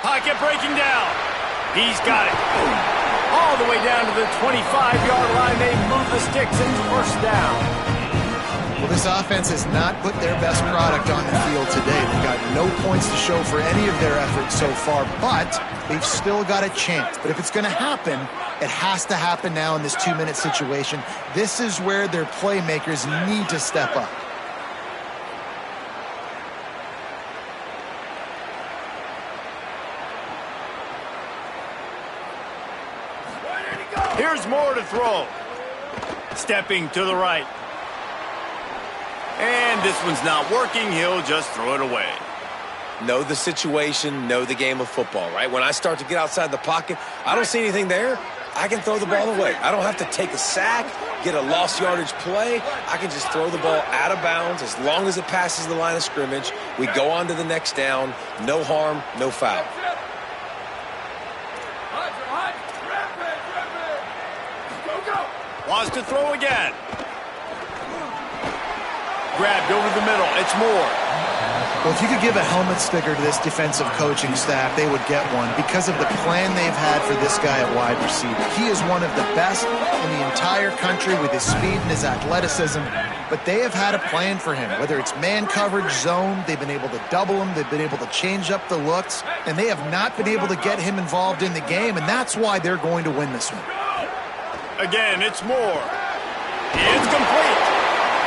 S7: Pocket breaking down. He's got it. All the way down to the 25-yard line. They move the sticks and first down.
S9: Well, this offense has not put their best product on the field today. They've got no points to show for any of their efforts so far, but they've still got a chance. But if it's going to happen, it has to happen now in this 2-minute situation. This is where their playmakers need to step up.
S7: Here's Moore to throw. Stepping to the right. And this one's not working. He'll just throw it away.
S8: Know the situation, know the game of football, right? When I start to get outside the pocket, I don't see anything there. I can throw the ball away. I don't have to take a sack, get a lost yardage play. I can just throw the ball out of bounds as long as it passes the line of scrimmage. We go on to the next down. No harm, no foul.
S7: Wants to throw again. Grabbed over the middle. It's Moore.
S9: Well, if you could give a helmet sticker to this defensive coaching staff, they would get one because of the plan they've had for this guy at wide receiver. He is one of the best in the entire country with his speed and his athleticism, but they have had a plan for him. Whether it's man coverage, zone, they've been able to double him, they've been able to change up the looks, and they have not been able to get him involved in the game, and that's why they're going to win this one.
S7: Again, it's Moore. It's complete.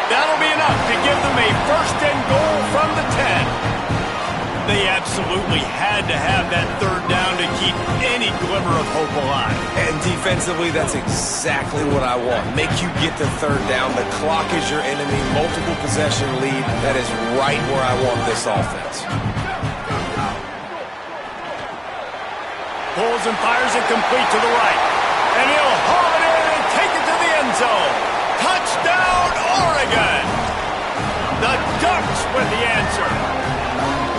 S7: That'll be enough to give them a first and goal from the 10. They absolutely had to have that third down to keep any glimmer of hope alive.
S8: And defensively, that's exactly what I want. Make you get the third down. The clock is your enemy. Multiple possession lead. That is right where I want this offense.
S7: Pulls and fires it complete to the right. And he'll haul it in and take it to the end zone. Touchdown, Oregon! The Ducks with the answer.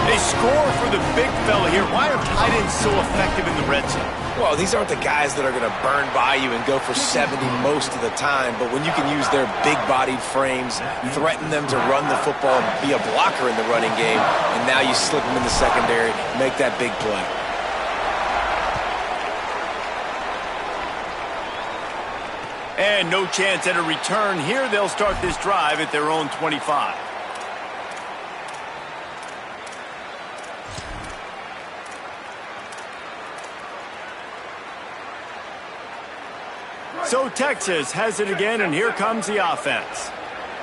S7: They score for the big fella here. Why are tight ends so effective in the red zone?
S8: Well, these aren't the guys that are going to burn by you and go for 70 most of the time, but when you can use their big-bodied frames, threaten them to run the football, be a blocker in the running game, and now you slip them in the secondary, make that big play.
S7: And no chance at a return here. They'll start this drive at their own 25. So Texas has it again, and here comes the offense.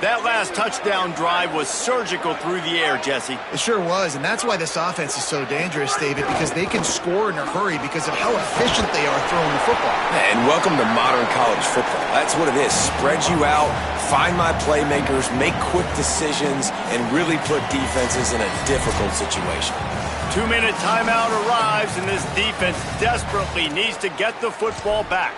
S7: That last touchdown drive was surgical through the air, Jesse.
S9: It sure was, and that's why this offense is so dangerous, David, because they can score in a hurry because of how efficient they are throwing the football.
S8: And welcome to modern college football. That's what it is. Spread you out, find my playmakers, make quick decisions, and really put defenses in a difficult situation.
S7: 2-minute timeout arrives, and this defense desperately needs to get the football back.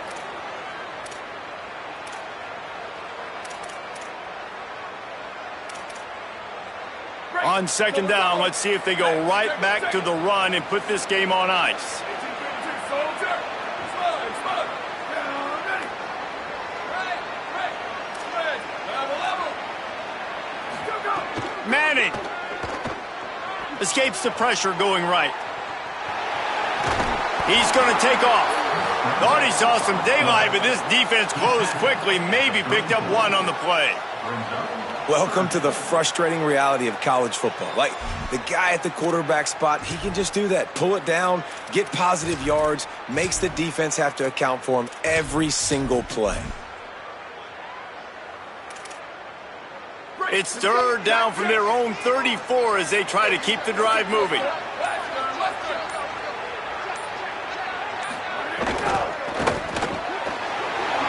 S7: On second down, let's see if they go right back to the run and put this game on ice. Manning escapes the pressure going right. He's going to take off. Thought he saw some daylight, but this defense closed quickly, maybe picked up one on the play.
S8: Welcome to the frustrating reality of college football. Like, the guy at the quarterback spot, he can just do that. Pull it down, get positive yards, makes the defense have to account for him every single play.
S7: It's third down from their own 34 as they try to keep the drive moving.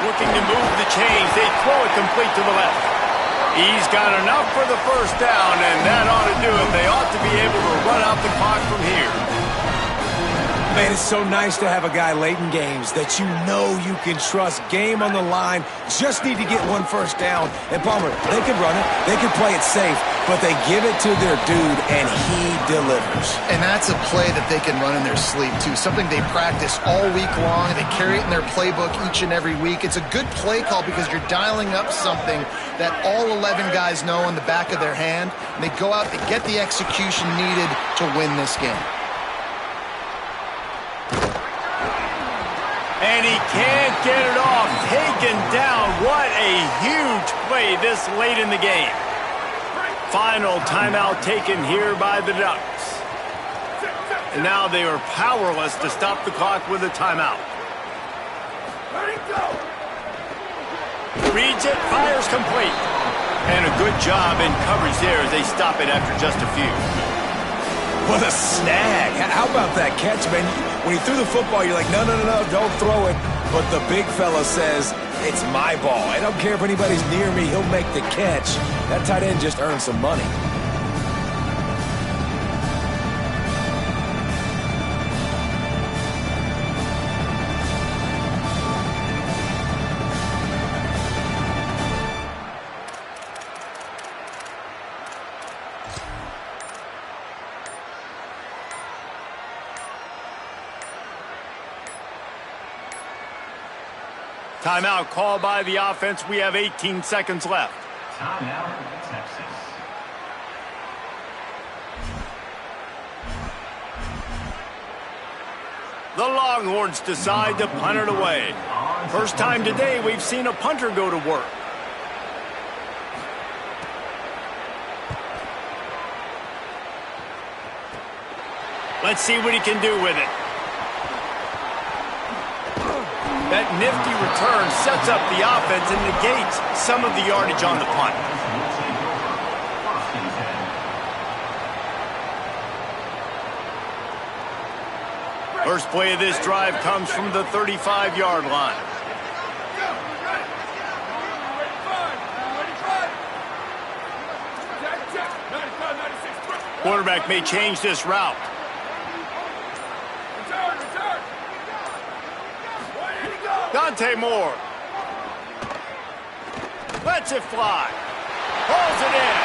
S7: Looking to move the chains. They throw it complete to the left. He's got enough for the first down, and that ought to do it. They ought to be able to run out the clock from here.
S8: man, it's so nice to have a guy late in games that you know you can trust. Game on the line. Just need to get one first down. And Palmer, they can run it. They can play it safe. But they give it to their dude, and he delivers.
S9: And that's a play that they can run in their sleep, too. Something they practice all week long. They carry it in their playbook each and every week. It's a good play call because you're dialing up something that all 11 guys know in the back of their hand. And they go out, they get the execution needed to win this game.
S7: And he can't get it off. Taken down. What a huge play this late in the game. Final timeout taken here by the Ducks. And now they are powerless to stop the clock with a timeout. Reads it, fires complete. And a good job in coverage there as they stop it after just a few.
S8: What a snag. How about that catch, man? When he threw the football, you're like, no, don't throw it. But the big fella says, it's my ball. I don't care if anybody's near me. He'll make the catch. That tight end just earned some money.
S7: Timeout called by the offense. We have 18 seconds left.
S5: Timeout, Texas.
S7: The Longhorns decide to punt it away. First time today we've seen a punter go to work. Let's see what he can do with it. That nifty return sets up the offense and negates some of the yardage on the punt. First play of this drive comes from the 35-yard line. Quarterback may change this route. Dante Moore. Lets it fly. Pulls it in.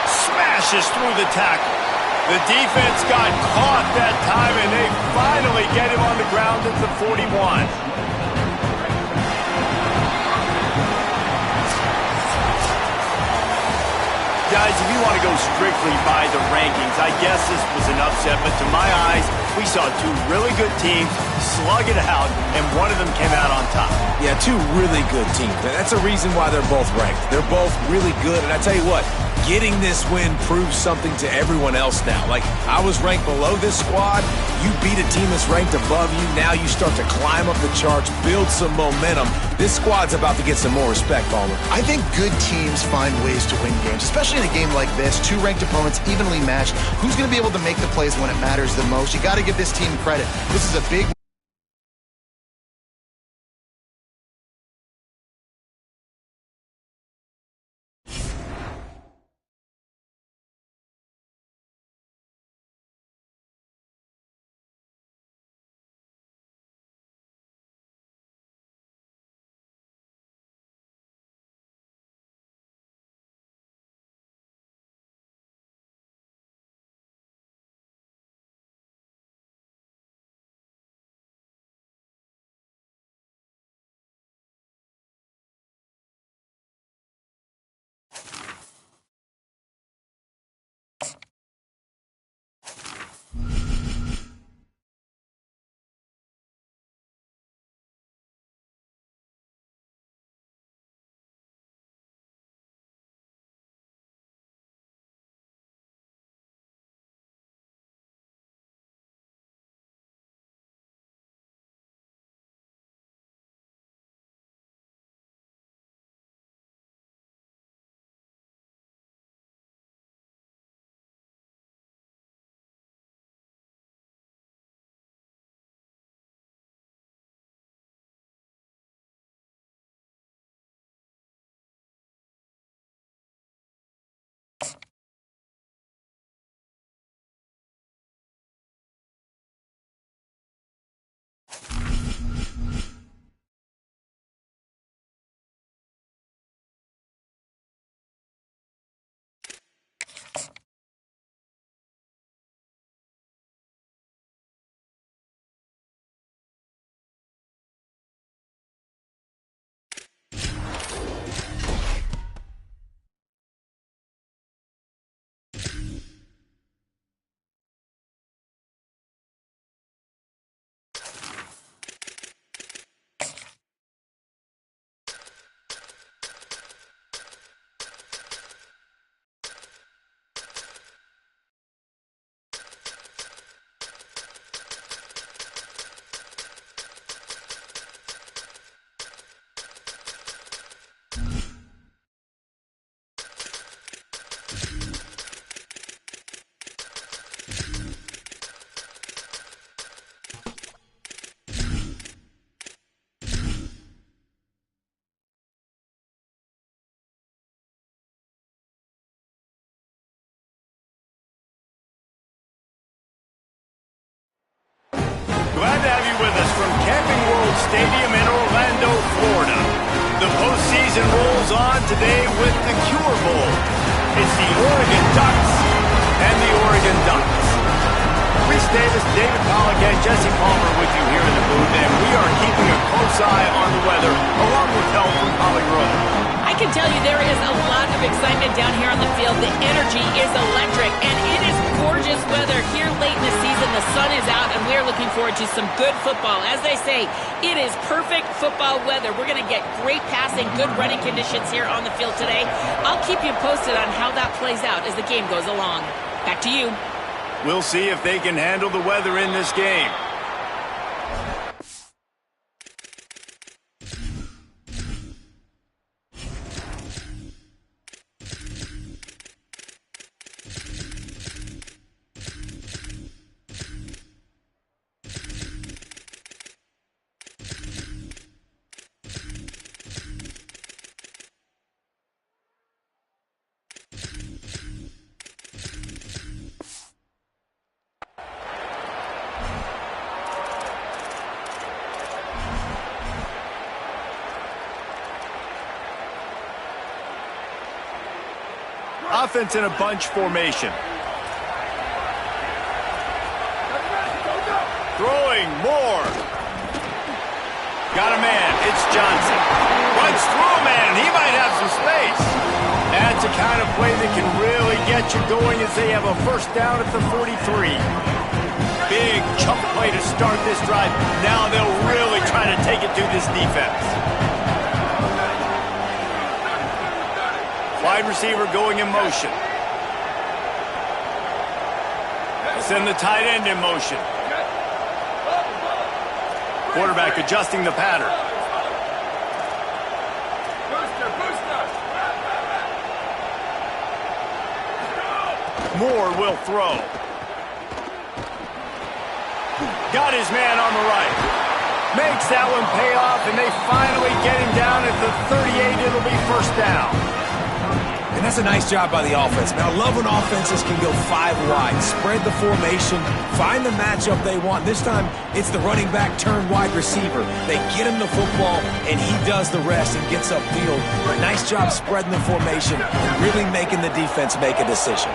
S7: Smashes through the tackle. The defense got caught that time, and they finally get him on the ground at the 41. Guys, if you want to go strictly by the rankings, I guess this was an upset, but to my eyes, we saw two really good teams slug it out, and one of them came out on top.
S8: Yeah, two really good teams. That's a reason why they're both ranked. They're both really good, and I tell you what, getting this win proves something to everyone else now. Like, I was ranked below this squad. You beat a team that's ranked above you. Now you start to climb up the charts, build some momentum. This squad's about to get some more respect, Palmer.
S9: I think good teams find ways to win games, especially in a game like this. Two ranked opponents, evenly matched. Who's going to be able to make the plays when it matters the most? You got to give this team credit. This is a big
S7: with us from Camping World Stadium in Orlando, Florida. The postseason rolls on today with the Cure Bowl. It's the Oregon Ducks and the Oregon Ducks. Reese Davis, David Pollack, and Jesse Palmer with you here in the booth, and we are keeping a close eye on the weather, along with help from Holly Rowe.
S3: I can tell you there is a lot of excitement down here on the field. The energy is electric, and it is gorgeous weather here late in the season. The sun is out, and we are looking forward to some good football. As they say, it is perfect football weather. We're going to get great passing, good running conditions here on the field today. I'll keep you posted on how that plays out as the game goes along. Back to you.
S7: We'll see if they can handle the weather in this game. Offense in a bunch formation. Throwing more. Got a man. It's Johnson. Runs through a man. He might have some space. That's the kind of play that can really get you going as they have a first down at the 43. Big chunk play to start this drive. Now they'll really try to take it to this defense. Wide receiver going in motion. Send the tight end in motion. Quarterback adjusting the pattern. Moore will throw. Got his man on the right. Makes that one pay off, and they finally get him down at the 38. It'll be first down.
S8: And that's a nice job by the offense. Man, I love when offenses can go 5 wide, spread the formation, find the matchup they want. This time, it's the running back turned wide receiver. They get him the football, and he does the rest and gets upfield. But nice job spreading the formation and really making the defense make a decision.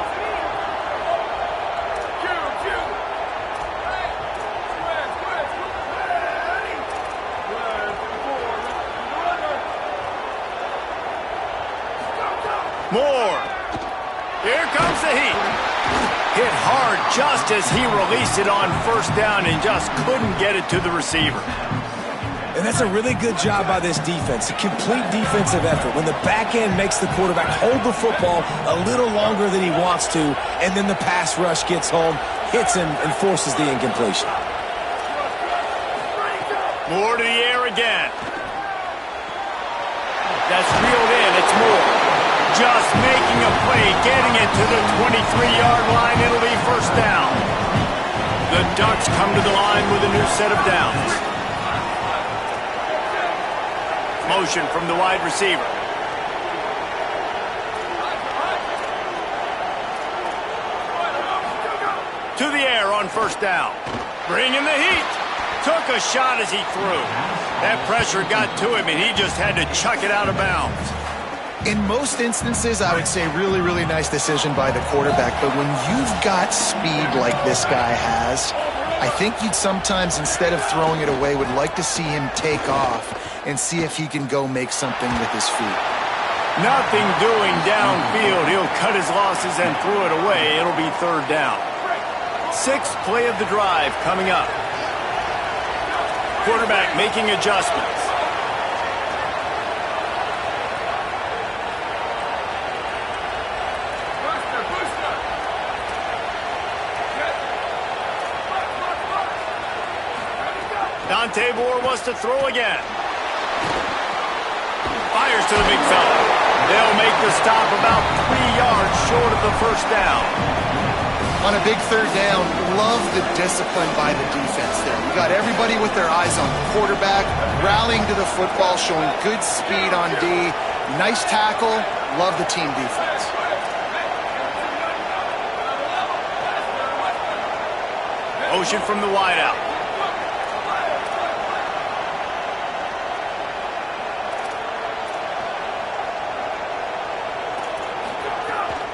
S7: Moore. Here comes the heat. Hit hard just as he released it on first down and just couldn't get it to the receiver.
S8: And that's a really good job by this defense, a complete defensive effort. When the back end makes the quarterback hold the football a little longer than he wants to, and then the pass rush gets home, hits him, and forces the incompletion.
S7: Moore to the air again. That's reeled in. It's Moore. Just making a play, getting it to the 23-yard line. It'll be first down. The Ducks come to the line with a new set of downs. Motion from the wide receiver. To the air on first down. Bringing the heat. Took a shot as he threw. That pressure got to him, and he just had to chuck it out of bounds.
S9: In most instances, I would say really, really nice decision by the quarterback. But when you've got speed like this guy has, I think you'd sometimes, instead of throwing it away, would like to see him take off and see if he can go make something with his feet.
S7: Nothing doing downfield. He'll cut his losses and throw it away. It'll be third down. 6th play of the drive coming up. Quarterback making adjustments. Dante Moore wants to throw again. Fires to the big fella. They'll make the stop about 3 yards short of the first down.
S9: On a big third down, love the discipline by the defense there. You got everybody with their eyes on the quarterback, rallying to the football, showing good speed on D. Nice tackle. Love the team defense.
S7: Motion from the wideout.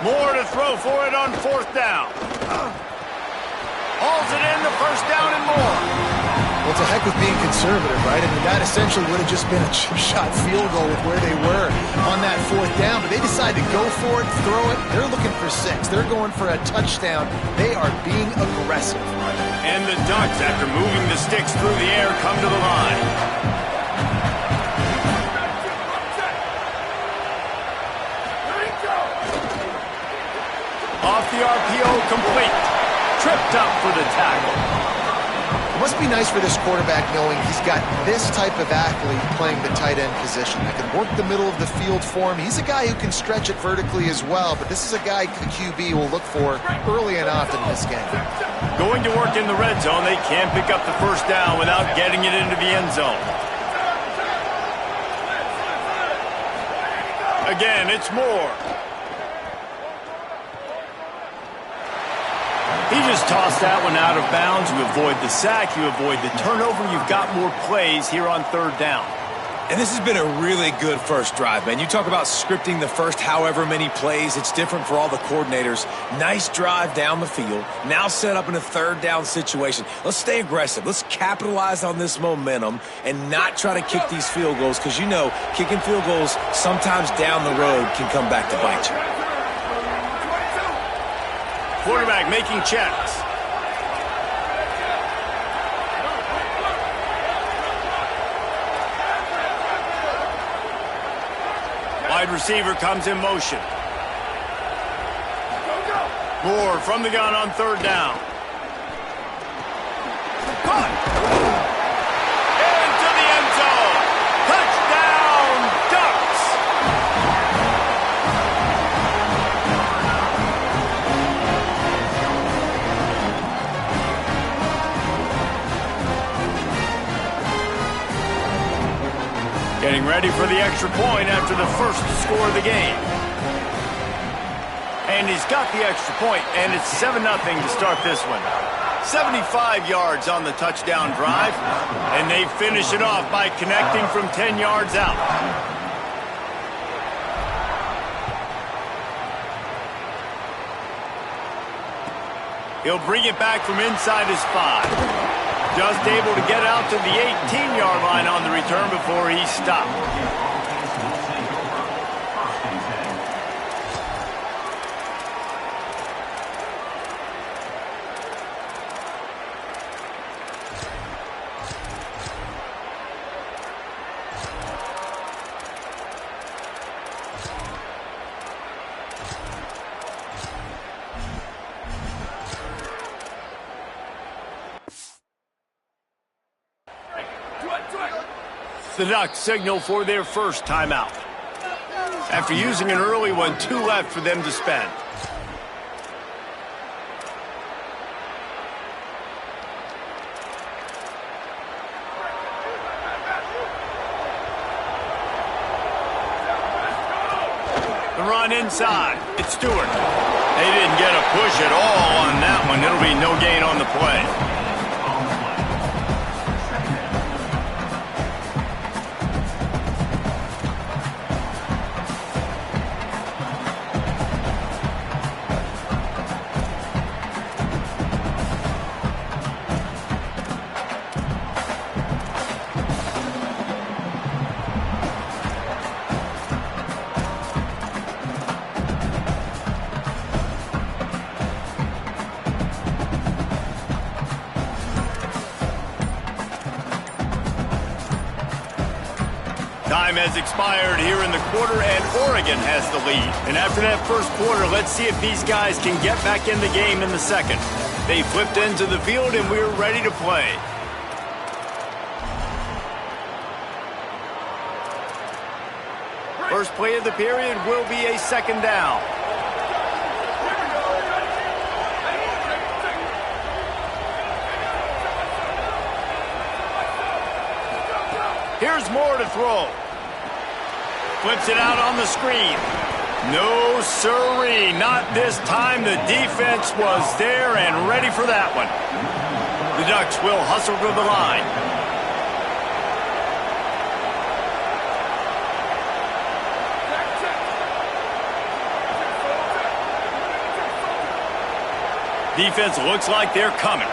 S7: More to throw for it on 4th down. Hauls it in, the 1st down and more.
S9: Well, it's a heck of being conservative, right? I mean, that essentially would have just been a chip shot field goal with where they were on that 4th down, but they decided to go for it, throw it. They're looking for 6. They're going for a touchdown. They are being aggressive.
S7: And the Ducks, after moving the sticks through the air, come to the line. Off the RPO, complete. Tripped up for the tackle.
S9: It must be nice for this quarterback knowing he's got this type of athlete playing the tight end position that can work the middle of the field for him. He's a guy who can stretch it vertically as well, but this is a guy the QB will look for early and often in this game.
S7: Going to work in the red zone, they can't pick up the 1st down without getting it into the end zone. Again, it's Moore. He just tossed that one out of bounds. You avoid the sack, you avoid the turnover. You've got more plays here on 3rd down.
S8: And this has been a really good first drive, man. You talk about scripting the first however many plays. It's different for all the coordinators. Nice drive down the field. Now set up in a 3rd down situation. Let's stay aggressive. Let's capitalize on this momentum and not try to kick these field goals because, you know, kicking field goals sometimes down the road can come back to bite you.
S7: Quarterback making checks. Wide receiver comes in motion. Moore from the gun on 3rd down. Caught. Into the end zone. Touchdown, Ducks. Getting ready for the extra point after the first score of the game. And he's got the extra point, and it's 7-0 to start this one. 75 yards on the touchdown drive, and they finish it off by connecting from 10 yards out. He'll bring it back from inside his 5. Just able to get out to the 18-yard line on the return before he stopped. The Ducks signal for their first timeout. After using an early one, 2 left for them to spend. The run inside. It's Stewart. They didn't get a push at all on that one. It'll be no gain on the play. Time has expired here in the quarter, and Oregon has the lead. And after that first quarter, let's see if these guys can get back in the game in the second. They flipped into the field, and we're ready to play. First play of the period will be a 2nd down. Here's Moore to throw. Flips it out on the screen. No siree, not this time. The defense was there and ready for that one. The Ducks will hustle to the line. Defense looks like they're coming.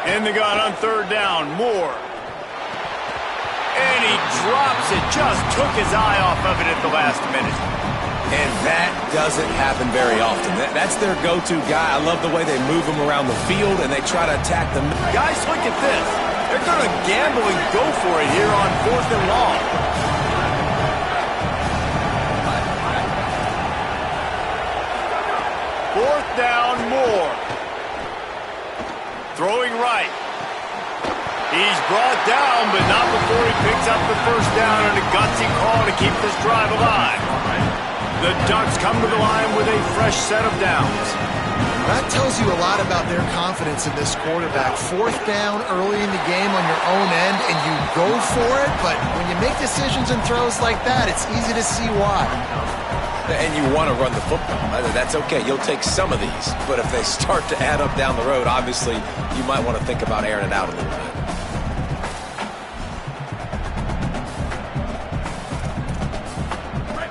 S7: In the gun on third down, Moore. And he drops it, just took his eye off of it at the last minute.
S8: And that doesn't happen very often. That's their go-to guy. I love the way they move him around the field and they try to attack them.
S7: Guys, look at this. They're going to gamble and go for it here on 4th and long. Fourth down, Moore. Throwing right. He's brought down, but not before he picks up the first down and a gutsy call to keep this drive alive. The Ducks come to the line with a fresh set of downs.
S9: That tells you a lot about their confidence in this quarterback. 4th down early in the game on your own end, and you go for it, but when you make decisions and throws like that, it's easy to see why.
S8: And you want to run the football. That's okay. You'll take some of these. But if they start to add up down the road, obviously, you might want to think about airing it out a little bit.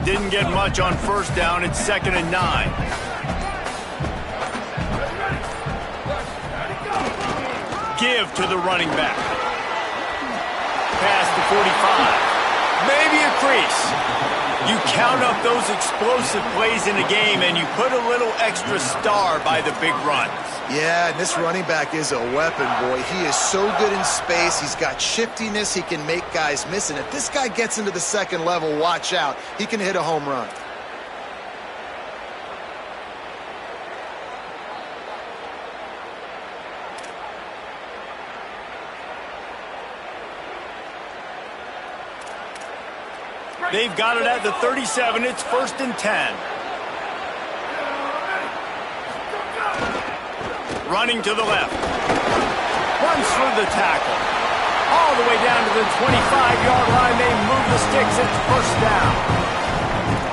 S7: Didn't get much on first down. It's 2nd and 9. Give to the running back. Pass to 45. Maybe a crease. You count up those explosive plays in a game, and you put a little extra star by the big runs.
S9: Yeah, and this running back is a weapon, boy. He is so good in space. He's got shiftiness. He can make guys miss. And if this guy gets into the second level, watch out. He can hit a home run.
S7: They've got it at the 37. It's 1st and 10. Running to the left. Runs through the tackle. All the way down to the 25-yard line. They move the sticks. It's 1st down.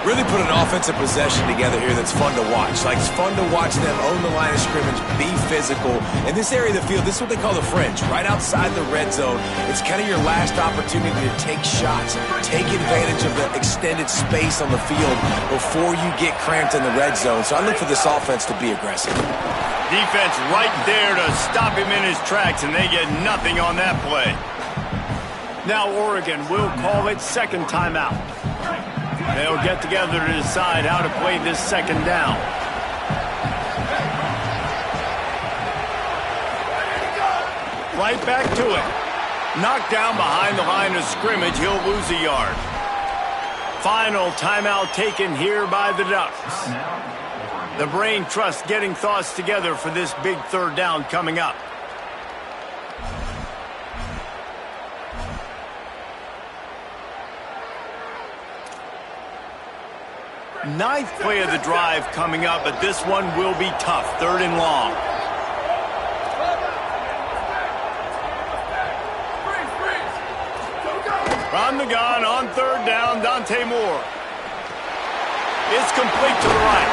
S8: Really put an offensive possession together here that's fun to watch. Like, it's fun to watch them own the line of scrimmage, be physical. In this area of the field, this is what they call the fringe, right outside the red zone. It's kind of your last opportunity to take shots, take advantage of the extended space on the field before you get cramped in the red zone. So I look for this offense to be aggressive.
S7: Defense right there to stop him in his tracks, and they get nothing on that play. Now Oregon will call it 2nd timeout. They'll get together to decide how to play this 2nd down. Right back to it. Knocked down behind the line of scrimmage. He'll lose a yard. Final timeout taken here by the Ducks. The brain trust getting thoughts together for this big 3rd down coming up. Ninth play of the drive coming up, but this one will be tough. 3rd and long. From the gun on 3rd down, Dante Moore. It's complete to the right.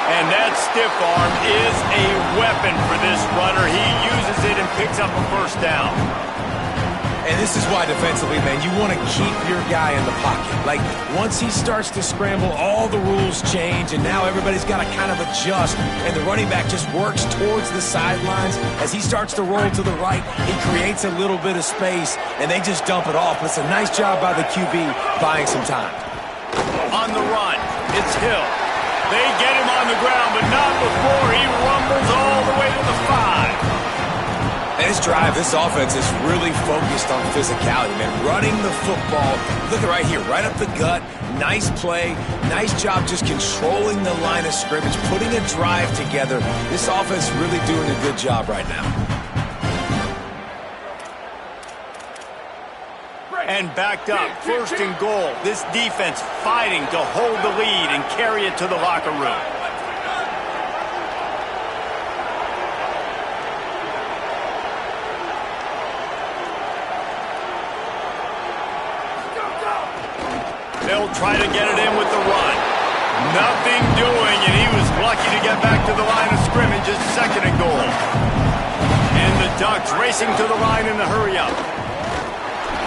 S7: And that stiff arm is a weapon for this runner. He uses it and picks up a 1st down.
S8: And this is why defensively, man, you want to keep your guy in the pocket. Like, once he starts to scramble, all the rules change, and now everybody's got to kind of adjust, and the running back just works towards the sidelines. As he starts to roll to the right, he creates a little bit of space, and they just dump it off. It's a nice job by the QB buying some time.
S7: On the run, it's Hill. They get him on the ground, but not before he rumbles all the way to the 5.
S8: And this drive, this offense is really focused on physicality, man. Running the football. Look at right here, right up the gut. Nice play. Nice job just controlling the line of scrimmage, putting a drive together. This offense really doing a good job right now.
S7: And backed up, 1st and goal. This defense fighting to hold the lead and carry it to the locker room. They'll try to get it in with the run. Nothing doing, and he was lucky to get back to the line of scrimmage. It's 2nd and goal. And the Ducks racing to the line in the hurry-up.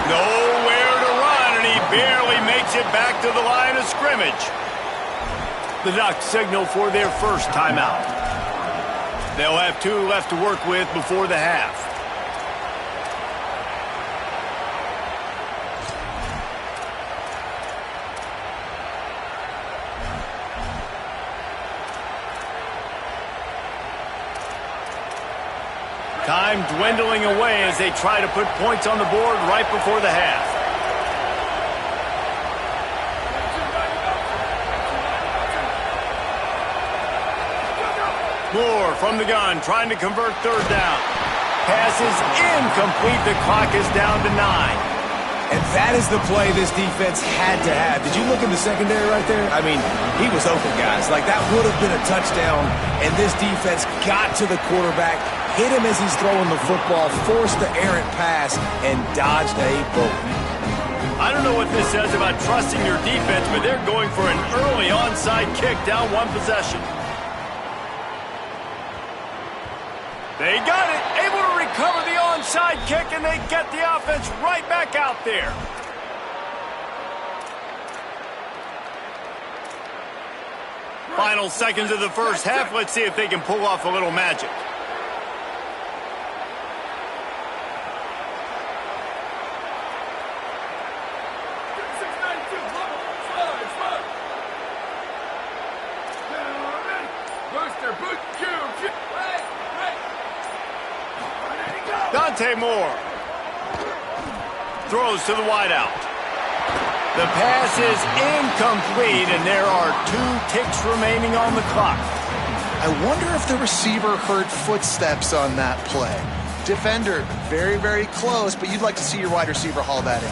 S7: Nowhere to run, and he barely makes it back to the line of scrimmage. The Ducks signal for their first timeout. They'll have 2 left to work with before the half. Time dwindling away as they try to put points on the board right before the half. Moore from the gun, trying to convert third down. Pass is incomplete. The clock is down to 9.
S8: And that is the play this defense had to have. Did you look in the secondary right there? I mean, he was open, guys. Like, that would have been a touchdown, and this defense got to the quarterback, hit him as he's throwing the football, forced the errant pass, and dodged a bullet.
S7: I don't know what this says about trusting your defense, but they're going for an early onside kick down 1 possession. They got it, able to recover the onside kick, and they get the offense right back out there. Final seconds of the first half. Let's see if they can pull off a little magic. Dante Moore throws to the wideout. The pass is incomplete, and there are 2 ticks remaining on the clock.
S9: I wonder if the receiver heard footsteps on that play. Defender, very, very close, but you'd like to see your wide receiver haul that in.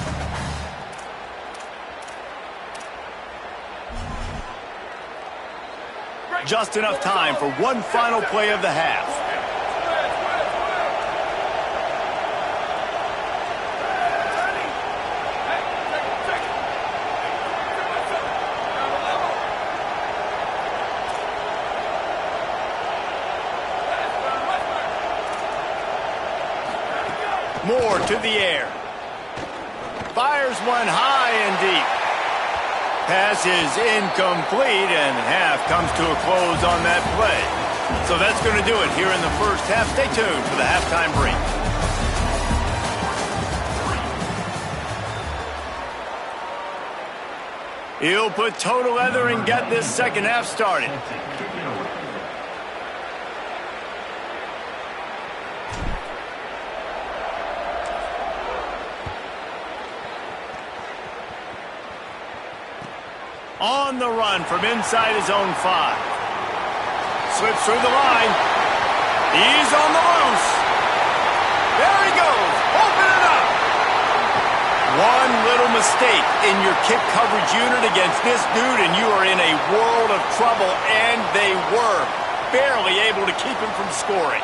S7: Just enough time for one final play of the half. Moore to the air. Fires one high and deep. Pass is incomplete, and half comes to a close on that play. So that's going to do it here in the first half. Stay tuned for the halftime break. He'll put total leather and get this second half started. On the run from inside his own 5. Slips through the line. He's on the loose. There he goes. Open it up. One little mistake in your kick coverage unit against this dude, and you are in a world of trouble, and they were barely able to keep him from scoring.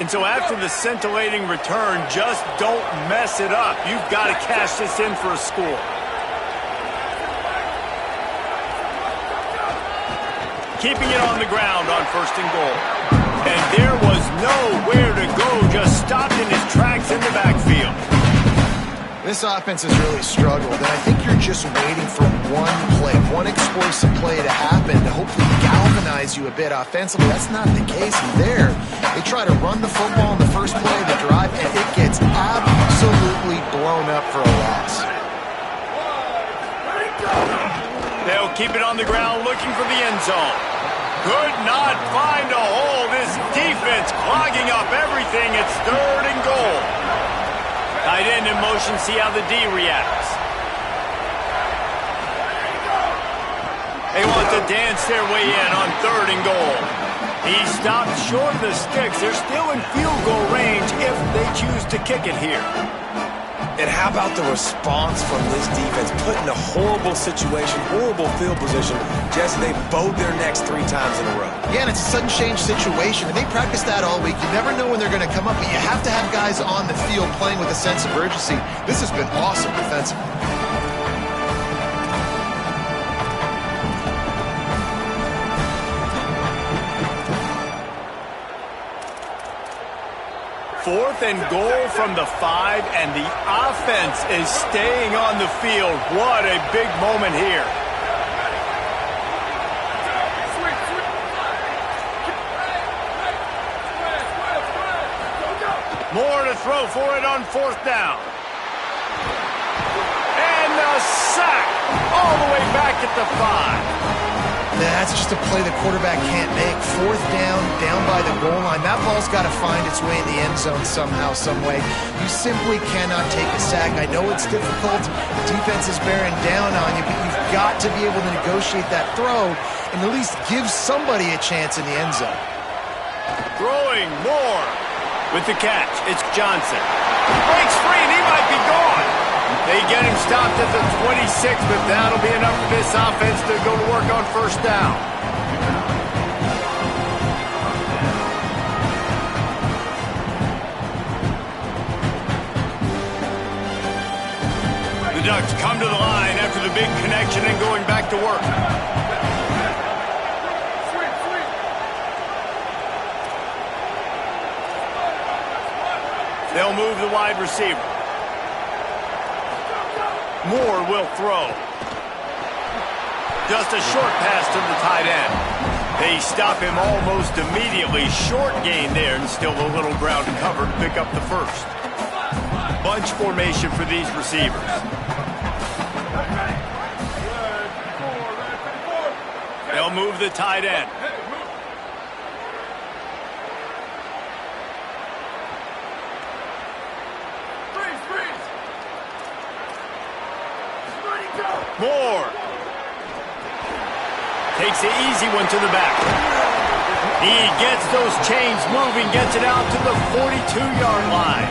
S7: And so after the scintillating return, just don't mess it up. You've got to cash this in for a score. Keeping it on the ground on 1st and goal. And there was nowhere to go, just stopped in his tracks in the backfield.
S9: This offense has really struggled, and I think you're just waiting for one play, one explosive play to happen to hopefully galvanize you a bit offensively. That's not the case there. They try to run the football in the first play of the drive, and it gets absolutely blown up for a loss.
S7: They'll keep it on the ground looking for the end zone. Could not find a hole. This defense clogging up everything. It's 3rd and goal. Tight end in motion, see how the D reacts. They want to dance their way in on 3rd and goal. He stopped short of the sticks. They're still in field goal range if they choose to kick it here.
S8: And how about the response from this defense? Put in a horrible situation, horrible field position, just they bowed their necks 3 times in a row.
S9: Yeah, and it's a sudden change situation, and they practice that all week. You never know when they're going to come up, but you have to have guys on the field playing with a sense of urgency. This has been awesome defensively.
S7: and goal from the 5, and the offense is staying on the field. What a big moment here. Moore to throw for it on 4th down. And a sack all the way back at the 5.
S9: That's just a play the quarterback can't make. 4th down, down by the goal line. That ball's got to find its way in the end zone somehow, some way. You simply cannot take a sack. I know it's difficult. The defense is bearing down on you, but you've got to be able to negotiate that throw and at least give somebody a chance in the end zone.
S7: Throwing Moore with the catch. It's Johnson. Breaks free, and he might be gone. They get him stopped at the 26, but that'll be enough for this offense to go to work on 1st down. The Ducks come to the line after the big connection and going back to work. They'll move the wide receiver. Moore will throw. Just a short pass to the tight end. They stop him almost immediately. Short gain there, and still a little ground cover to pick up the 1st. Bunch formation for these receivers. They'll move the tight end. Moore takes the easy one to the back. He gets those chains moving, gets it out to the 42-yard line.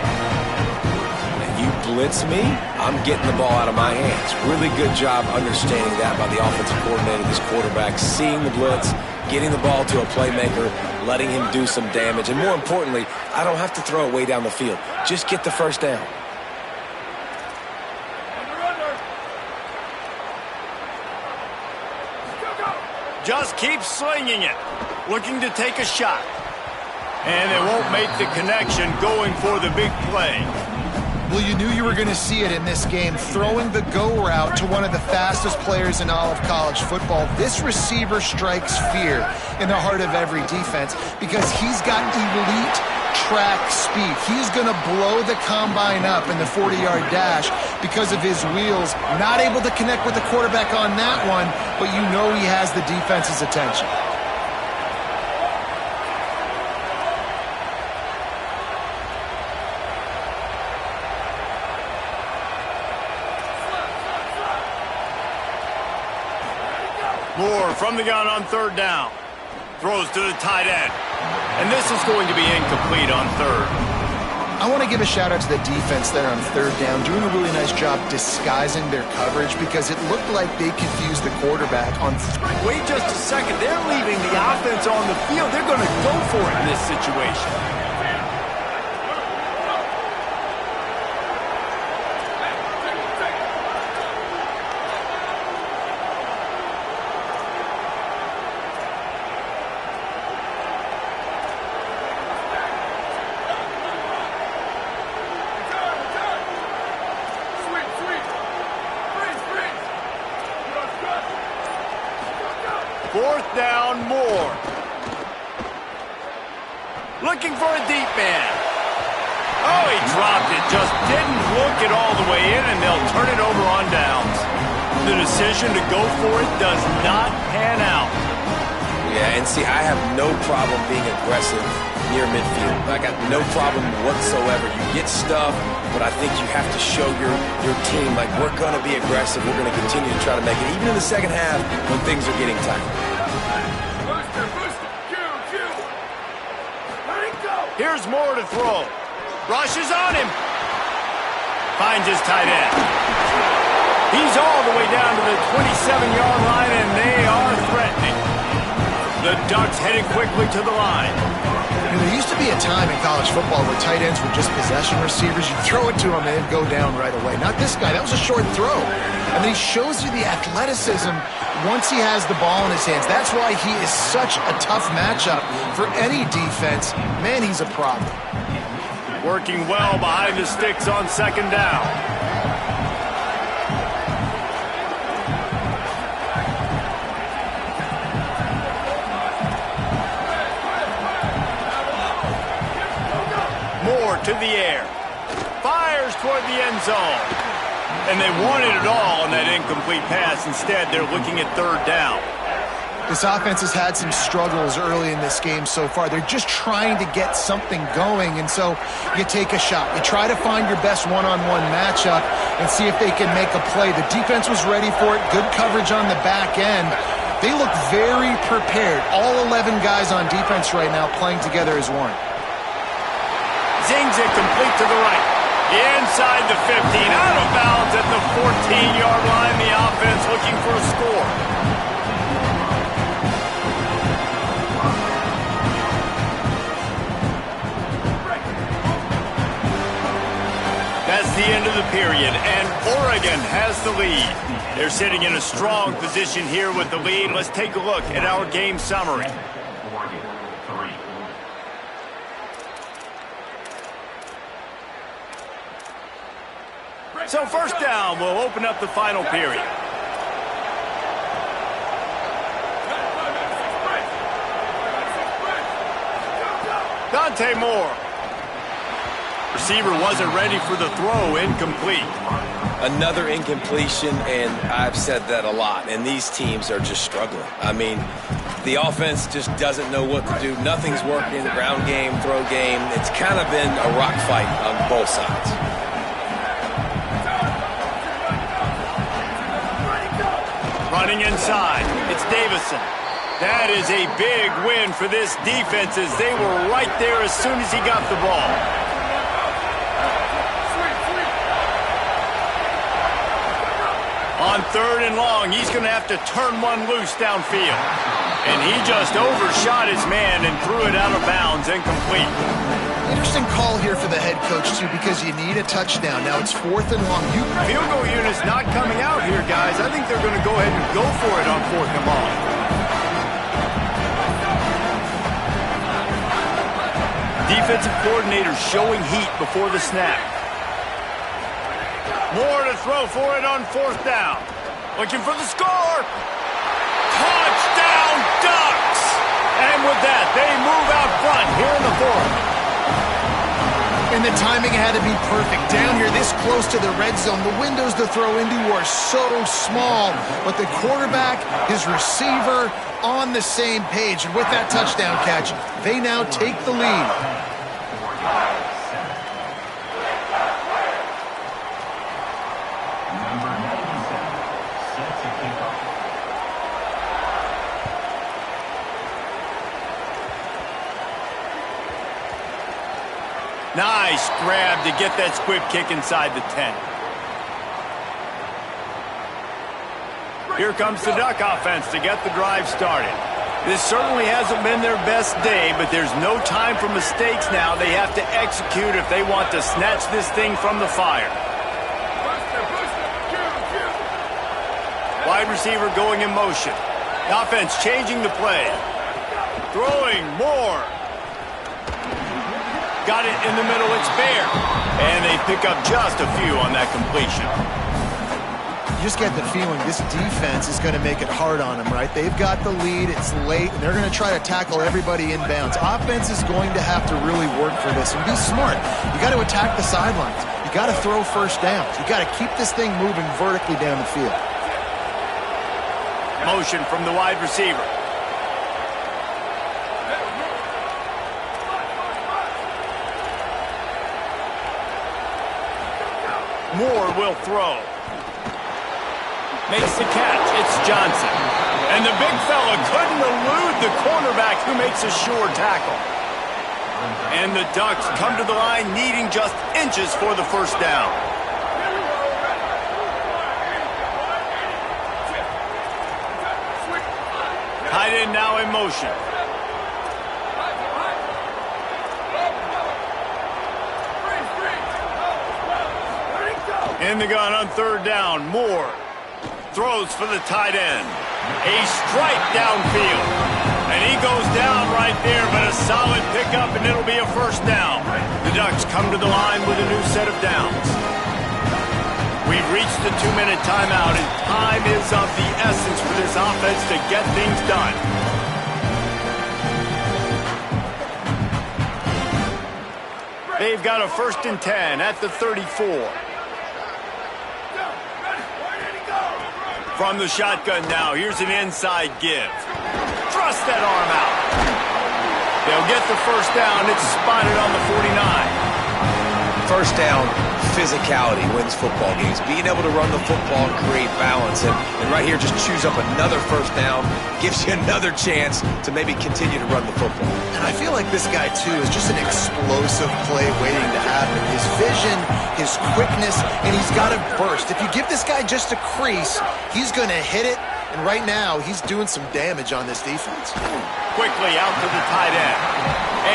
S8: And you blitz me, I'm getting the ball out of my hands. Really good job understanding that by the offensive coordinator, this quarterback, seeing the blitz, getting the ball to a playmaker, letting him do some damage. And more importantly, I don't have to throw it way down the field. Just get the 1st down.
S7: Just keeps slinging it, looking to take a shot. And they won't make the connection, going for the big play.
S9: Well, you knew you were going to see it in this game, throwing the go route to one of the fastest players in all of college football. This receiver strikes fear in the heart of every defense because he's got elite track speed. He's going to blow the combine up in the 40-yard dash because of his wheels. Not able to connect with the quarterback on that one, but you know he has the defense's attention.
S7: Moore from the gun on 3rd down. Throws to the tight end. And this is going to be incomplete on 3rd.
S9: I want to give a shout out to the defense there on 3rd down, doing a really nice job disguising their coverage because it looked like they confused the quarterback on.
S7: Wait just a second. They're leaving the offense on the field. They're going to go for it in this situation. Moore. Looking for a deep man. Oh, he dropped it. Just didn't look it all the way in, and they'll turn it over on downs. The decision to go for it does not pan out.
S8: Yeah, and see, I have no problem being aggressive near midfield. I got no problem whatsoever. You get stuff, but I think you have to show your team, like, we're going to be aggressive. We're going to continue to try to make it, even in the second half when things are getting tight.
S7: Here's Moore to throw. Rushes on him. Finds his tight end. He's all the way down to the 27-yard line, and they are threatening. The Ducks heading quickly to the line.
S9: You know, there used to be a time in college football where tight ends were just possession receivers. You throw it to him and it'd go down right away. Not this guy. That was a short throw. And then he shows you the athleticism once he has the ball in his hands. That's why he is such a tough matchup for any defense. Man, he's a problem.
S7: Working well behind the sticks on second down. Moore to the air. Fires toward the end zone. And they wanted it all on that incomplete pass. Instead, they're looking at third down.
S9: This offense has had some struggles early in this game so far. They're just trying to get something going, and so you take a shot. You try to find your best one-on-one matchup and see if they can make a play. The defense was ready for it. Good coverage on the back end. They look very prepared. All 11 guys on defense right now playing together as one.
S7: Zings it complete to the right. Inside the 15, out of bounds at the 14-yard line. The offense looking for a score. That's the end of the period, and Oregon has the lead. They're sitting in a strong position here with the lead. Let's take a look at our game summary.
S5: Oregon, 3.
S7: So first down will open up the final period. Dante Moore. Receiver wasn't ready for the throw, incomplete.
S8: Another incompletion, and I've said that a lot, and these teams are just struggling. I mean, the offense just doesn't know what to do. Nothing's working, ground game, throw game. It's kind of been a rock fight on both sides.
S7: Running inside, it's Davison. That is a big win for this defense as they were right there as soon as he got the ball. On third and long, he's going to have to turn one loose downfield. And he just overshot his man and threw it out of bounds, incomplete.
S9: Interesting call here for the head coach, too, because you need a touchdown. Now it's fourth and long.
S7: Field goal unit's not coming out here, guys. I think they're going to go ahead and go for it on fourth and long. Defensive coordinator showing heat before the snap. Moore to throw for it on fourth down. Looking for the score. Touchdown, Ducks! And with that, they move out front here in the fourth.
S9: And the timing had to be perfect. Down here this close to the red zone, the windows to throw into are so small. But the quarterback, his receiver, on the same page. And with that touchdown catch, they now take the lead.
S7: Nice grab to get that squib kick inside the 10. Here comes the Duck offense to get the drive started. This certainly hasn't been their best day, but there's no time for mistakes now. They have to execute if they want to snatch this thing from the fire. Wide receiver going in motion. The offense changing the play. Throwing more. Got it in the middle, it's Bear. And they pick up just a few on that completion.
S9: You just get the feeling this defense is going to make it hard on them, right? They've got the lead, it's late, and they're going to try to tackle everybody inbounds. Offense is going to have to really work for this and be smart. You got to attack the sidelines. You got to throw first downs. You got to keep this thing moving vertically down the field.
S7: Motion from the wide receiver. Moore will throw. Makes the catch. It's Johnson. And the big fella couldn't elude the cornerback who makes a sure tackle. And the Ducks come to the line needing just inches for the first down. Tight end now in motion. In the gun on third down, Moore throws for the tight end. A strike downfield. And he goes down right there, but a solid pickup, and it'll be a first down. The Ducks come to the line with a new set of downs. We've reached the 2-minute timeout, and time is of the essence for this offense to get things done. They've got a 1st and 10 at the 34. From the shotgun now, here's an inside give. Thrust that arm out. They'll get the first down. It's spotted on the 49.
S8: First down, physicality wins football games. Being able to run the football and create balance. And right here, just choose up another first down. Gives you another chance to maybe continue to run the football.
S9: And I feel like this guy, too, is just an explosive play waiting to happen. His vision, his quickness, and he's got a burst. If you give this guy just a crease, he's going to hit it. And right now, he's doing some damage on this defense.
S7: Quickly out to the tight end.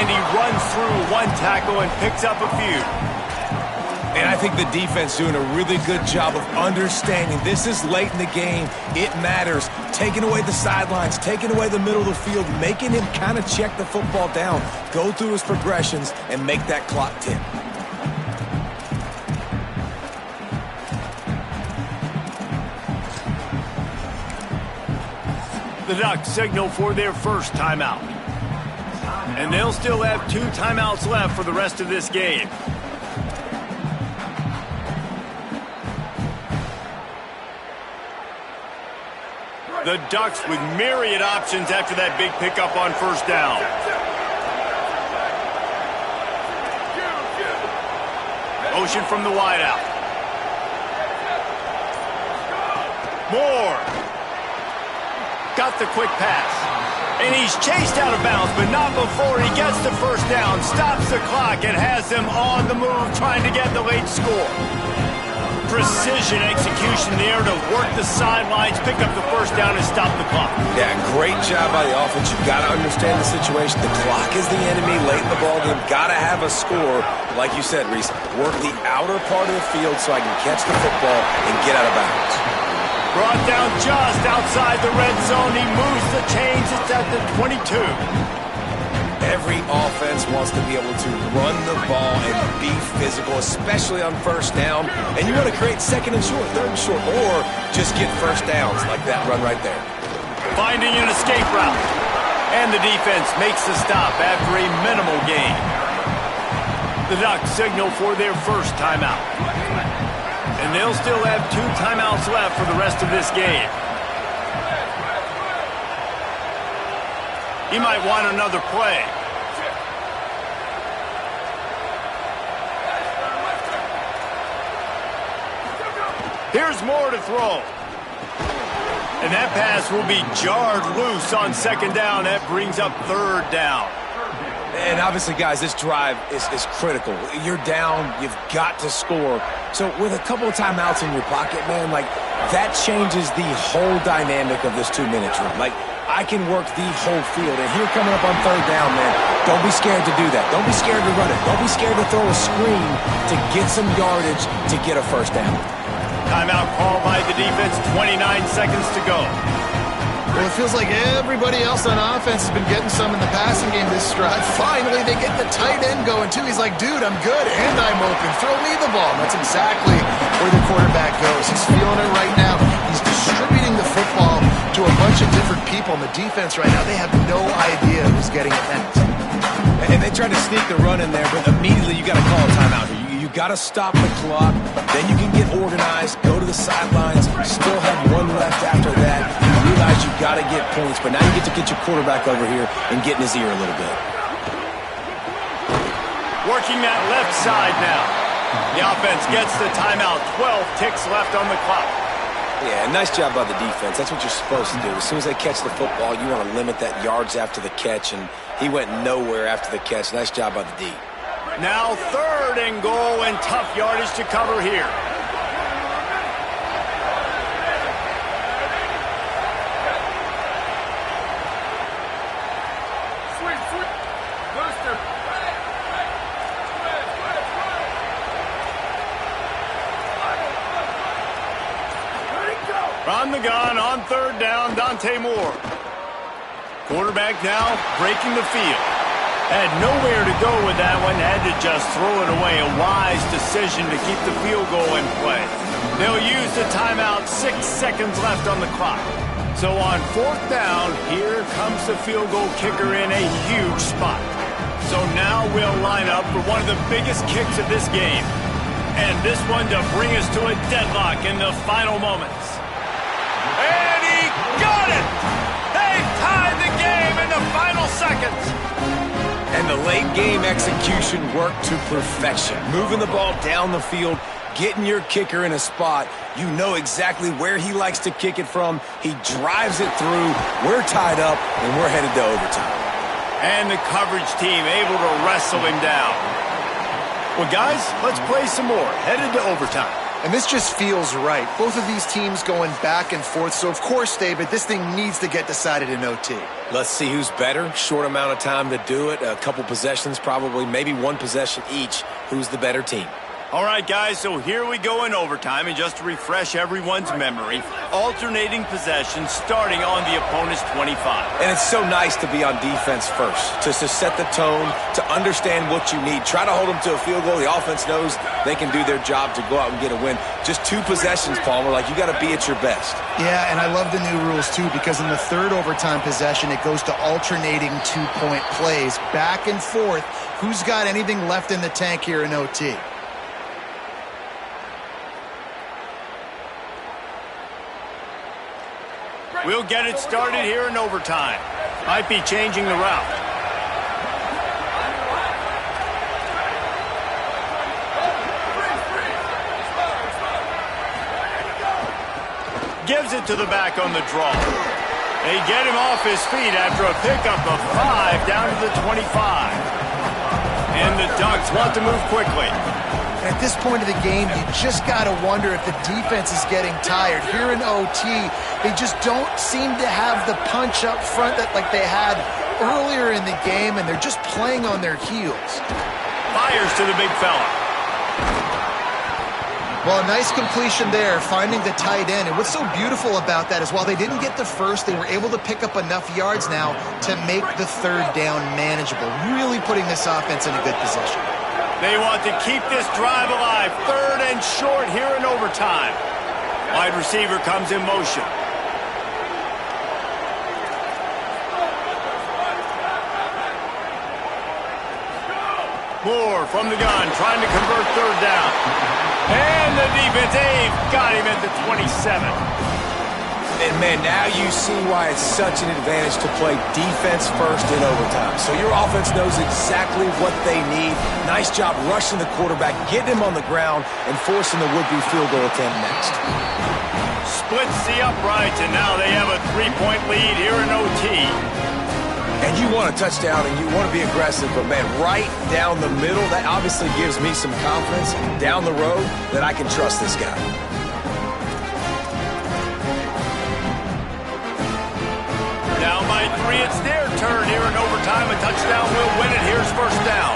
S7: And he runs through one tackle and picks up a few.
S8: And I think the defense doing a really good job of understanding this is late in the game. It matters. Taking away the sidelines, taking away the middle of the field, making him kind of check the football down, go through his progressions, and make that clock tick.
S7: The Ducks signal for their first timeout. And they'll still have 2 timeouts left for the rest of this game. The Ducks with myriad options after that big pickup on first down. Motion from the wideout. Moore. Got the quick pass. And he's chased out of bounds, but not before he gets the first down, stops the clock, and has them on the move trying to get the late score. Precision execution there to work the sidelines, pick up the first down, and stop the clock.
S8: Yeah, great job by the offense. You've got to understand the situation. The clock is the enemy late in the ballgame. Got to have a score. Like you said, Reese, work the outer part of the field so I can catch the football and get out of bounds.
S7: Brought down just outside the red zone. He moves the chains. It's at the 22.
S8: Every offense wants to be able to run the ball and be physical, especially on first down. And you want to create 2nd and short, 3rd and short, or just get first downs like that run right there.
S7: Finding an escape route. And the defense makes the stop after a minimal gain. The Ducks signal for their first timeout. And they'll still have 2 timeouts left for the rest of this game. He might want another play. Here's Moore to throw. And that pass will be jarred loose on 2nd down. That brings up 3rd down.
S8: And obviously, guys, this drive is critical. You're down. You've got to score. So with a couple of timeouts in your pocket, man, like, that changes the whole dynamic of this 2-minute drill. Like, I can work the whole field. And here coming up on 3rd down, man, don't be scared to do that. Don't be scared to run it. Don't be scared to throw a screen to get some yardage to get a first down.
S7: Timeout called by the defense, 29 seconds to go.
S9: Well, it feels like everybody else on offense has been getting some in the passing game this drive. Finally, they get the tight end going, too. He's like, dude, I'm good, and I'm open. Throw me the ball. And that's exactly where the quarterback goes. He's feeling it right now. He's distributing the football to a bunch of different people. And the defense right now, they have no idea who's getting it next.
S8: And they tried to sneak the run in there, but immediately you got to call a timeout here. You got to stop the clock. Then you can get organized, go to the sidelines, still have 1 left after that. You realize you got to get points, but now you get to get your quarterback over here and get in his ear a little bit.
S7: Working that left side now. The offense gets the timeout. 12 ticks left on the clock.
S8: Yeah, nice job by the defense. That's what you're supposed to do. As soon as they catch the football, you want to limit that yards after the catch, and he went nowhere after the catch. Nice job by the D.
S7: Now 3rd and goal, and tough yardage to cover here. On the gun, on 3rd down, Dante Moore. Quarterback now breaking the field. Had nowhere to go with that one. Had to just throw it away. A wise decision to keep the field goal in play. They'll use the timeout. 6 seconds left on the clock. So on 4th down, here comes the field goal kicker in a huge spot. So now we'll line up for one of the biggest kicks of this game. And this one to bring us to a deadlock in the final moments. And he got it! They tied the game in the final seconds.
S8: And the late game execution worked to perfection. Moving the ball down the field, getting your kicker in a spot. You know exactly where he likes to kick it from. He drives it through. We're tied up, and we're headed to overtime.
S7: And the coverage team able to wrestle him down. Well, guys, let's play some more. Headed to overtime.
S9: And this just feels right. Both of these teams going back and forth. So, of course, David, this thing needs to get decided in OT.
S8: Let's see who's better. Short amount of time to do it. A couple possessions probably, maybe one possession each. Who's the better team?
S7: All right, guys, so here we go in overtime. And just to refresh everyone's memory, alternating possessions starting on the opponent's 25.
S8: And it's so nice to be on defense first, to set the tone, to understand what you need. Try to hold them to a field goal. The offense knows they can do their job to go out and get a win. Just 2 possessions, Palmer, like you got to be at your best.
S9: Yeah, and I love the new rules, too, because in the 3rd overtime possession, it goes to alternating 2-point plays, back and forth. Who's got anything left in the tank here in OT?
S7: We'll get it started here in overtime. Might be changing the route. Gives it to the back on the draw. They get him off his feet after a pickup of 5 down to the 25. And the Ducks want to move quickly.
S9: At this point of the game, you just got to wonder if the defense is getting tired. Here in OT, they just don't seem to have the punch up front that like they had earlier in the game, and they're just playing on their heels.
S7: Fires to the big fella.
S9: Well, a nice completion there, finding the tight end. And what's so beautiful about that is while they didn't get the first, they were able to pick up enough yards now to make the 3rd down manageable, really putting this offense in a good position.
S7: They want to keep this drive alive. 3rd and short here in overtime. Wide receiver comes in motion. Moore from the gun, trying to convert 3rd down. And the defense, they've got him at the 27.
S8: And, man, now you see why it's such an advantage to play defense first in overtime. So your offense knows exactly what they need. Nice job rushing the quarterback, getting him on the ground, and forcing the would-be field goal attempt next.
S7: Splits the uprights, and now they have a 3-point lead here in OT.
S8: And you want a touchdown, and you want to be aggressive, but, man, right down the middle, that obviously gives me some confidence down the road that I can trust this guy.
S7: Down by 3, it's their turn here in overtime. A touchdown will win it. Here's 1st down.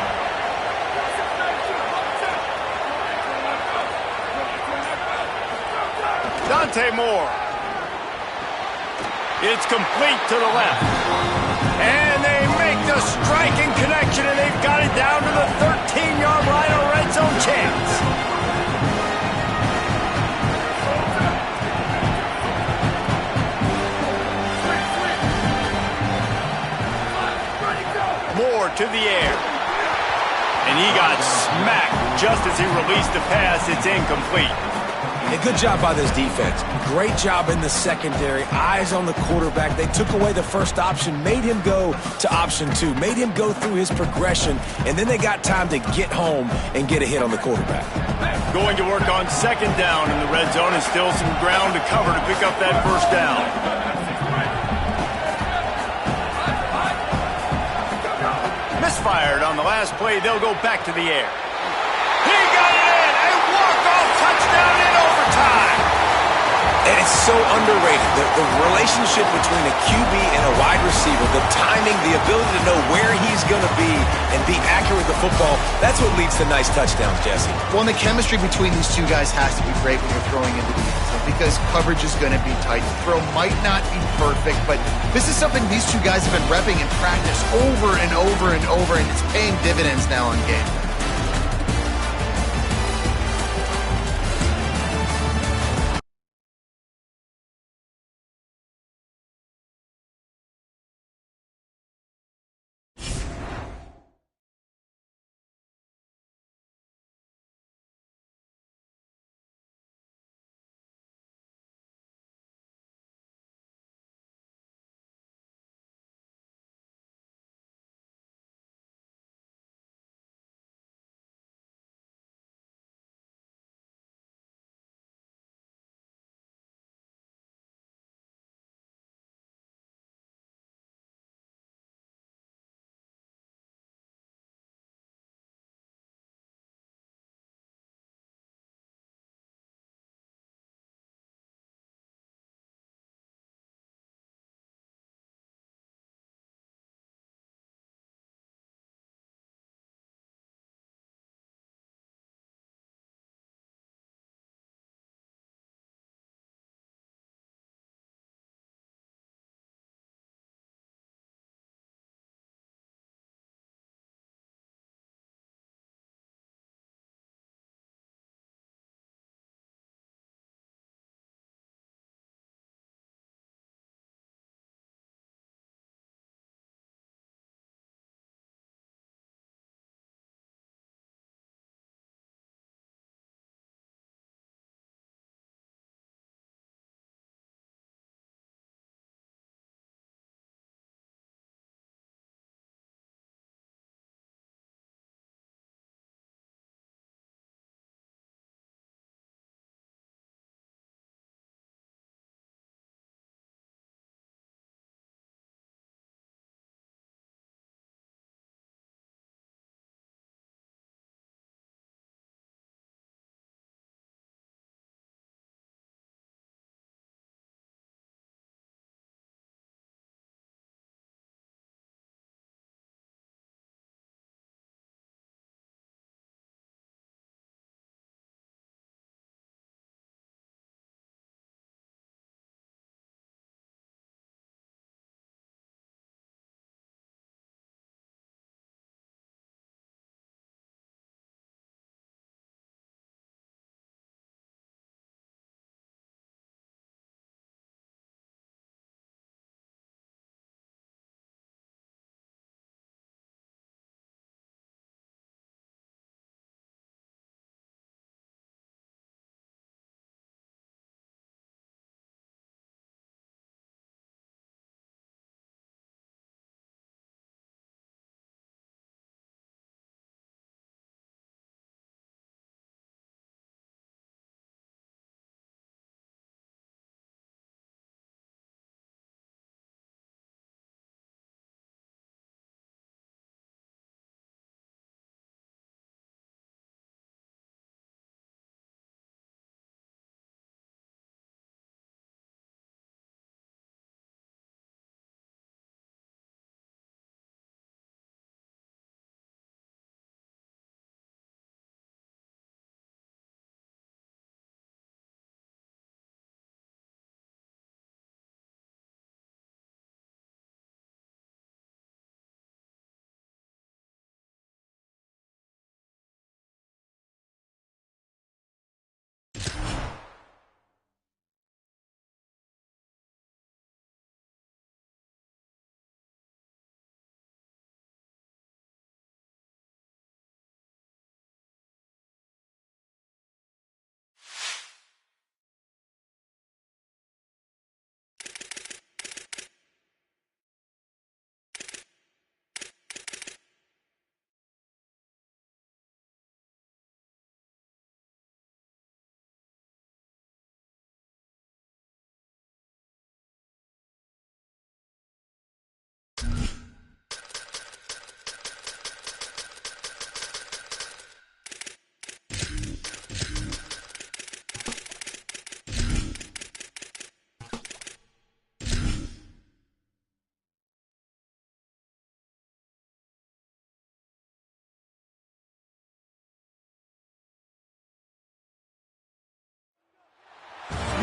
S7: Dante Moore. It's complete to the left. And they make the striking connection, and they've got it down to the 13-yard line, a red zone chance. Moore to the air. And he got smacked just as he released the pass. It's incomplete.
S8: A good job by this defense. Great job in the secondary. Eyes on the quarterback. They took away the first option, made him go to option 2, made him go through his progression, and then they got time to get home and get a hit on the quarterback.
S7: Going to work on 2nd down in the red zone, and still some ground to cover to pick up that 1st down. Misfired on the last play. They'll go back to the air. He got it in! A walk-off touchdown in overtime!
S8: And it's so underrated. The relationship between a QB and a wide receiver, the timing, the ability to know where he's going to be and be accurate with the football, that's what leads to nice touchdowns, Jesse.
S9: Well, and the chemistry between these two guys has to be great when you're throwing into the end zone because coverage is going to be tight. The throw might not be perfect, but this is something these two guys have been repping in practice over and over and over, and it's paying dividends now on game day.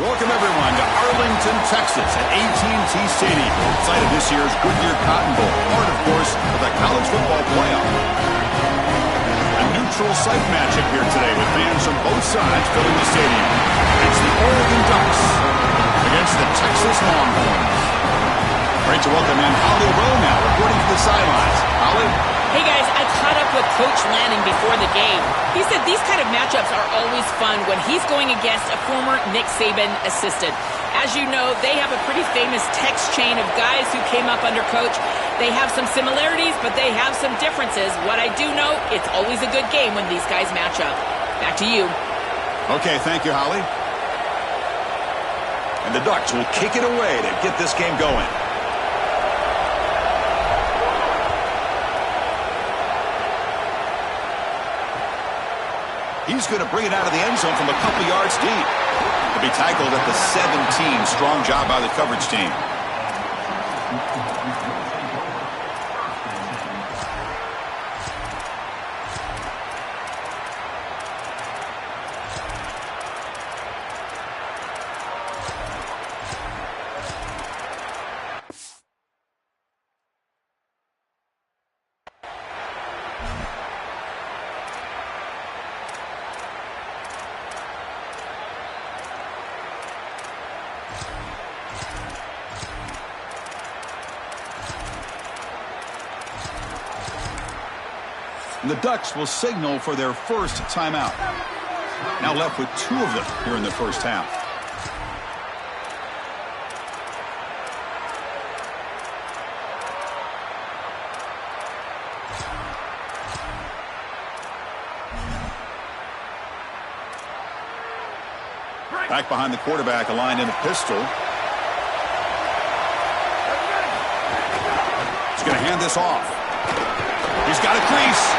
S1: Welcome, everyone, to Arlington, Texas at AT&T Stadium, site of this year's Goodyear Cotton Bowl, part, of course, of the college football playoff. A neutral site matchup here today with fans from both sides filling the stadium. It's the Oregon Ducks against the Texas Longhorns. Great to welcome in Holly Rowe now, reporting from the sidelines. Holly?
S3: Hey guys, I caught up with Coach Lanning before the game. He said these kind of matchups are always fun when he's going against a former Nick Saban assistant. As you know, they have a pretty famous text chain of guys who came up under Coach. They have some similarities, but they have some differences. What I do know, it's always a good game when these guys match up. Back to you.
S1: Okay, thank you, Holly. And the Ducks will kick it away to get this game going. He's going to bring it out of the end zone from a couple yards deep. To be tackled at the 17. Strong job by the coverage team. The Ducks will signal for their first timeout. Now left with 2 of them here in the first half. Back behind the quarterback, aligned in a pistol. He's going to hand this off. He's got a crease.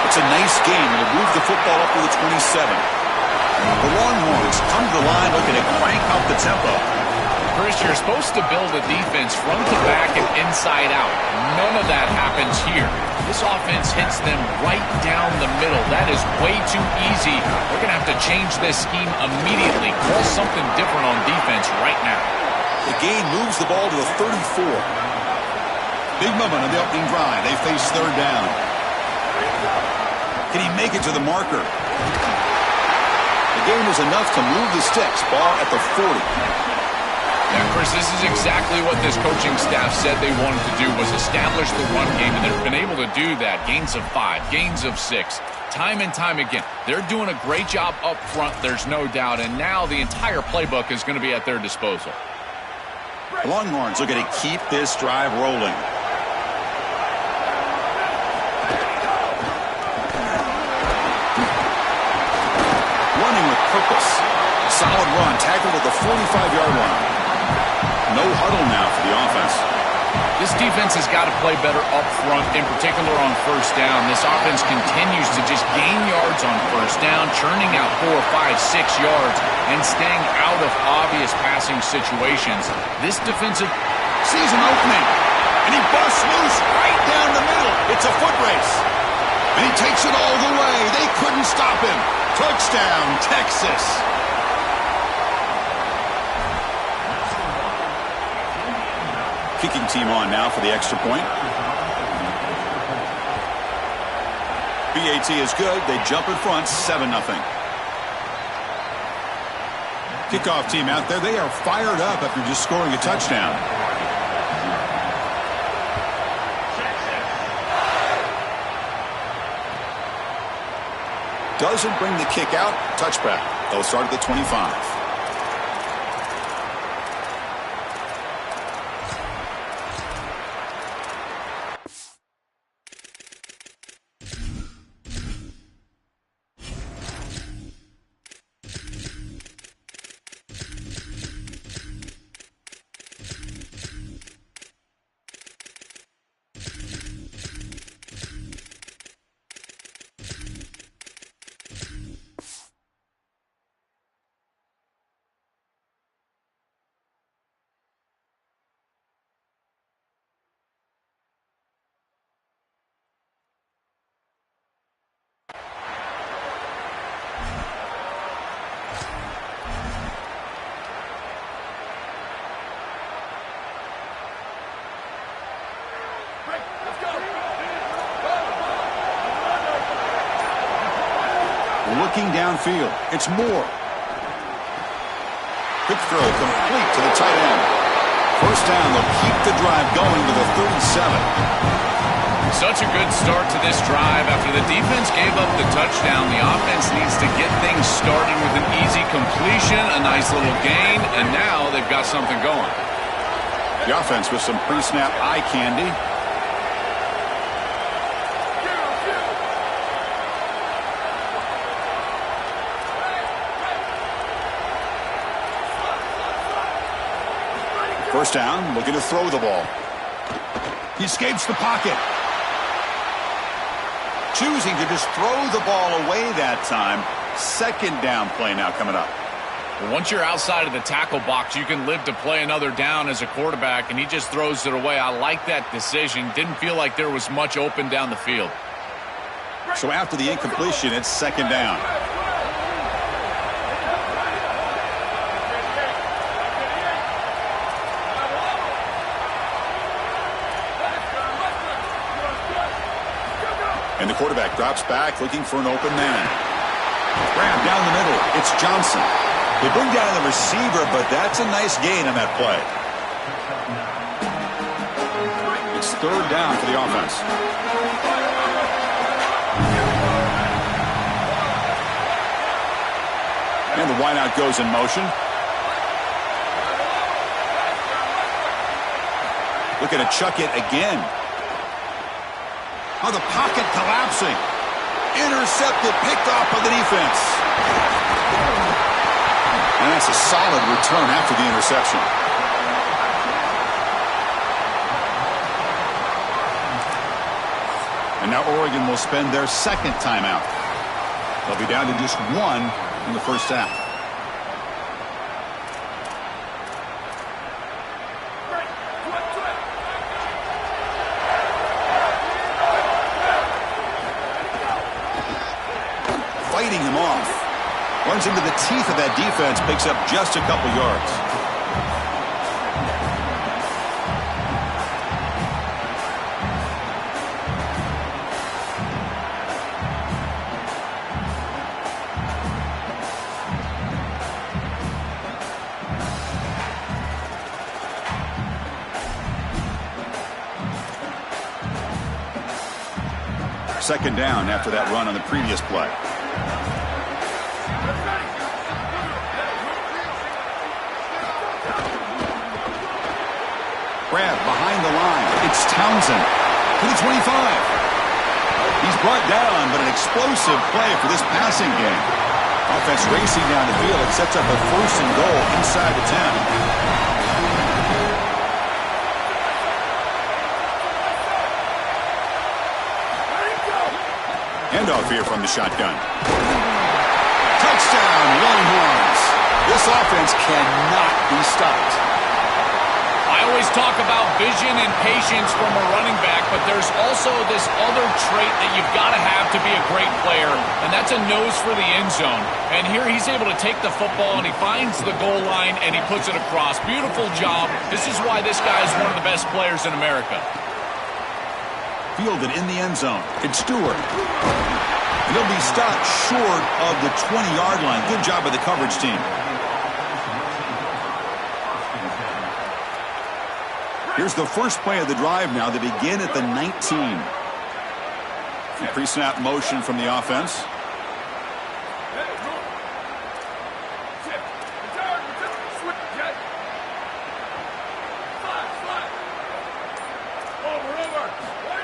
S1: It's a nice game. It'll move the football up to the 27. The Longhorns come to the line looking to crank up the tempo.
S2: Chris, you're supposed to build a defense front to back and inside out. None of that happens here. This offense hits them right down the middle. That is way too easy. They're going to have to change this scheme immediately. Call something different on defense right now.
S1: The gain moves the ball to the 34. Big moment on the opening drive. They face third down. Can he make it to the marker? The gain was enough to move the sticks. Ball at the 40.
S2: Yeah, Chris, this is exactly what this coaching staff said they wanted to do, was establish the run game, and they've been able to do that. Gains of 5, gains of 6, time and time again. They're doing a great job up front, there's no doubt, and now the entire playbook is going to be at their disposal.
S1: The Longhorns are going to keep this drive rolling. Purpose. Solid run, tackled at the 45-yard line. No huddle now for the offense.
S2: This defense has got to play better up front, in particular on first down. This offense continues to just gain yards on first down, churning out 4, 5, 6 yards, and staying out of obvious passing situations. This defensive
S1: sees an opening, and he busts loose right down the middle. It's a foot race, and he takes it all the way. They couldn't stop him. Touchdown, Texas. Kicking team on now for the extra point. BAT is good. They jump in front, 7-0. Kickoff team out there. They are fired up after just scoring a touchdown. Doesn't bring the kick out. Touchback. They'll start at the 25. Looking downfield. It's Moore. Quick throw complete to the tight end. First down, they'll keep the drive going to the 37.
S2: Such a good start to this drive. After the defense gave up the touchdown, the offense needs to get things started with an easy completion, a nice little gain, and now they've got something going.
S1: The offense with some pre-snap eye candy. First down, looking to throw the ball. He escapes the pocket. Choosing to just throw the ball away that time. Second down play now coming up.
S2: Well, once you're outside of the tackle box, you can live to play another down as a quarterback, and he just throws it away. I like that decision. Didn't feel like there was much open down the field.
S1: So after the incompletion, it's second down. And the quarterback drops back, looking for an open man. Grab down the middle. It's Johnson. They bring down the receiver, but that's a nice gain on that play. It's third down for the offense. And the wideout goes in motion. Looking to chuck it again. Oh, the pocket collapsing. Intercepted, picked off by the defense. And that's a solid return after the interception. And now Oregon will spend their second timeout. They'll be down to just one in the first half. Fighting him off. Runs into the teeth of that defense, picks up just a couple yards. Second down after that run on the previous play. Grab behind the line. It's Townsend to the 25. He's brought down, but an explosive play for this passing game. Offense racing down the field. It sets up a first and goal inside the 10. Handoff here from the shotgun. Touchdown, Longhorns. This offense cannot be stopped.
S2: I always talk about vision and patience from a running back, but there's also this other trait that you've got to have to be a great player, and that's a nose for the end zone. And here he's able to take the football, and he finds the goal line, and he puts it across. Beautiful job. This is why this guy is one of the best players in America.
S1: Fielded in the end zone. It's Stewart. And he'll be stopped short of the 20-yard line. Good job by the coverage team. Here's the first play of the drive now. They begin at the 19. Pre-snap motion from the offense.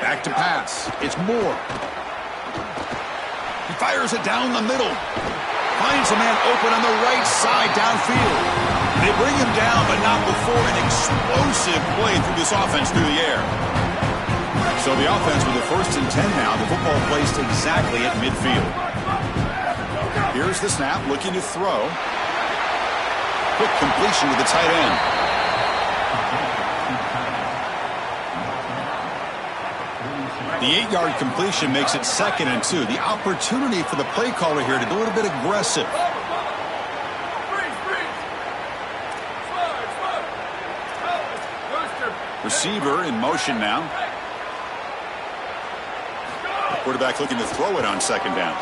S1: Back to pass. It's Moore. He fires it down the middle. Finds a man open on the right side downfield. They bring him down, but not before an explosive play through this offense through the air. So the offense with the first and 10 now. The football placed exactly at midfield. Here's the snap, looking to throw. Quick completion to the tight end. The 8-yard completion makes it 2nd and 2. The opportunity for the play caller here to be a little bit aggressive. Receiver in motion now. Quarterback looking to throw it on second down.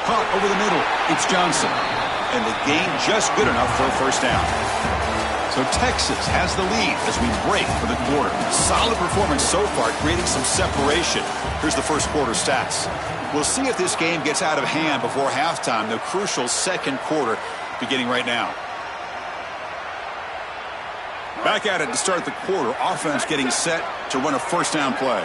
S1: Caught over the middle. It's Johnson. And the gain just good enough for a first down. So Texas has the lead as we break for the quarter. Solid performance so far, creating some separation. Here's the first quarter stats. We'll see if this game gets out of hand before halftime. The crucial second quarter beginning right now. Back at it to start the quarter. Offense getting set to run a first down play.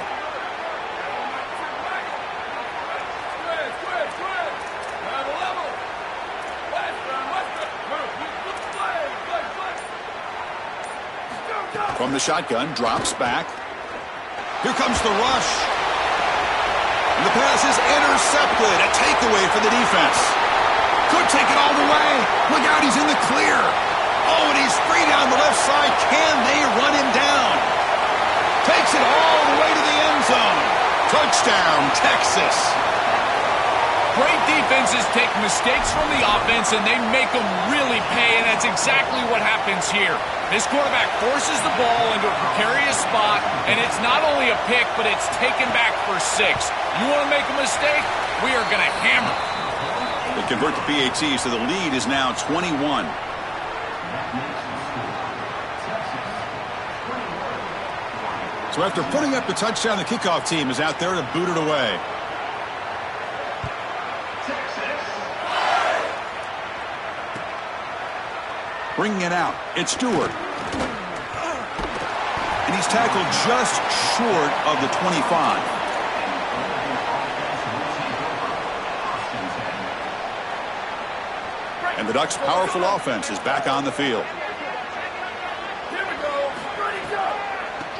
S1: From the shotgun, drops back. Here comes the rush. And the pass is intercepted. A takeaway for the defense. Could take it all the way. Look out, he's in the clear. Oh, and he's free down the left side. Can they run him down? Takes it all the way to the end zone. Touchdown, Texas.
S2: Great defenses take mistakes from the offense, and they make them really pay, and that's exactly what happens here. This quarterback forces the ball into a precarious spot, and it's not only a pick, but it's taken back for 6. You want to make a mistake? We are going to hammer.
S1: They convert the PAT, so the lead is now 21. So after putting up the touchdown, the kickoff team is out there to boot it away. Bringing it out, it's Stewart. And he's tackled just short of the 25. And the Ducks' powerful offense is back on the field.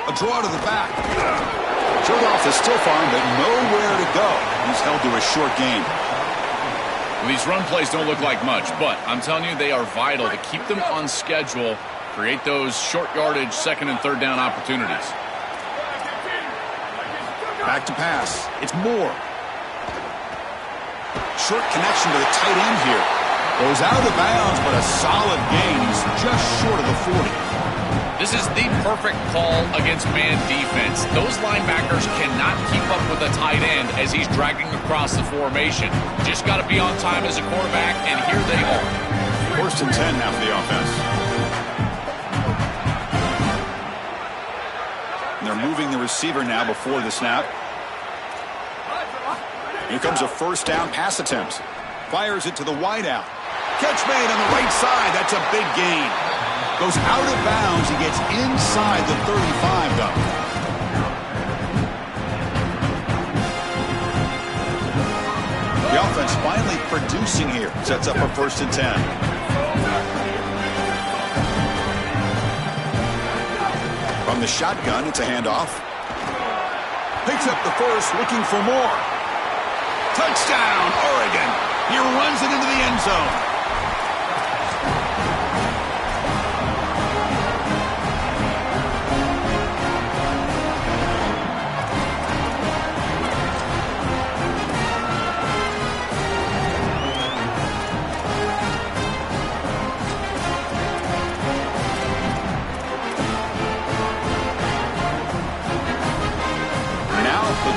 S1: A draw to the back. Chertoff is still fine, but nowhere to go. He's held to a short gain.
S2: Well, these run plays don't look like much, but I'm telling you, they are vital to keep them on schedule, create those short yardage second and third down opportunities.
S1: Back to pass. It's Moore. Short connection to the tight end here. Goes out of bounds, but a solid gain. He's just short of the 40.
S2: This is the perfect call against man defense. Those linebackers cannot keep up with the tight end as he's dragging across the formation. Just got to be on time as a quarterback, and here they are.
S1: First and 10 now for the offense. And they're moving the receiver now before the snap. Here comes a first down pass attempt. Fires it to the wideout. Catch made on the right side. That's a big gain. Goes out of bounds. He gets inside the 35, though. The offense finally producing here. Sets up a first and 10. From the shotgun, it's a handoff. Picks up the first, looking for more. Touchdown, Oregon. He runs it into the end zone.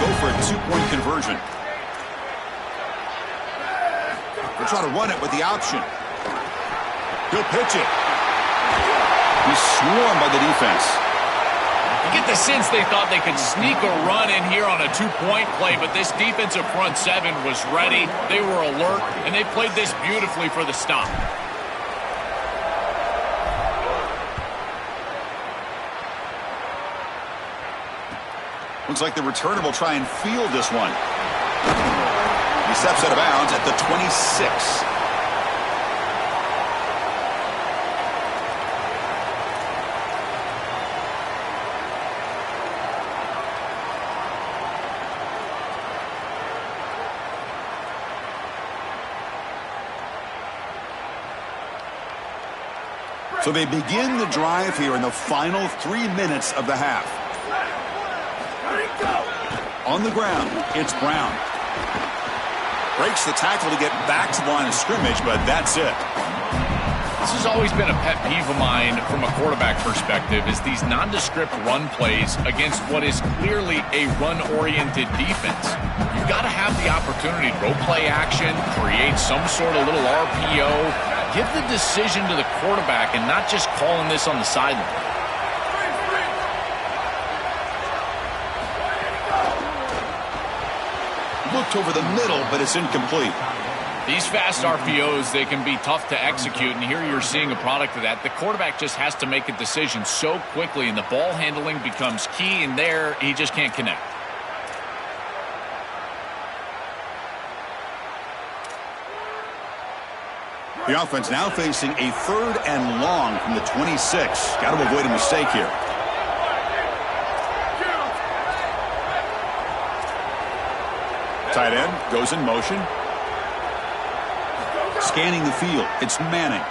S1: Go for a two-point conversion. They'll try to run it with the option. He'll pitch it. He's swarmed by the defense.
S2: You get the sense they thought they could sneak a run in here on a two-point play, but this defensive front seven was ready. They were alert, and they played this beautifully for the stop.
S1: Looks like the returner will try and field this one. He steps out of bounds at the 26. So they begin the drive here in the final 3 minutes of the half. On the ground, it's Brown. Breaks the tackle to get back to the line of scrimmage, but that's it.
S2: This has always been a pet peeve of mine from a quarterback perspective, is these nondescript run plays against what is clearly a run-oriented defense. You've got to have the opportunity to go play action, create some sort of little RPO, give the decision to the quarterback and not just calling this on the sideline.
S1: Looked over the middle, but it's incomplete.
S2: These fast RPOs, they can be tough to execute, and here you're seeing a product of that. The quarterback just has to make a decision so quickly, and the ball handling becomes key, and there he just can't connect.
S1: The offense now facing a 3rd and long from the 26. Got to avoid a mistake here. Tight end goes in motion. Scanning the field. It's Manning.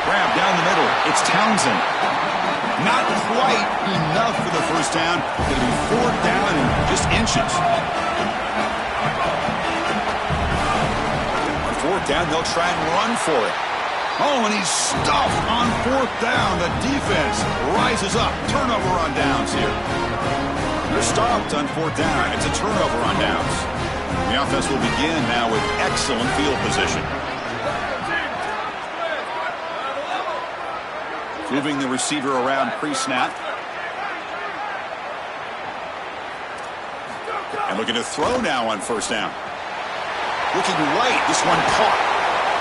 S1: Grab down the middle. It's Townsend. Not quite enough for the first down. Going to be 4th down and just inches. On 4th down, they'll try and run for it. Oh, and he's stuffed on 4th down. The defense rises up. Turnover on downs here. They're stopped on 4th down. It's a turnover on downs. The offense will begin now with excellent field position. Moving the receiver around pre-snap. And looking to throw now on 1st down. Looking right. This one caught.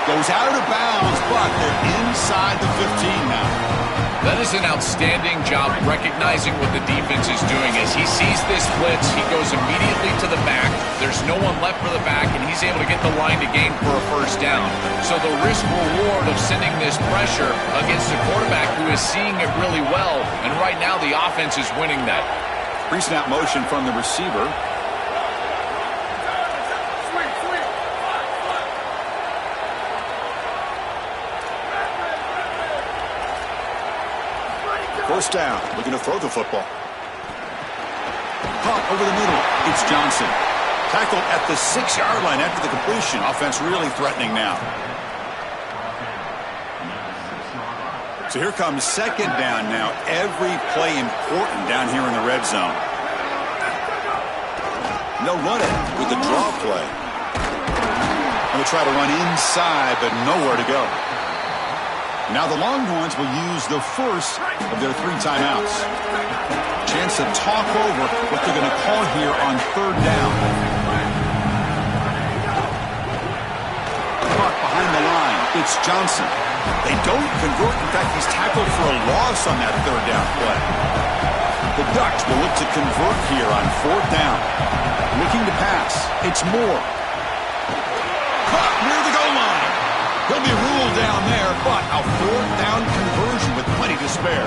S1: Goes out of bounds, but they're inside the 15 now.
S2: That is an outstanding job recognizing what the defense is doing. As he sees this blitz, he goes immediately to the back. There's no one left for the back, and he's able to get the line to gain for a 1st down. So the risk-reward of sending this pressure against a quarterback who is seeing it really well, and right now the offense is winning that.
S1: Pre-snap motion from the receiver. First down, looking to throw the football. Pop over the middle. It's Johnson. Tackled at the 6-yard line after the completion. Offense really threatening now. So here comes 2nd down now. Every play important down here in the red zone. They'll run it with the draw play. And they'll try to run inside, but nowhere to go. Now the Longhorns will use the first of their 3 timeouts. Chance to talk over what they're going to call here on 3rd down. Caught behind the line. It's Johnson. They don't convert. In fact, he's tackled for a loss on that 3rd down play. The Ducks will look to convert here on 4th down. Looking to pass. It's Moore. Caught near the goal line. He'll be ruled down there, but a 4th down conversion with plenty to spare.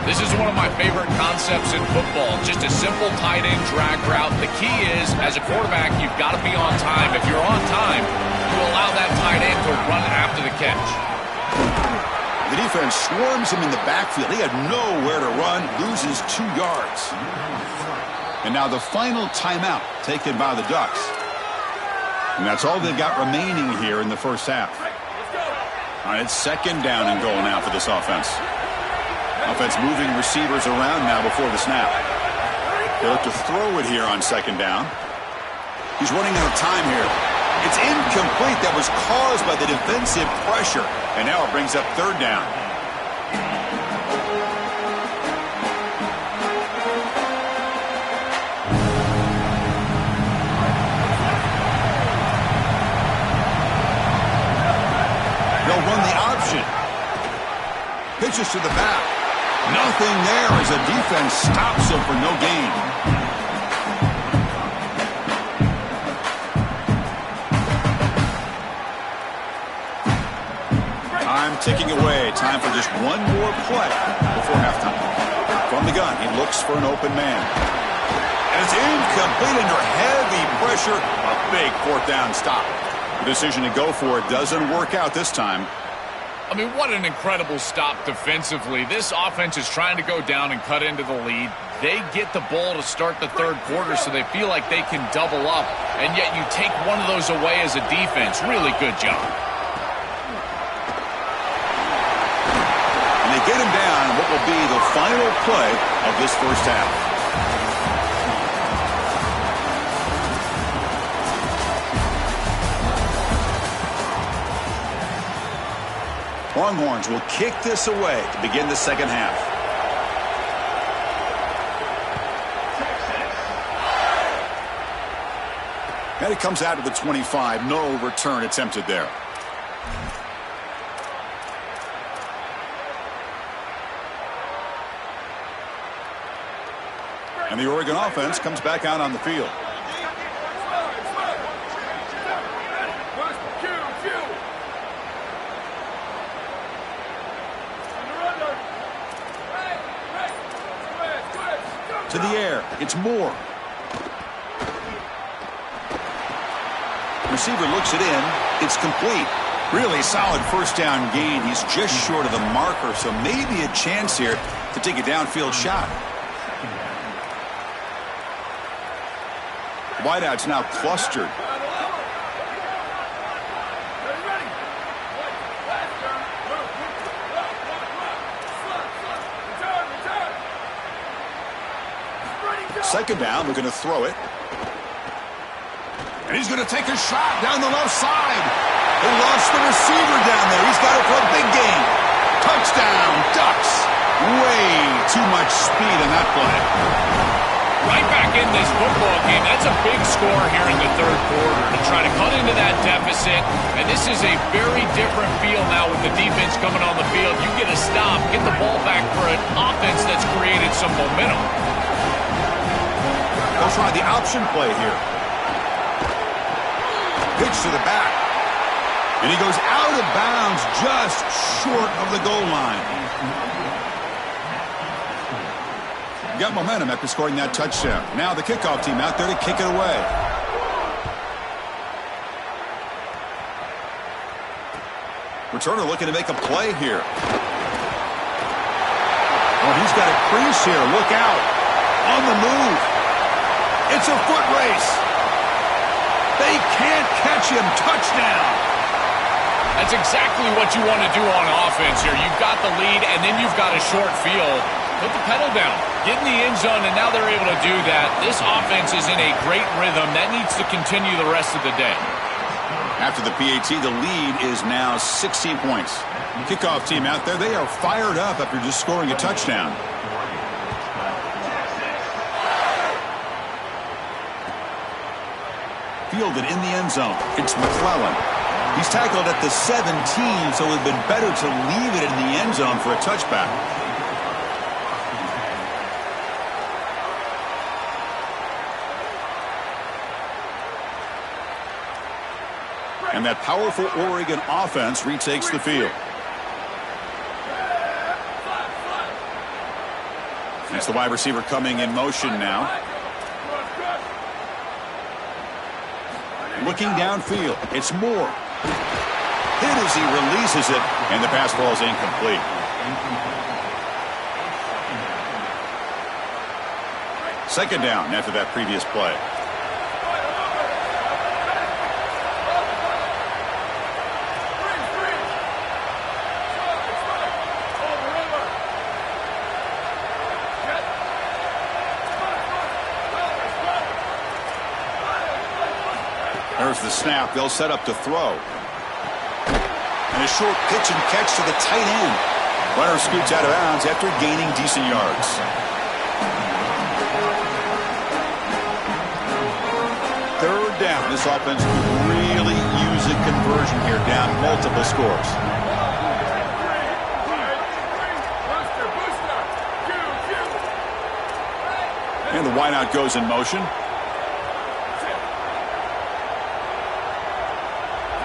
S2: This is one of my favorite concepts in football. Just a simple tight end drag route. The key is, as a quarterback, you've got to be on time. If you're on time, you allow that tight end to run after the catch.
S1: The defense swarms him in the backfield. He had nowhere to run, loses 2 yards. And now the final timeout taken by the Ducks. And that's all they've got remaining here in the first half. All right, it's 2nd down and goal now for this offense. Offense moving receivers around now before the snap. They look to throw it here on 2nd down. He's running out of time here. It's incomplete. That was caused by the defensive pressure. And now it brings up 3rd down. Run the option. Pitches to the back. Nothing there as a defense stops him for no gain. Time ticking away. Time for just one more play before halftime. From the gun, he looks for an open man. And it's incomplete under heavy pressure. A big 4th down stop. The decision to go for it doesn't work out this time.
S2: I mean, what an incredible stop defensively. This offense is trying to go down and cut into the lead. They get the ball to start the 3rd quarter, so they feel like they can double up, and yet you take one of those away as a defense. Really good job.
S1: will be the final play of this first half. Longhorns will kick this away to begin the second half. And it comes out to the 25. No return attempted there. And the Oregon offense comes back out on the field. To the air. It's Moore. Receiver looks it in. It's complete. Really solid first down gain. He's just short of the marker, so maybe a chance here to take a downfield shot. Wideout's now clustered. Second down, they're going to throw it. And he's going to take a shot down the left side. They lost the receiver down there. He's got it for a big gain. Touchdown, Ducks. Way too much speed in that play.
S2: Right back in this football game. That's a big score here in the third quarter to try to cut into that deficit. And this is a very different feel now with the defense coming on the field. You get a stop, get the ball back for an offense that's created some momentum.
S1: They'll try the option play here. Pitch to the back. And he goes out of bounds just short of the goal line. Got momentum after scoring that touchdown. Now the kickoff team out there to kick it away. Returner looking to make a play here. Oh, he's got a crease here. Look out. On the move. It's a foot race. They can't catch him. Touchdown.
S2: That's exactly what you want to do on offense here. You've got the lead, and then you've got a short field. Put the pedal down. Get in the end zone, and now they're able to do that. This offense is in a great rhythm. That needs to continue the rest of the day.
S1: After the PAT, the lead is now 16 points. Kickoff team out there, they are fired up after just scoring a touchdown. Fielded in the end zone. It's McClellan. He's tackled at the 17, so it would have been better to leave it in the end zone for a touchback. And that powerful Oregon offense retakes the field. It's the wide receiver coming in motion now. Looking downfield. It's Moore. Hit as he releases it, and the pass ball is incomplete. Second down after that previous play. There's the snap. They'll set up to throw. And a short pitch and catch to the tight end. Runner scoots out of bounds after gaining decent yards. Third down. This offense could really use a conversion here, down multiple scores. And the wideout goes in motion.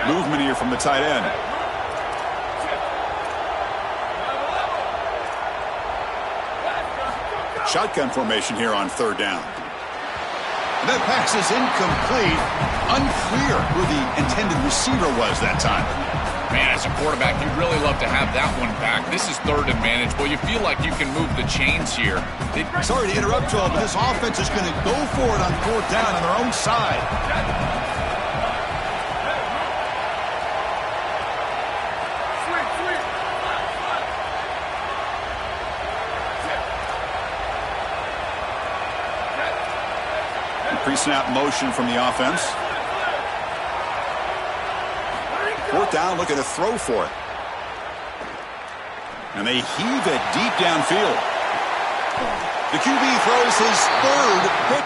S1: Movement here from the tight end. Shotgun formation here on third down. And that pass is incomplete. Unclear who the intended receiver was that time.
S2: Man, as a quarterback, you'd really love to have that one back. This is third and manageable. You feel like you can move the chains here.
S1: Sorry to interrupt, Joel, but this offense is going to go for it on fourth down on their own side. Pre-snap motion from the offense. Fourth down, looking to throw for it. And they heave it deep downfield. The QB throws his third pick.